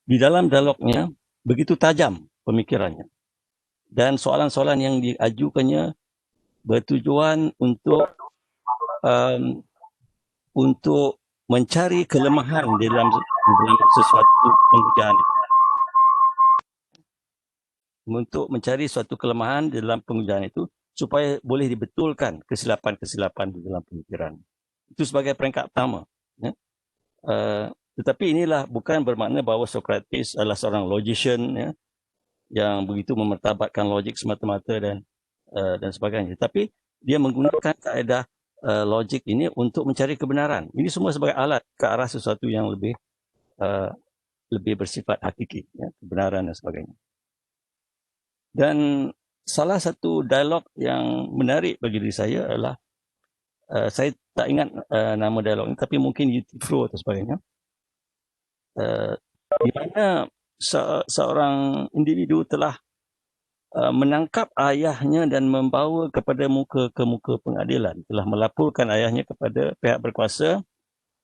di dalam dialognya begitu tajam pemikirannya, dan soalan-soalan yang diajukannya bertujuan untuk mencari kelemahan di dalam sesuatu pengujian, untuk mencari suatu kelemahan di dalam pengujian itu supaya boleh dibetulkan kesilapan-kesilapan di dalam pemikiran. Itu sebagai peringkat pertama, ya. Tetapi inilah bukan bermakna bahawa Socrates adalah seorang logician, ya, yang begitu memertabatkan logik semata-mata dan sebagainya. Tapi dia menggunakan kaedah logik ini untuk mencari kebenaran. Ini semua sebagai alat ke arah sesuatu yang lebih bersifat hakiki, ya, kebenaran dan sebagainya. Dan salah satu dialog yang menarik bagi diri saya adalah, saya tak ingat nama dialog ini, tapi mungkin Euthyphro atau sebagainya, di mana seorang individu telah menangkap ayahnya dan membawa ke muka pengadilan, telah melaporkan ayahnya kepada pihak berkuasa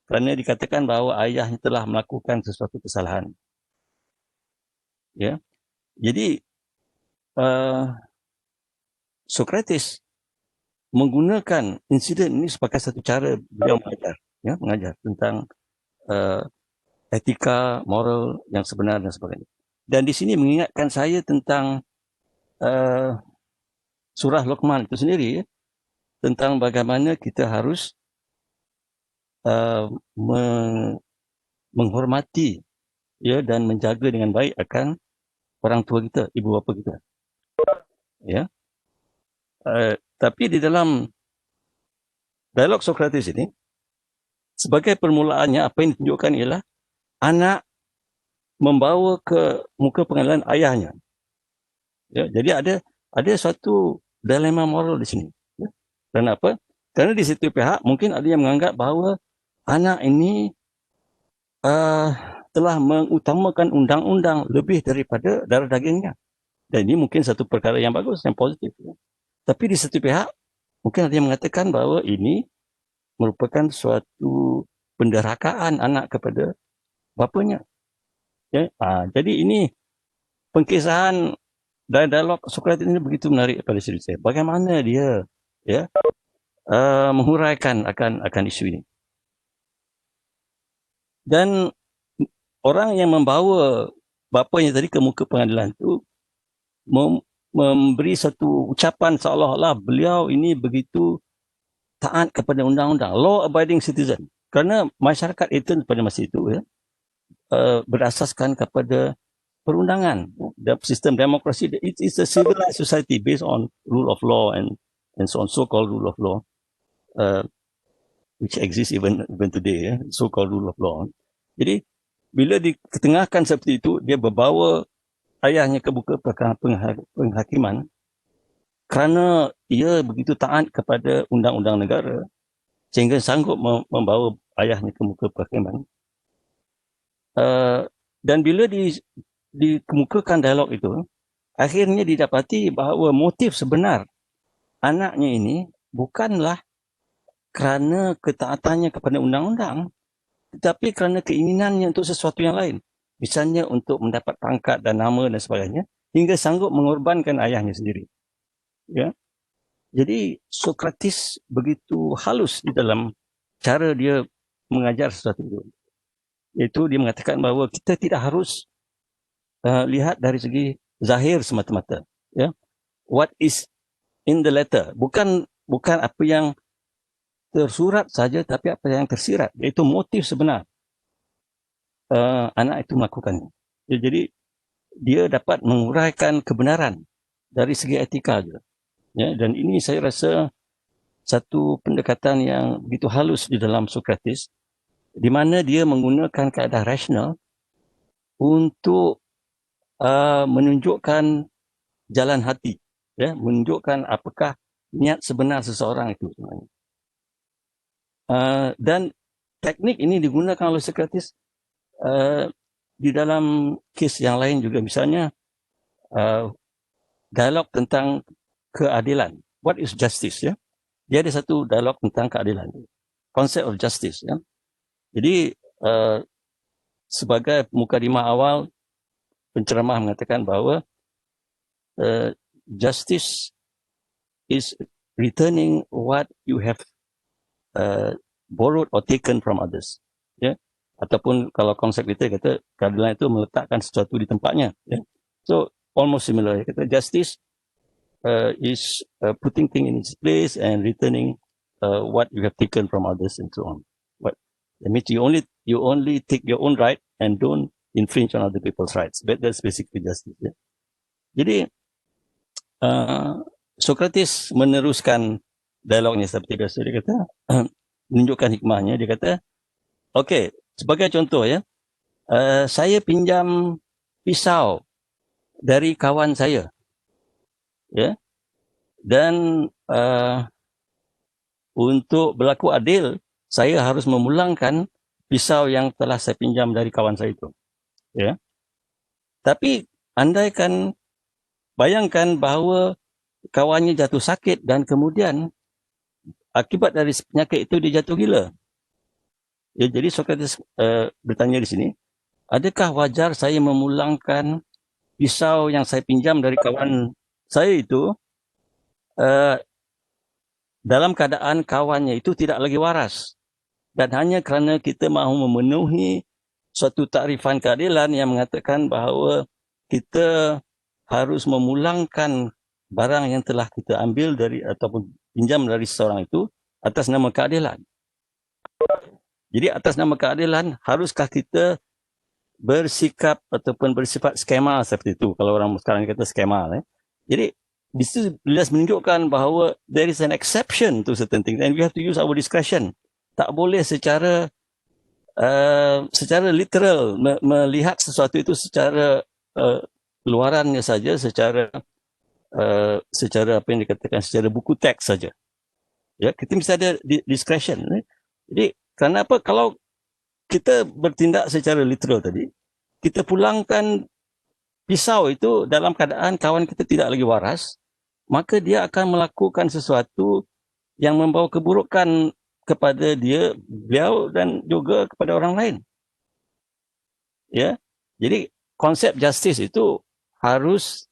kerana dikatakan bahawa ayahnya telah melakukan sesuatu kesalahan. Ya, jadi Socrates menggunakan insiden ini sebagai satu cara beliau mengajar, ya, mengajar tentang etika, moral yang sebenar dan sebagainya. Dan di sini mengingatkan saya tentang surah Luqman itu sendiri, ya, tentang bagaimana kita harus menghormati, ya, dan menjaga dengan baik akan orang tua kita, ibu bapa kita, ya. Tapi di dalam dialog Socrates ini, sebagai permulaannya apa yang ditunjukkan ialah anak membawa ke muka pengadilan ayahnya. Ya, jadi ada suatu dilema moral di sini. Ya. Kenapa? Kerana di situ pihak mungkin ada yang menganggap bahawa anak ini telah mengutamakan undang-undang lebih daripada darah dagingnya. Dan ini mungkin satu perkara yang bagus, yang positif. Ya. Tapi di satu pihak mungkin ada yang mengatakan bahawa ini merupakan suatu penderakaan anak kepada bapanya. Ya. Jadi ini pengkisahan dialog Socrates ini begitu menarik pada sisi saya. Bagaimana dia, ya, menghuraikan akan isu ini. Dan orang yang membawa bapanya tadi ke muka pengadilan itu memberi satu ucapan seolah-olah beliau ini begitu taat kepada undang-undang, law abiding citizen. Kerana masyarakat Athens pada masa itu berasaskan kepada perundangan, sistem demokrasi. It is a civilized society based on rule of law and so on, so-called rule of law, which exists even today, so-called rule of law. Jadi bila diketengahkan seperti itu, dia berbawa ayahnya ke muka penghakiman kerana ia begitu taat kepada undang-undang negara sehingga sanggup membawa ayahnya ke muka penghakiman. Dan bila dikemukakan dialog itu, akhirnya didapati bahawa motif sebenar anaknya ini bukanlah kerana ketaatannya kepada undang-undang, tetapi kerana keinginannya untuk sesuatu yang lain. Misalnya untuk mendapat pangkat dan nama dan sebagainya, hingga sanggup mengorbankan ayahnya sendiri. Ya. Jadi Sokrates begitu halus di dalam cara dia mengajar sesuatu itu. Iaitu dia mengatakan bahawa kita tidak harus lihat dari segi zahir semata-mata. Ya. What is in the letter. Bukan apa yang tersurat saja, tapi apa yang tersirat. Iaitu motif sebenar anak itu melakukannya. Jadi dia dapat menguraikan kebenaran dari segi etika juga. Ya, dan ini saya rasa satu pendekatan yang begitu halus di dalam Sokrates, di mana dia menggunakan kaedah rasional untuk menunjukkan jalan hati, ya, menunjukkan apakah niat sebenar seseorang itu sebenarnya. Dan teknik ini digunakan oleh Sokrates di dalam kes yang lain juga, misalnya dialog tentang keadilan. What is justice? Ya, dia ada satu dialog tentang keadilan, concept of justice. Ya, jadi sebagai mukadimah awal, penceramah mengatakan bahawa justice is returning what you have borrowed or taken from others. Ya, ataupun kalau konsep kita kata keadilan itu meletakkan sesuatu di tempatnya. Ya, so almost similar. Kata justice is putting things in its place and returning what you have taken from others and so on. But that means you only take your own right and don't infringe on other people's rights. That's basically justice. Yeah. Jadi Sokrates meneruskan dialognya seperti biasa. Dia kata menunjukkan hikmahnya. Dia kata, okey, sebagai contoh ya, saya pinjam pisau dari kawan saya. Ya, dan untuk berlaku adil, saya harus memulangkan pisau yang telah saya pinjam dari kawan saya itu. Ya, tapi andaikan bayangkan bahawa kawannya jatuh sakit dan kemudian akibat dari penyakit itu dia jatuh gila. Ya, jadi Sokrates bertanya di sini, adakah wajar saya memulangkan pisau yang saya pinjam dari kawan saya itu dalam keadaan kawannya itu tidak lagi waras, dan hanya kerana kita mahu memenuhi suatu takrifan keadilan yang mengatakan bahawa kita harus memulangkan barang yang telah kita ambil dari ataupun pinjam dari seseorang itu atas nama keadilan. Jadi atas nama keadilan, haruskah kita bersikap ataupun bersifat skema seperti itu, kalau orang sekarang kata skema. Jadi di situ jelas menunjukkan bahawa there is an exception to certain things and we have to use our discretion. Tak boleh secara literal melihat sesuatu itu secara luarannya saja, secara apa yang dikatakan secara buku teks saja. Ya, kita mesti ada discretion. Jadi kenapa kalau kita bertindak secara literal tadi, kita pulangkan pisau itu dalam keadaan kawan kita tidak lagi waras, maka dia akan melakukan sesuatu yang membawa keburukan kepada beliau dan juga kepada orang lain. Ya, jadi konsep justice itu harus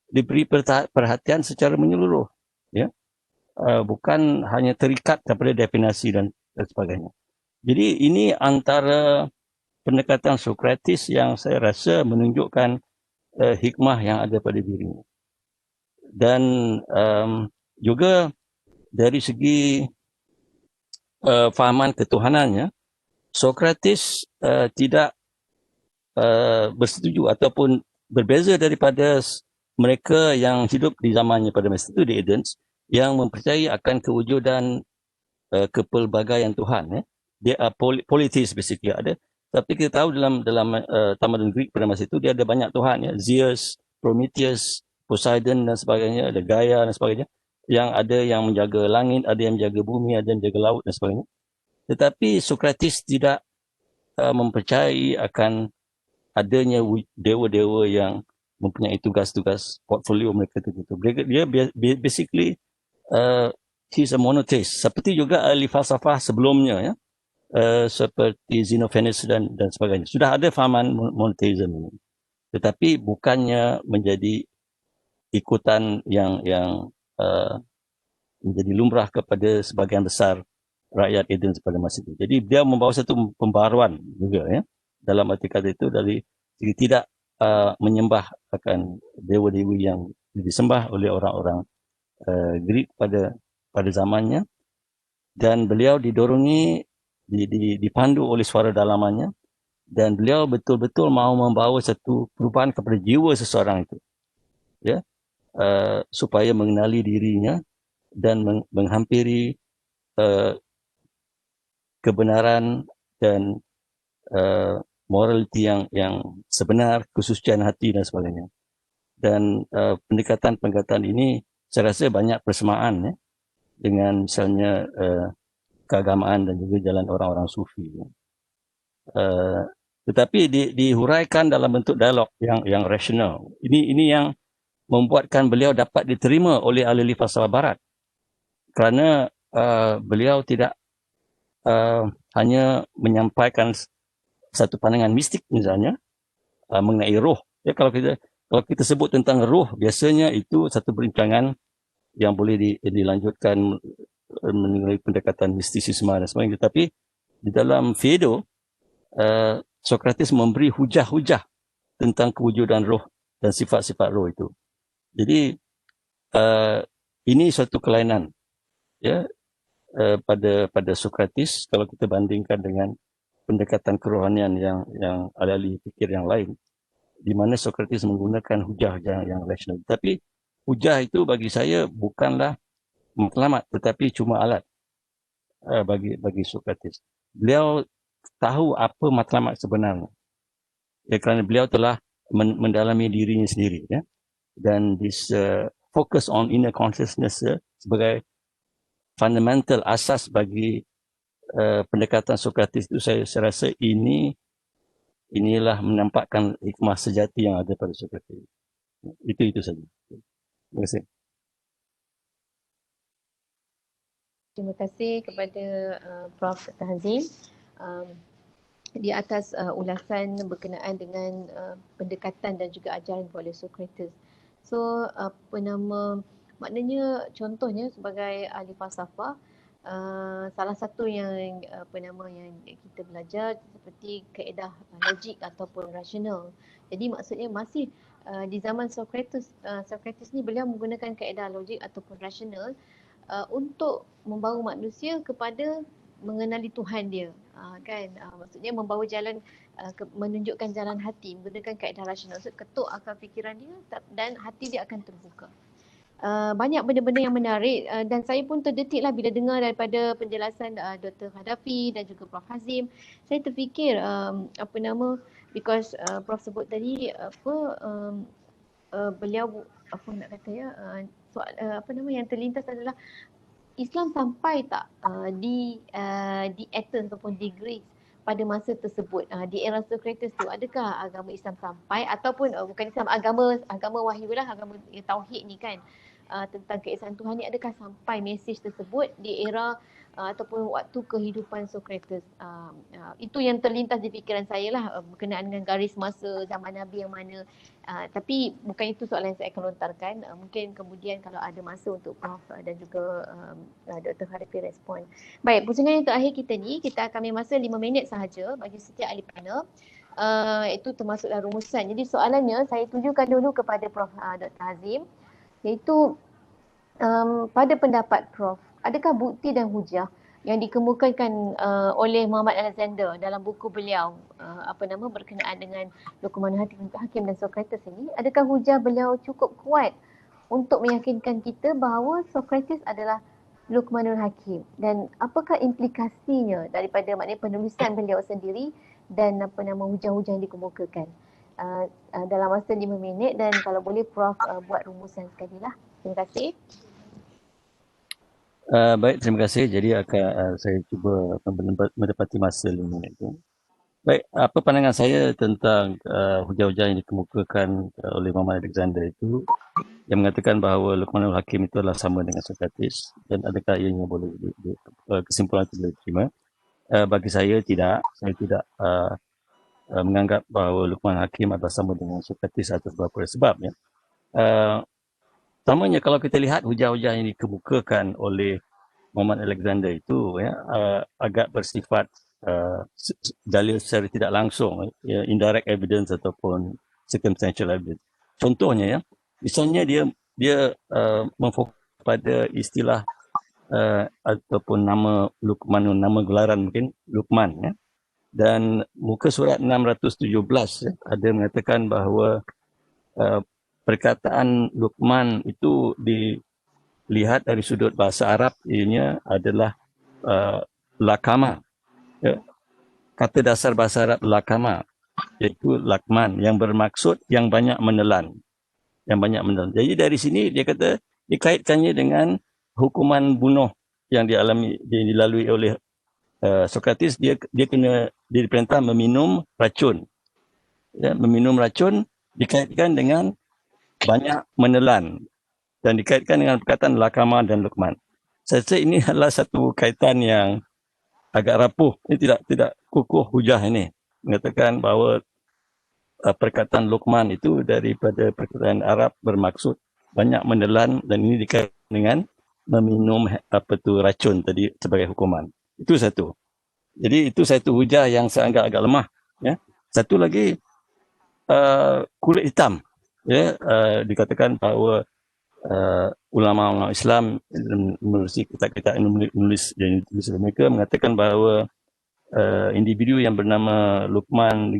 diberi perhatian secara menyeluruh. Ya, bukan hanya terikat kepada definisi dan sebagainya. Jadi ini antara pendekatan Sokrates yang saya rasa menunjukkan hikmah yang ada pada dirinya. Dan juga dari segi fahaman ketuhanannya, Sokrates tidak bersetuju ataupun berbeza daripada mereka yang hidup di zamannya pada masa itu di Athens, yang mempercayai akan kewujudan kepelbagaian Tuhan. Dia politis basically ada. Tapi kita tahu dalam tamadun Greek pada masa itu dia ada banyak Tuhan, ya. Zeus, Prometheus, Poseidon dan sebagainya, ada Gaia dan sebagainya. Yang ada yang menjaga langit, ada yang menjaga bumi, ada yang menjaga laut dan sebagainya. Tetapi Sokrates tidak mempercayai akan adanya dewa-dewa yang mempunyai tugas-tugas portfolio mereka tertentu. Dia basically he's a monotheist. Seperti juga ahli falsafah sebelumnya, ya, seperti Xenophanes dan sebagainya. Sudah ada fahaman monotheism ini. Tetapi bukannya menjadi ikutan yang menjadi lumrah kepada sebagian besar rakyat Athens pada masa itu. Jadi dia membawa satu pembaruan juga, ya, dalam arti kata itu, dari segi tidak menyembah akan dewa-dewi yang disembah oleh orang-orang Greek pada zamannya, dan beliau didorongi, dipandu oleh suara dalamannya, dan beliau betul-betul mahu membawa satu perubahan kepada jiwa seseorang itu, ya, supaya mengenali dirinya dan menghampiri kebenaran dan morality yang sebenar, kesucian hati dan sebagainya. Dan pendekatan-pendekatan ini saya rasa banyak persamaan, ya, dengan misalnya keagamaan dan juga jalan orang-orang sufi. Tetapi dihuraikan dalam bentuk dialog yang rasional. Ini yang membuatkan beliau dapat diterima oleh ahli falsafah barat, kerana beliau tidak hanya menyampaikan satu pandangan mistik misalnya mengenai roh. Ya, kalau kita sebut tentang roh, biasanya itu satu perbincangan yang boleh dilanjutkan mengenai pendekatan mistisisme dan sebagainya. Tetapi di dalam Phaedo, Sokrates memberi hujah-hujah tentang kewujudan roh dan sifat-sifat roh itu. Jadi ini suatu kelainan, ya, pada Sokrates kalau kita bandingkan dengan pendekatan kerohanian yang ahli fikir yang lain, di mana Sokrates menggunakan hujah yang rasional. Tapi hujah itu bagi saya bukanlah matlamat, tetapi cuma alat bagi Sokrates. Beliau tahu apa matlamat sebenarnya, ya, kerana beliau telah mendalami dirinya sendiri, ya. Dan this focus on inner consciousness sebagai fundamental asas bagi pendekatan Sokrates itu, saya rasa inilah menampakkan hikmah sejati yang ada pada Sokrates. Itu saja. Terima kasih. Terima kasih kepada Prof. Hazim di atas ulasan berkenaan dengan pendekatan dan juga ajaran oleh Sokrates. So maknanya contohnya sebagai ahli falsafah, salah satu yang yang kita belajar seperti kaedah logik ataupun rasional. Jadi maksudnya masih di zaman Sokrates ni beliau menggunakan kaedah logik ataupun rasional untuk membawa manusia kepada mengenali Tuhan dia, kan, maksudnya membawa jalan, menunjukkan jalan hati menggunakan kaedah rasional. So, ketuk akal fikiran dia dan hati dia akan terbuka. Banyak benda-benda yang menarik dan saya pun terdetiklah bila dengar daripada penjelasan Dr. Hadafi dan juga Prof. Hazim. Saya terfikir because Prof sebut tadi beliau yang terlintas adalah Islam sampai tak di Athens ataupun di Greece pada masa tersebut, di era Sokrates tu, adakah agama Islam sampai ataupun bukan Islam, agama wahyu lah, agama tauhid ni kan, tentang keesaan Tuhan ni, adakah sampai mesej tersebut di era ataupun waktu kehidupan Sokrates? Itu yang terlintas di fikiran saya lah berkenaan dengan garis masa zaman Nabi yang mana. Tapi bukan itu soalan yang saya akan lontarkan. Mungkin kemudian kalau ada masa untuk Prof dan juga Dr. Hadafi respon. Baik, pusingan yang terakhir kita ni, kita akan ambil masa 5 minit sahaja bagi setiap ahli panel. itu termasuk dalam rumusan. Jadi soalannya saya tunjukkan dulu kepada Prof. Dr. Hazim, iaitu pada pendapat Prof, adakah bukti dan hujah yang dikemukakan oleh Muhammad Alexander dalam buku beliau berkenaan dengan Luqmanul Hakim dan Sokrates ini, adakah hujah beliau cukup kuat untuk meyakinkan kita bahawa Sokrates adalah Luqmanul Hakim, dan apakah implikasinya daripada maknanya penulisan beliau sendiri dan hujah-hujah yang dikemukakan dalam masa 5 minit, dan kalau boleh Prof buat rumusan sekali lah. Terima kasih. Baik, terima kasih. Jadi akan saya cuba menepati masa 5 minit itu. Baik, apa pandangan saya tentang hujah-hujah yang dikemukakan oleh Muhammad Alexander itu yang mengatakan bahawa Luqmanul Hakim itu adalah sama dengan Sokrates, dan adakah ianya boleh kesimpulan itu boleh diterima? Bagi saya tidak. Saya tidak menganggap bahawa Luqmanul Hakim adalah sama dengan Sokrates atas beberapa sebab. Ya. Pertamanya, kalau kita lihat hujah-hujah yang dikemukakan oleh Muhammad Alexander itu agak bersifat dalil secara tidak langsung, indirect evidence ataupun circumstantial evidence. Contohnya, ya, misalnya dia memfokus pada istilah ataupun nama Luqmanun, nama gelaran mungkin Luqman, ya. Dan muka surat 617 ya, ada mengatakan bahawa perkataan Luqman itu dilihat dari sudut bahasa Arab, ianya adalah lakama. Ya. Kata dasar bahasa Arab lakama, iaitu lakman, yang bermaksud yang banyak menelan. Yang banyak menelan. Jadi dari sini dia kata dikaitkannya dengan hukuman bunuh yang dilalui oleh Sokrates. Dia diperintah meminum racun. Ya, meminum racun dikaitkan dengan banyak menelan dan dikaitkan dengan perkataan lakama dan Luqman. Saya rasa ini adalah satu kaitan yang agak rapuh. Ini tidak kukuh hujah ini. Mengatakan bahawa perkataan Luqman itu daripada perkataan Arab bermaksud banyak menelan, dan ini dikaitkan dengan meminum racun tadi sebagai hukuman. Itu satu. Jadi itu satu hujah yang saya anggap agak lemah. Ya. Satu lagi, kulit hitam. Ya, dikatakan bahawa ulama-ulama Islam menulis kitab-kitab menulis oleh mereka mengatakan bahawa individu yang bernama Luqman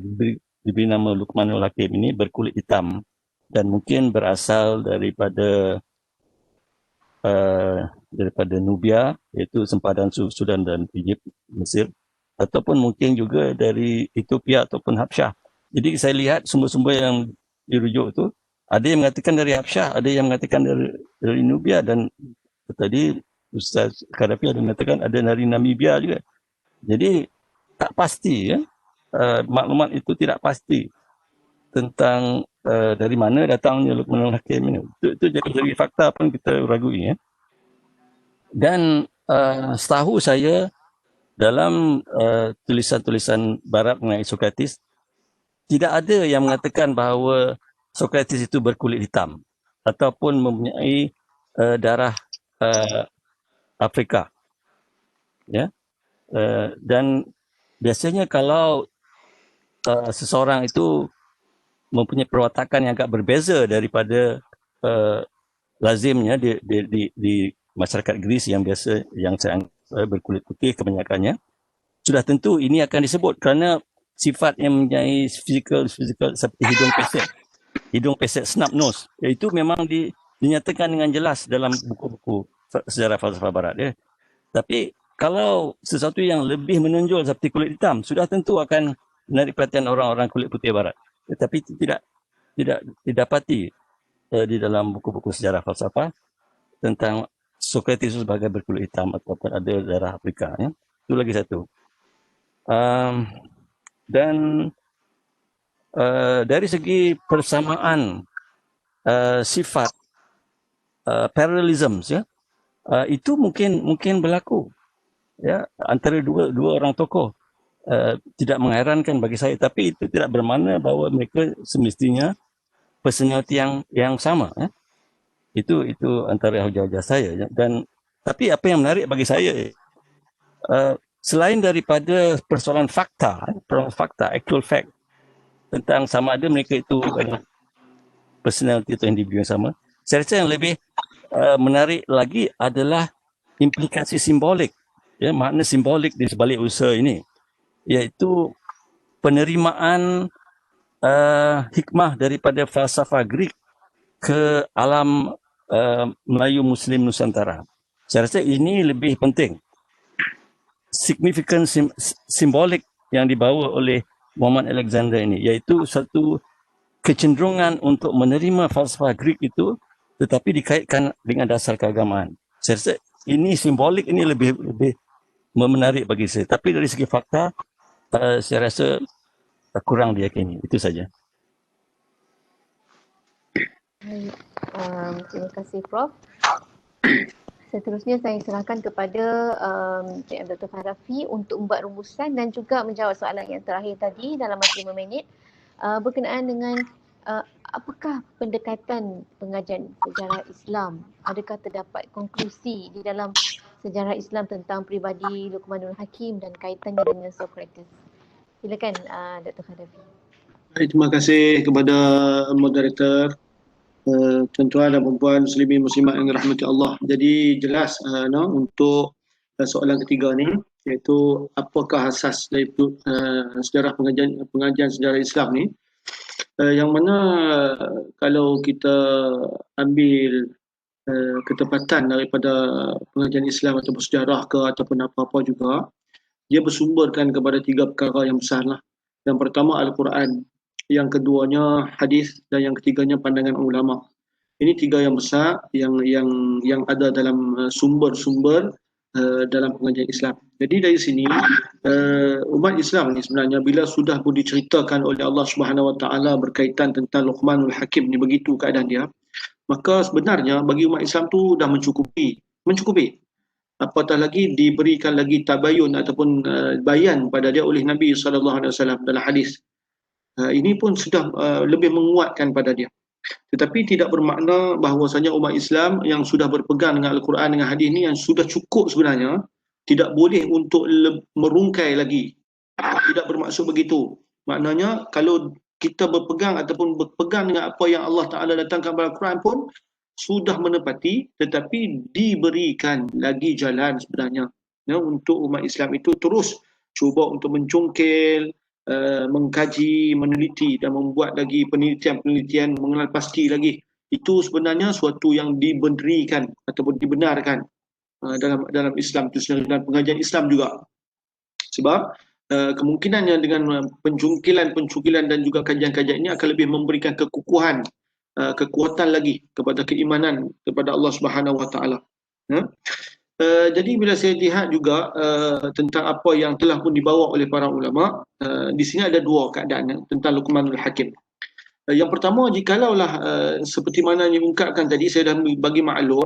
diberi nama Luqmanul Hakim ini berkulit hitam, dan mungkin berasal daripada Nubia, iaitu sempadan Sudan dan Egypt, Mesir, ataupun mungkin juga dari Ethiopia ataupun Habsyah. Jadi saya lihat sumber-sumber yang dirujuk itu, ada yang mengatakan dari Habsyah, ada yang mengatakan dari Nubia, dan tadi Ustaz Kadafi ada mengatakan ada dari Namibia juga. Jadi tak pasti, ya. Maklumat itu tidak pasti tentang dari mana datangnya Luqmanul Hakim ini. Itu jadi fakta pun kita ragui, ya. Dan setahu saya dalam tulisan-tulisan barat mengenai Sokrates, tidak ada yang mengatakan bahawa Sokrates itu berkulit hitam ataupun mempunyai darah Afrika. Ya. Dan biasanya kalau seseorang itu mempunyai perwatakan yang agak berbeza daripada lazimnya di masyarakat Greece yang biasa, yang saya berkulit putih kebanyakannya, sudah tentu ini akan disebut kerana sifat yang mempunyai physical seperti hidung pesek snub nose, iaitu memang dinyatakan dengan jelas dalam buku-buku sejarah falsafah barat, ya. Tapi kalau sesuatu yang lebih menonjol seperti kulit hitam, sudah tentu akan menarik perhatian orang-orang kulit putih barat. Tetapi tidak didapati di dalam buku-buku sejarah falsafah tentang Sokrates sebagai berkulit hitam ataupun ada darah Afrika, ya. Itu lagi satu. Dan dari segi persamaan sifat parallelism, ya, itu mungkin berlaku, ya, antara dua orang tokoh. Tidak mengherankan bagi saya, tapi itu tidak bermakna bahawa mereka semestinya personality yang sama, ya. Itu antara hujah-hujah saya, ya. Dan tapi apa yang menarik bagi saya, selain daripada persoalan fakta, actual fact, tentang sama ada mereka itu personality atau individu yang sama. Saya rasa yang lebih menarik lagi adalah implikasi simbolik, ya, makna simbolik di sebalik usaha ini, iaitu penerimaan hikmah daripada falsafah Greek ke alam Melayu Muslim Nusantara. Saya rasa ini lebih penting. Signifikan simbolik yang dibawa oleh Muhammad Alexander ini, iaitu satu kecenderungan untuk menerima falsafah Greek itu tetapi dikaitkan dengan dasar keagamaan. Saya rasa ini simbolik ini lebih menarik bagi saya. Tapi dari segi fakta, saya rasa kurang diyakini. Itu saja. Terima kasih Prof. Seterusnya saya serahkan kepada Cik Dr. Farafi untuk membuat rumusan dan juga menjawab soalan yang terakhir tadi dalam masa 5 minit berkenaan dengan apakah pendekatan pengajian sejarah Islam, adakah terdapat konklusi di dalam sejarah Islam tentang peribadi Luqmanul Hakim dan kaitannya dengan Socrates. Silakan Dr. Farafi. Terima kasih kepada moderator. Tuan-tuan dan puan-puan muslimin muslimat yang dirahmati Allah. Jadi jelas untuk soalan ketiga ni, iaitu apakah asas dari sejarah pengajian sejarah Islam ni, yang mana kalau kita ambil ketepatan daripada pengajian Islam ataupun sejarah ke ataupun apa-apa juga, dia bersumberkan kepada 3 perkara yang besar lah. Yang pertama Al-Quran, yang keduanya hadis, dan yang ketiganya pandangan ulama. Ini 3 yang besar yang ada dalam sumber-sumber dalam pengajian Islam. Jadi dari sini umat Islam ni sebenarnya bila sudah pun diceritakan oleh Allah Subhanahu Wa Taala berkaitan tentang Luqmanul Hakim ni, begitu keadaan dia, maka sebenarnya bagi umat Islam tu dah mencukupi. Apatah lagi diberikan lagi tabayun ataupun bayan pada dia oleh Nabi SAW dalam hadis. Ini pun sudah lebih menguatkan pada dia. Tetapi tidak bermakna bahawasanya umat Islam yang sudah berpegang dengan Al-Quran, dengan hadis ni yang sudah cukup sebenarnya, tidak boleh untuk merungkai lagi. Tidak bermaksud begitu. Maknanya kalau kita berpegang ataupun berpegang dengan apa yang Allah Ta'ala datangkan pada Al-Quran pun sudah menepati, tetapi diberikan lagi jalan sebenarnya untuk umat Islam itu terus cuba untuk mencungkil, mengkaji, meneliti dan membuat lagi penelitian-penelitian mengenal pasti lagi. Itu sebenarnya suatu yang diberikan ataupun dibenarkan dalam Islam itu sendiri, dan pengajian Islam juga. Sebab kemungkinannya dengan pencungkilan dan juga kajian-kajian ini akan lebih memberikan kekuatan lagi kepada keimanan kepada Allah Subhanahu Wa Taala. Jadi bila saya lihat juga tentang apa yang telah pun dibawa oleh para ulama, di sini ada 2 keadaan tentang Luqmanul Hakim. Yang pertama, jikalaulah seperti mana yang diungkapkan tadi, saya dah bagi maklum,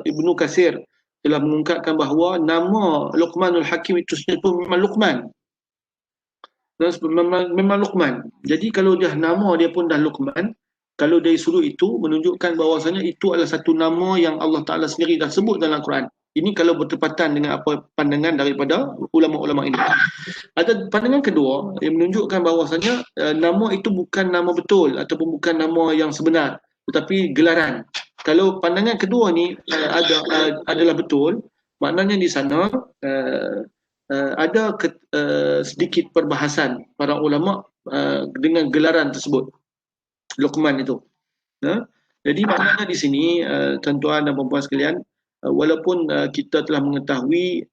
Ibnu Katsir telah mengungkapkan bahawa nama Luqmanul Hakim itu sendiri memang Luqman. Memang Luqman. Jadi kalau dia nama dia pun dah Luqman, kalau dari sudut itu menunjukkan bahawasanya itu adalah satu nama yang Allah Ta'ala sendiri dah sebut dalam Al-Quran. Ini kalau bertepatan dengan apa pandangan daripada ulama-ulama ini. Ada pandangan kedua yang menunjukkan bahawasanya nama itu bukan nama betul ataupun bukan nama yang sebenar, tetapi gelaran. Kalau pandangan kedua ni adalah betul, maknanya di sana ada sedikit perbahasan para ulama dengan gelaran tersebut, Luqman itu. Jadi maknanya di sini tuan-tuan dan puan-puan sekalian, walaupun kita telah mengetahui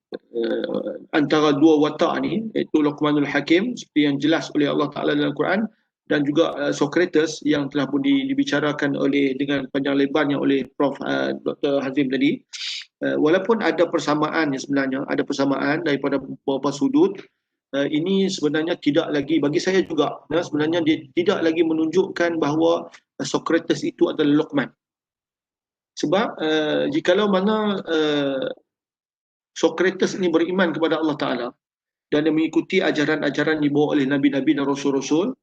antara 2 watak ni, iaitu Luqmanul Hakim seperti yang jelas oleh Allah Ta'ala dalam Al-Quran, dan juga Socrates yang telah pun dibicarakan dengan panjang lebarnya oleh Prof. Dr. Hazim tadi. Walaupun ada persamaan sebenarnya, ada persamaan daripada beberapa sudut, ini sebenarnya tidak lagi, bagi saya juga, sebenarnya dia tidak lagi menunjukkan bahawa Socrates itu adalah Luqman. Sebab jikalau mana Socrates ini beriman kepada Allah Ta'ala dan dia mengikuti ajaran-ajaran dibawa oleh Nabi-Nabi dan Rasul-Rasul,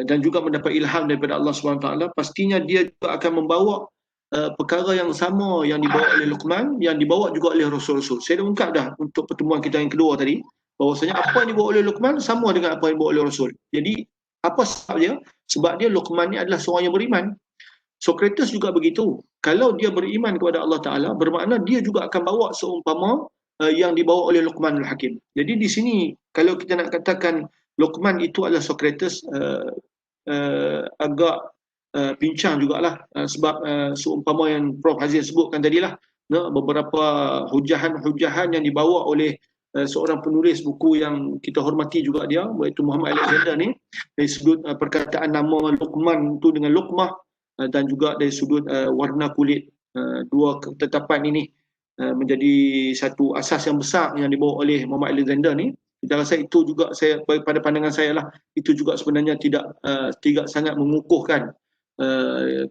dan juga mendapat ilham daripada Allah SWT, pastinya dia juga akan membawa perkara yang sama yang dibawa oleh Luqman, yang dibawa juga oleh Rasul-Rasul. Saya dah ungkap dah untuk pertemuan kita yang kedua tadi, bahawasanya apa yang dibawa oleh Luqman sama dengan apa yang dibawa oleh Rasul. Jadi Apa sebab dia? Sebab dia Luqman ni adalah seorang yang beriman. Sokrates juga begitu. Kalau dia beriman kepada Allah Ta'ala, bermakna dia juga akan bawa seumpama yang dibawa oleh Luqmanul Hakim. Jadi di sini, kalau kita nak katakan Luqman itu adalah Sokrates, agak pincang jugalah, sebab seumpama yang Prof Hazil sebutkan tadilah, beberapa hujahan-hujahan yang dibawa oleh seorang penulis buku yang kita hormati juga dia, iaitu Muhammad Alexander ni, dari sudut perkataan nama Luqman tu dengan Luqmah, dan juga dari sudut warna kulit. Dua ketetapan ini menjadi satu asas yang besar yang dibawa oleh Muhammad Alexander ni. Kita rasa itu juga, saya pada pandangan saya lah, itu juga sebenarnya tidak sangat mengukuhkan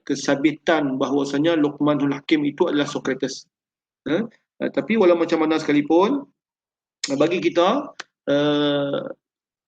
kesabitan bahawasanya Luqmanul Hakim itu adalah Sokrates. Tapi walau macam mana sekalipun, bagi kita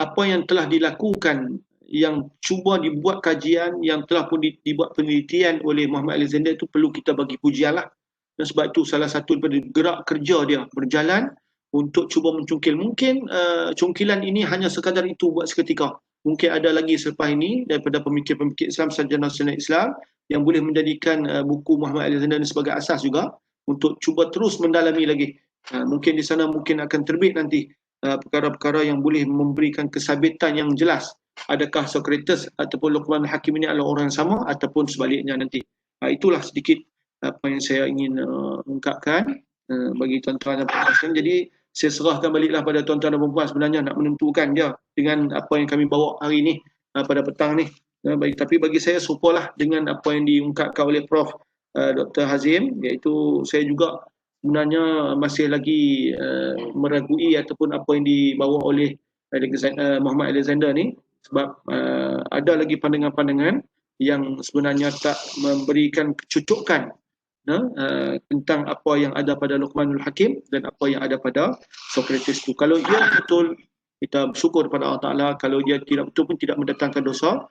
apa yang telah dilakukan, yang cuba dibuat kajian, yang telah pun dibuat penelitian oleh Muhammad Alexander itu perlu kita bagi pujian lah. Dan sebab itu salah satu daripada gerak kerja dia berjalan untuk cuba mencungkil. Mungkin cungkilan ini hanya sekadar itu buat seketika. Mungkin ada lagi selepas ini daripada pemikir-pemikir Islam, sarjana nasional Islam, yang boleh menjadikan buku Muhammad Alexander ini sebagai asas juga untuk cuba terus mendalami lagi. Mungkin di sana mungkin akan terbit nanti perkara-perkara yang boleh memberikan kesabitan yang jelas. Adakah Sokrates ataupun Luqman Hakim ini adalah orang yang sama ataupun sebaliknya nanti. Itulah sedikit apa yang saya ingin ungkapkan bagi tuan-tuan dan puan-puan. Jadi saya serahkan baliklah pada tuan-tuan dan puan-puan sebenarnya nak menentukan dia dengan apa yang kami bawa hari ini pada petang ni. Tapi bagi saya serupalah dengan apa yang diungkapkan oleh Prof Dr. Hazim, iaitu saya juga sebenarnya masih lagi meragui ataupun apa yang dibawa oleh Muhammad Alexander ni, sebab ada lagi pandangan-pandangan yang sebenarnya tak memberikan kecucukan tentang apa yang ada pada Luqmanul Hakim dan apa yang ada pada Sokrates itu. Kalau ia betul, kita bersyukur pada Allah Ta'ala. Kalau dia tidak betul pun tidak mendatangkan dosa,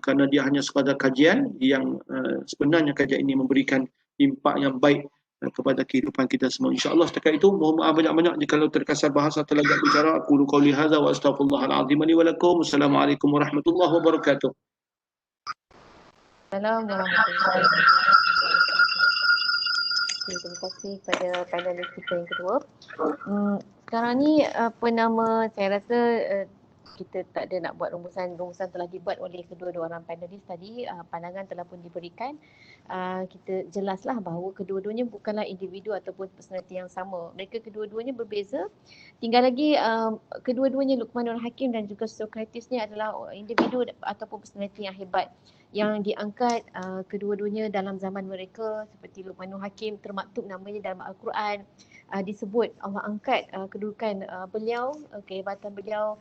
kerana dia hanya sekadar kajian yang sebenarnya kajian ini memberikan impak yang baik kepada kehidupan kita semua. InsyaAllah setakat itu. Mohon maaf banyak-banyak jika terkasar bahasa atau lagak bicara. Aku qauli hadza wa astaghfirullahalazim li wa lakum. Assalamualaikum warahmatullahi wabarakatuh. Assalamualaikum warahmatullahi wabarakatuh. Terima kasih kepada panelis kita yang kedua. Sekarang ni apa nama, saya rasa kita tak ada nak buat rumusan telah dibuat oleh kedua-dua orang panelis tadi. Pandangan telah pun diberikan. Kita jelaslah bahawa kedua-duanya bukanlah individu ataupun personaliti yang sama. Mereka kedua-duanya berbeza. Tinggal lagi kedua-duanya Luqmanul Hakim dan juga Sokrates ni adalah individu ataupun personaliti yang hebat, yang diangkat kedua-duanya dalam zaman mereka. Seperti Luqmanul Hakim termaktub namanya dalam Al-Quran, disebut Allah angkat kedudukan beliau, kehebatan beliau,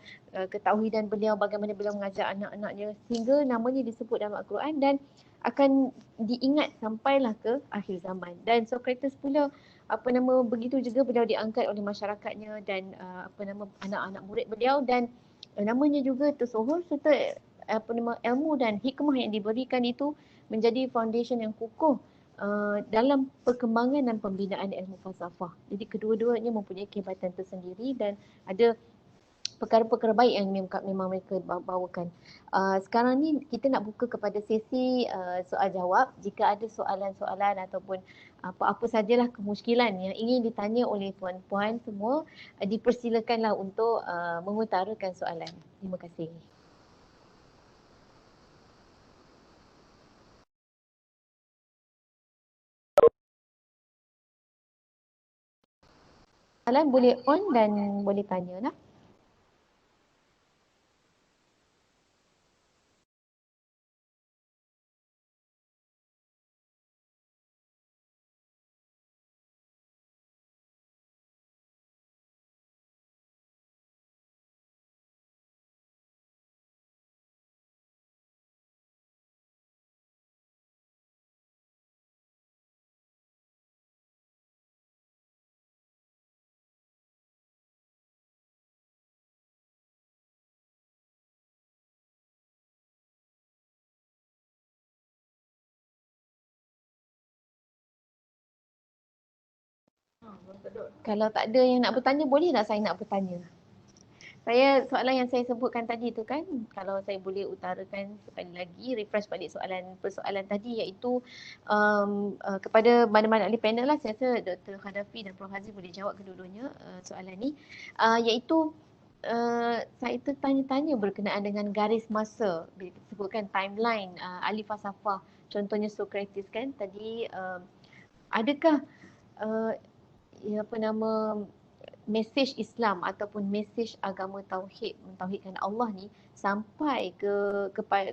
ketauhidan beliau, bagaimana beliau mengajar anak-anaknya, sehingga namanya disebut dalam Al-Quran dan akan diingat sampailah ke akhir zaman. Dan Sokrates pula begitu juga beliau diangkat oleh masyarakatnya dan anak-anak murid beliau, dan namanya juga tersohor serta ilmu dan hikmah yang diberikan itu menjadi foundation yang kukuh dalam perkembangan dan pembinaan ilmu falsafah. Jadi kedua-duanya mempunyai kehebatan tersendiri dan ada perkara-perkara baik yang memang mereka bawakan. Sekarang ni kita nak buka kepada sesi soal jawab. Jika ada soalan-soalan ataupun apa-apa sajalah kemusykilan yang ingin ditanya oleh tuan-puan semua, dipersilakanlah untuk mengutarakan soalan. Terima kasih. Soalan boleh on dan boleh tanya lah. Kalau tak ada yang nak bertanya, boleh tak saya nak bertanya? soalan yang saya sebutkan tadi tu kan, kalau saya boleh utarakan sekali lagi, refresh balik persoalan tadi, iaitu kepada mana-mana ahli panel lah, saya rasa Dr. Hanafi dan Prof. Hazim boleh jawab kedua-duanya soalan ni, iaitu saya tertanya-tanya berkenaan dengan garis masa, bila kita sebutkan timeline ahli falsafah, contohnya Socrates kan tadi, adakah mesej Islam ataupun mesej agama tauhid, mentauhidkan Allah ni sampai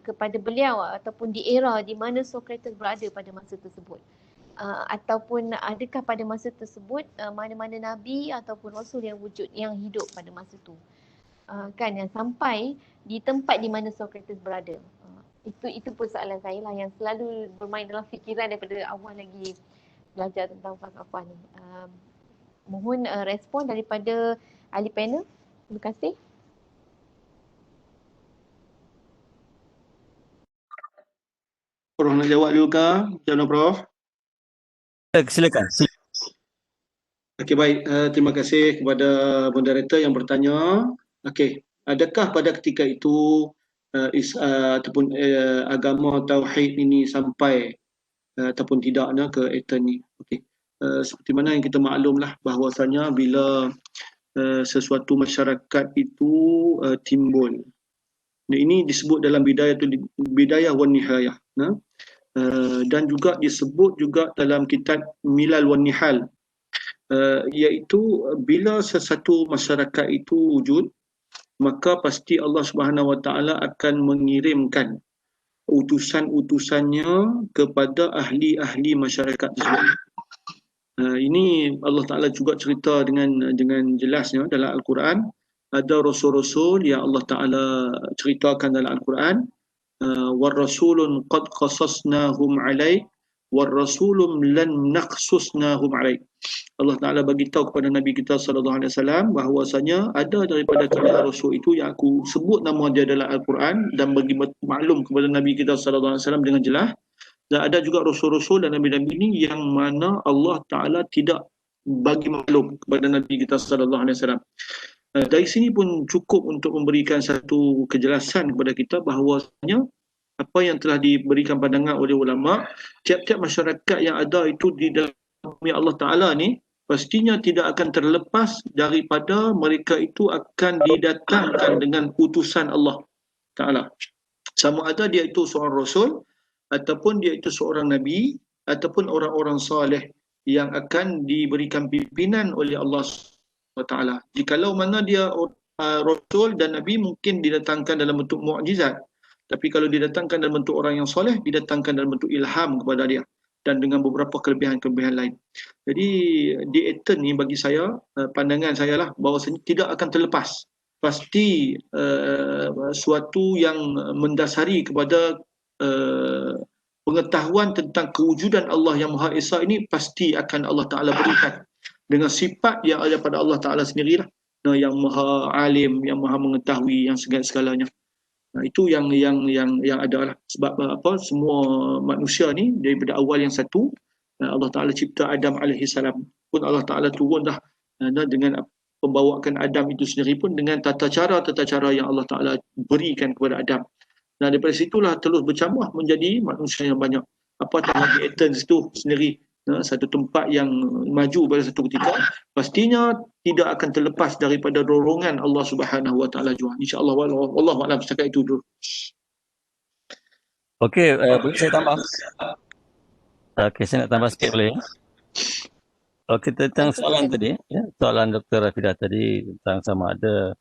kepada beliau ataupun di era di mana Socrates berada pada masa tersebut, ataupun adakah pada masa tersebut mana-mana nabi ataupun rasul yang wujud, yang hidup pada masa tu, kan, yang sampai di tempat di mana Socrates berada. Itu persoalan saya lah yang selalu bermain dalam fikiran daripada awal lagi belajar tentang falsafah ni. Mohon respon daripada ahli panel. Terima kasih. Prof nak jawab dulu ke? Macam mana Prof? Silakan. Okey, baik. Terima kasih kepada moderator yang bertanya. Okey, adakah pada ketika itu ataupun agama tauhid ini sampai ataupun tidak ke etern ni? Okey. Seperti mana yang kita maklumlah bahawasanya bila sesuatu masyarakat itu timbul. Ini disebut dalam bidayah wan nihayah. Dan juga disebut juga dalam kitab Milal wan Nihal, iaitu bila sesuatu masyarakat itu wujud, maka pasti Allah Subhanahu Wa Taala akan mengirimkan utusan-utusannya kepada ahli-ahli masyarakat tersebut. Ini Allah Ta'ala juga cerita dengan jelasnya dalam Al-Quran. Ada rasul-rasul yang Allah Ta'ala ceritakan dalam Al-Quran. وَالرَّسُولٌ قَدْ قَصَصْنَاهُمْ عَلَيْكَ وَالرَّسُولٌ لَنْ نَقْصُصْنَاهُمْ عَلَيْكَ. Allah Ta'ala bagi tahu kepada Nabi kita SAW bahawasanya ada daripada kalangan rasul itu yang aku sebut nama dia dalam Al-Quran dan bagi maklum kepada Nabi kita SAW dengan jelas. Dan ada juga rasul-rasul dan nabi-nabi ini yang mana Allah Ta'ala tidak bagi maklum kepada Nabi kita SAW. Dari sini pun cukup untuk memberikan satu kejelasan kepada kita bahawasanya apa yang telah diberikan pandangan oleh ulama, tiap-tiap masyarakat yang ada itu di dalam bumi Allah Ta'ala ni pastinya tidak akan terlepas daripada mereka itu akan didatangkan dengan utusan Allah Ta'ala. Sama ada dia itu seorang rasul ataupun dia itu seorang nabi ataupun orang-orang saleh yang akan diberikan pimpinan oleh Allah SWT. Jikalau mana dia rasul dan nabi mungkin didatangkan dalam bentuk mukjizat, tapi kalau didatangkan dalam bentuk orang yang soleh, didatangkan dalam bentuk ilham kepada dia dan dengan beberapa kelebihan-kelebihan lain. Jadi di etern ni bagi saya, pandangan saya lah bahawasanya tidak akan terlepas. Pasti suatu yang mendasari kepada pengetahuan tentang kewujudan Allah yang Maha Esa ini pasti akan Allah Ta'ala berikan dengan sifat yang ada pada Allah Ta'ala sendirilah, yang Maha Alim, yang Maha Mengetahui, yang segala-galanya. Itu yang ada lah. Sebab apa, semua manusia ni daripada awal yang satu, Allah Ta'ala cipta Adam AS pun Allah Ta'ala turun dah dengan pembawakan Adam itu sendiri pun dengan tata cara yang Allah Ta'ala berikan kepada Adam. Dan daripada situlah terus bercambah menjadi manusia yang banyak. Apatah lagi Athens itu sendiri, satu tempat yang maju pada satu ketika, pastinya tidak akan terlepas daripada dorongan Allah Subhanahu Wa Taala juga. InsyaAllah, wallahu a'lam, setakat itu dulu. Okey, boleh saya tambah? Okey, saya nak tambah sikit boleh? Okey, tentang soalan tadi, soalan Dr. Rafidah tadi tentang sama ada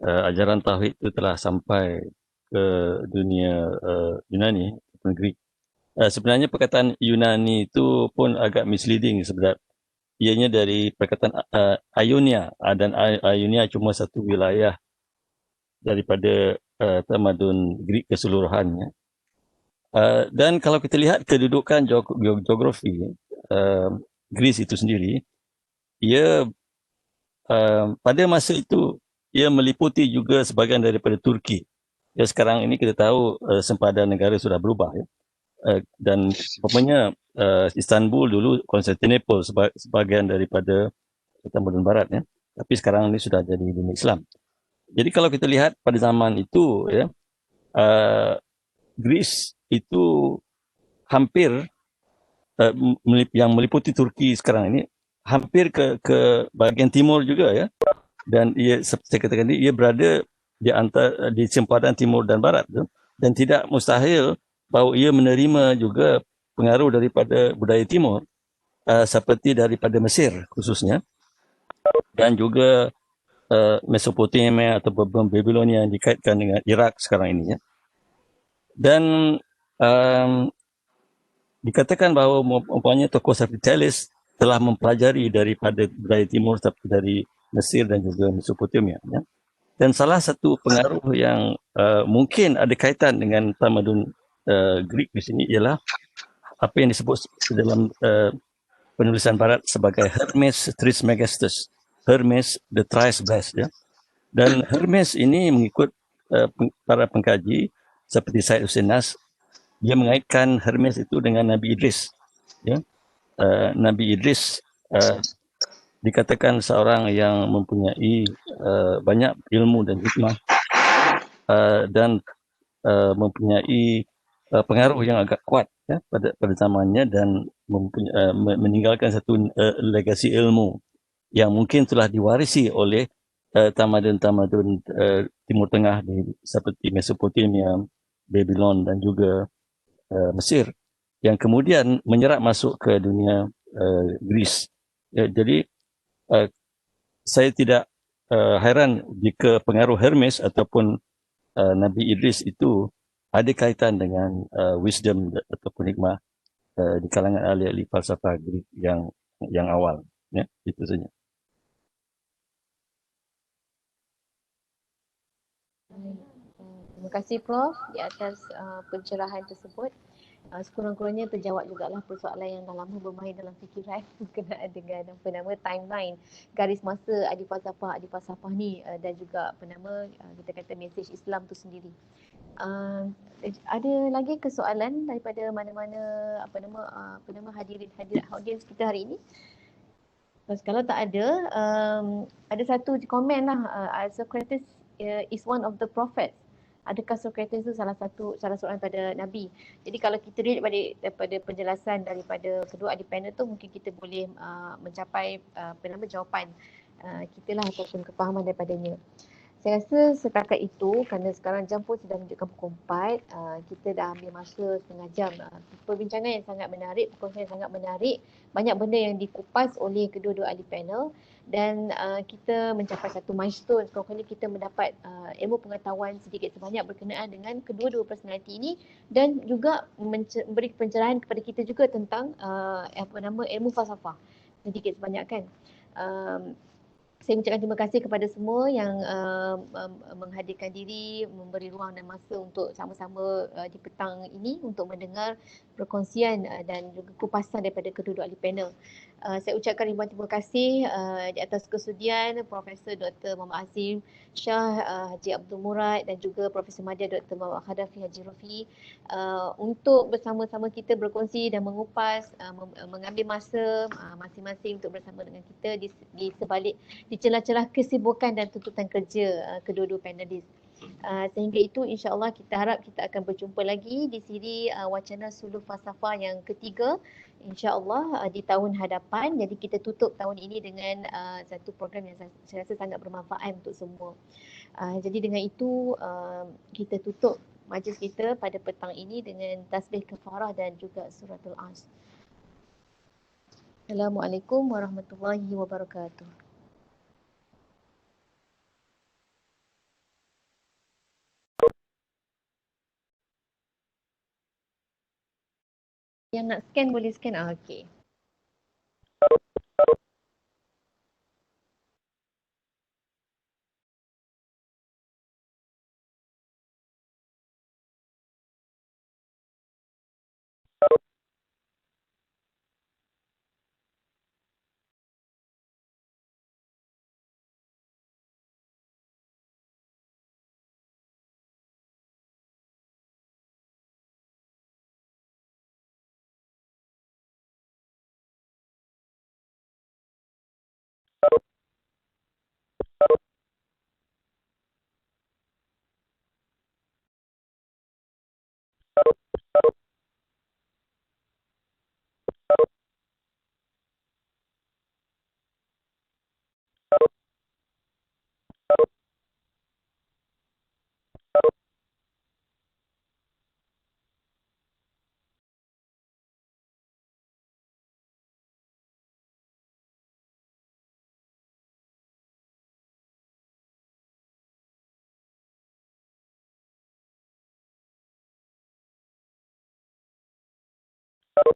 ajaran tauhid itu telah sampai ke dunia Yunani, Greek. Sebenarnya perkataan Yunani itu pun agak misleading sebab ianya dari perkataan Ionia, dan Ionia cuma satu wilayah daripada tamadun Greek keseluruhannya. Dan kalau kita lihat kedudukan geografi Greece itu sendiri, ia pada masa itu ia meliputi juga sebahagian daripada Turki. Ya, sekarang ini kita tahu sempadan negara sudah berubah, ya. Dan umpamanya Istanbul dulu Konstantinopel sebahagian daripada tamadun barat, ya. Tapi sekarang ini sudah jadi dunia Islam. Jadi kalau kita lihat pada zaman itu, ya, Greece itu hampir yang meliputi Turki sekarang ini hampir ke bahagian timur juga, ya. Dan ia, seperti saya katakan tadi, ia berada di sempadan timur dan barat, ya. Dan tidak mustahil bahawa ia menerima juga pengaruh daripada budaya timur, seperti daripada Mesir khususnya, dan juga Mesopotamia atau Babilonia yang dikaitkan dengan Iraq sekarang ini, ya. Dan dikatakan bahawa umpamanya tokoh seperti Thales telah mempelajari daripada budaya timur seperti dari Mesir dan juga Mesopotamia, ya. Dan salah satu pengaruh yang mungkin ada kaitan dengan tamadun Greek di sini ialah apa yang disebut dalam penulisan barat sebagai Hermes Trismegistus, Hermes the Thrice Blessed, ya. Dan Hermes ini mengikut para pengkaji seperti Syed Hussein Nas, dia mengaitkan Hermes itu dengan Nabi Idris, ya. Nabi Idris dikatakan seorang yang mempunyai banyak ilmu dan hikmah, dan mempunyai pengaruh yang agak kuat, ya, pada zamannya, dan meninggalkan satu legasi ilmu yang mungkin telah diwarisi oleh tamadun-tamadun Timur Tengah seperti Mesopotamia, Babylon dan juga Mesir, yang kemudian menyerap masuk ke dunia Greece. Jadi saya tidak hairan jika pengaruh Hermes ataupun Nabi Idris itu ada kaitan dengan wisdom ataupun hikmah di kalangan ahli-ahli falsafah Greek yang awal, ya, itu saja. Terima kasih Prof di atas pencerahan tersebut. Sekurang-kurangnya terjawab jugalah persoalan yang dah lama bermain dalam fikiran berkenaan dengan apa nama timeline, garis masa ahli falsafah ni, dan juga apa nama kita kata mesej Islam tu sendiri. Ada lagi kesoalan daripada mana-mana apa nama hadirin hadirat audiens kita hari ini? Kalau tak ada, ada satu komen lah, Socrates is one of the prophets. Adakah Socrates itu salah seorang pada Nabi? Jadi kalau kita lihat daripada penjelasan daripada kedua ahli panel tu, mungkin kita boleh mencapai jawapan kita lah ataupun kefahaman daripadanya. Saya rasa setakat itu, kerana sekarang jam pun sudah menunjukkan pukul 4, kita dah ambil masa setengah jam. Perbincangan yang sangat menarik, perkongsian yang sangat menarik, banyak benda yang dikupas oleh kedua-dua ahli panel, dan kita mencapai satu milestone. Sekurang-kurangnya kita mendapat ilmu pengetahuan sedikit sebanyak berkenaan dengan kedua-dua personaliti ini, dan juga memberi pencerahan kepada kita juga tentang ilmu falsafah sedikit sebanyak, kan. Saya mengucapkan terima kasih kepada semua yang menghadirkan diri, memberi ruang dan masa untuk sama-sama di petang ini untuk mendengar perkongsian dan juga kupasan daripada kedua-dua ahli panel. Saya ucapkan ribuan terima kasih di atas kesudian Profesor Dr. Muhammad Azim Shah, Haji Abdul Murad, dan juga Profesor Madya Dr. Muhammad Khadafi Haji Rafi untuk bersama-sama kita berkongsi dan mengupas, mengambil masa masing-masing untuk bersama dengan kita di sebalik, di celah-celah kesibukan dan tuntutan kerja kedua-dua panelis. Sehingga itu insya-Allah kita harap kita akan berjumpa lagi di siri wacana suluh falsafah yang ketiga, insya-Allah di tahun hadapan. Jadi kita tutup tahun ini dengan satu program yang saya rasa sangat bermanfaat untuk semua. Jadi dengan itu kita tutup majlis kita pada petang ini dengan tasbih kafarah dan juga suratul As. Assalamualaikum warahmatullahi wabarakatuh. Yang nak scan boleh scan. Okey. Thank you.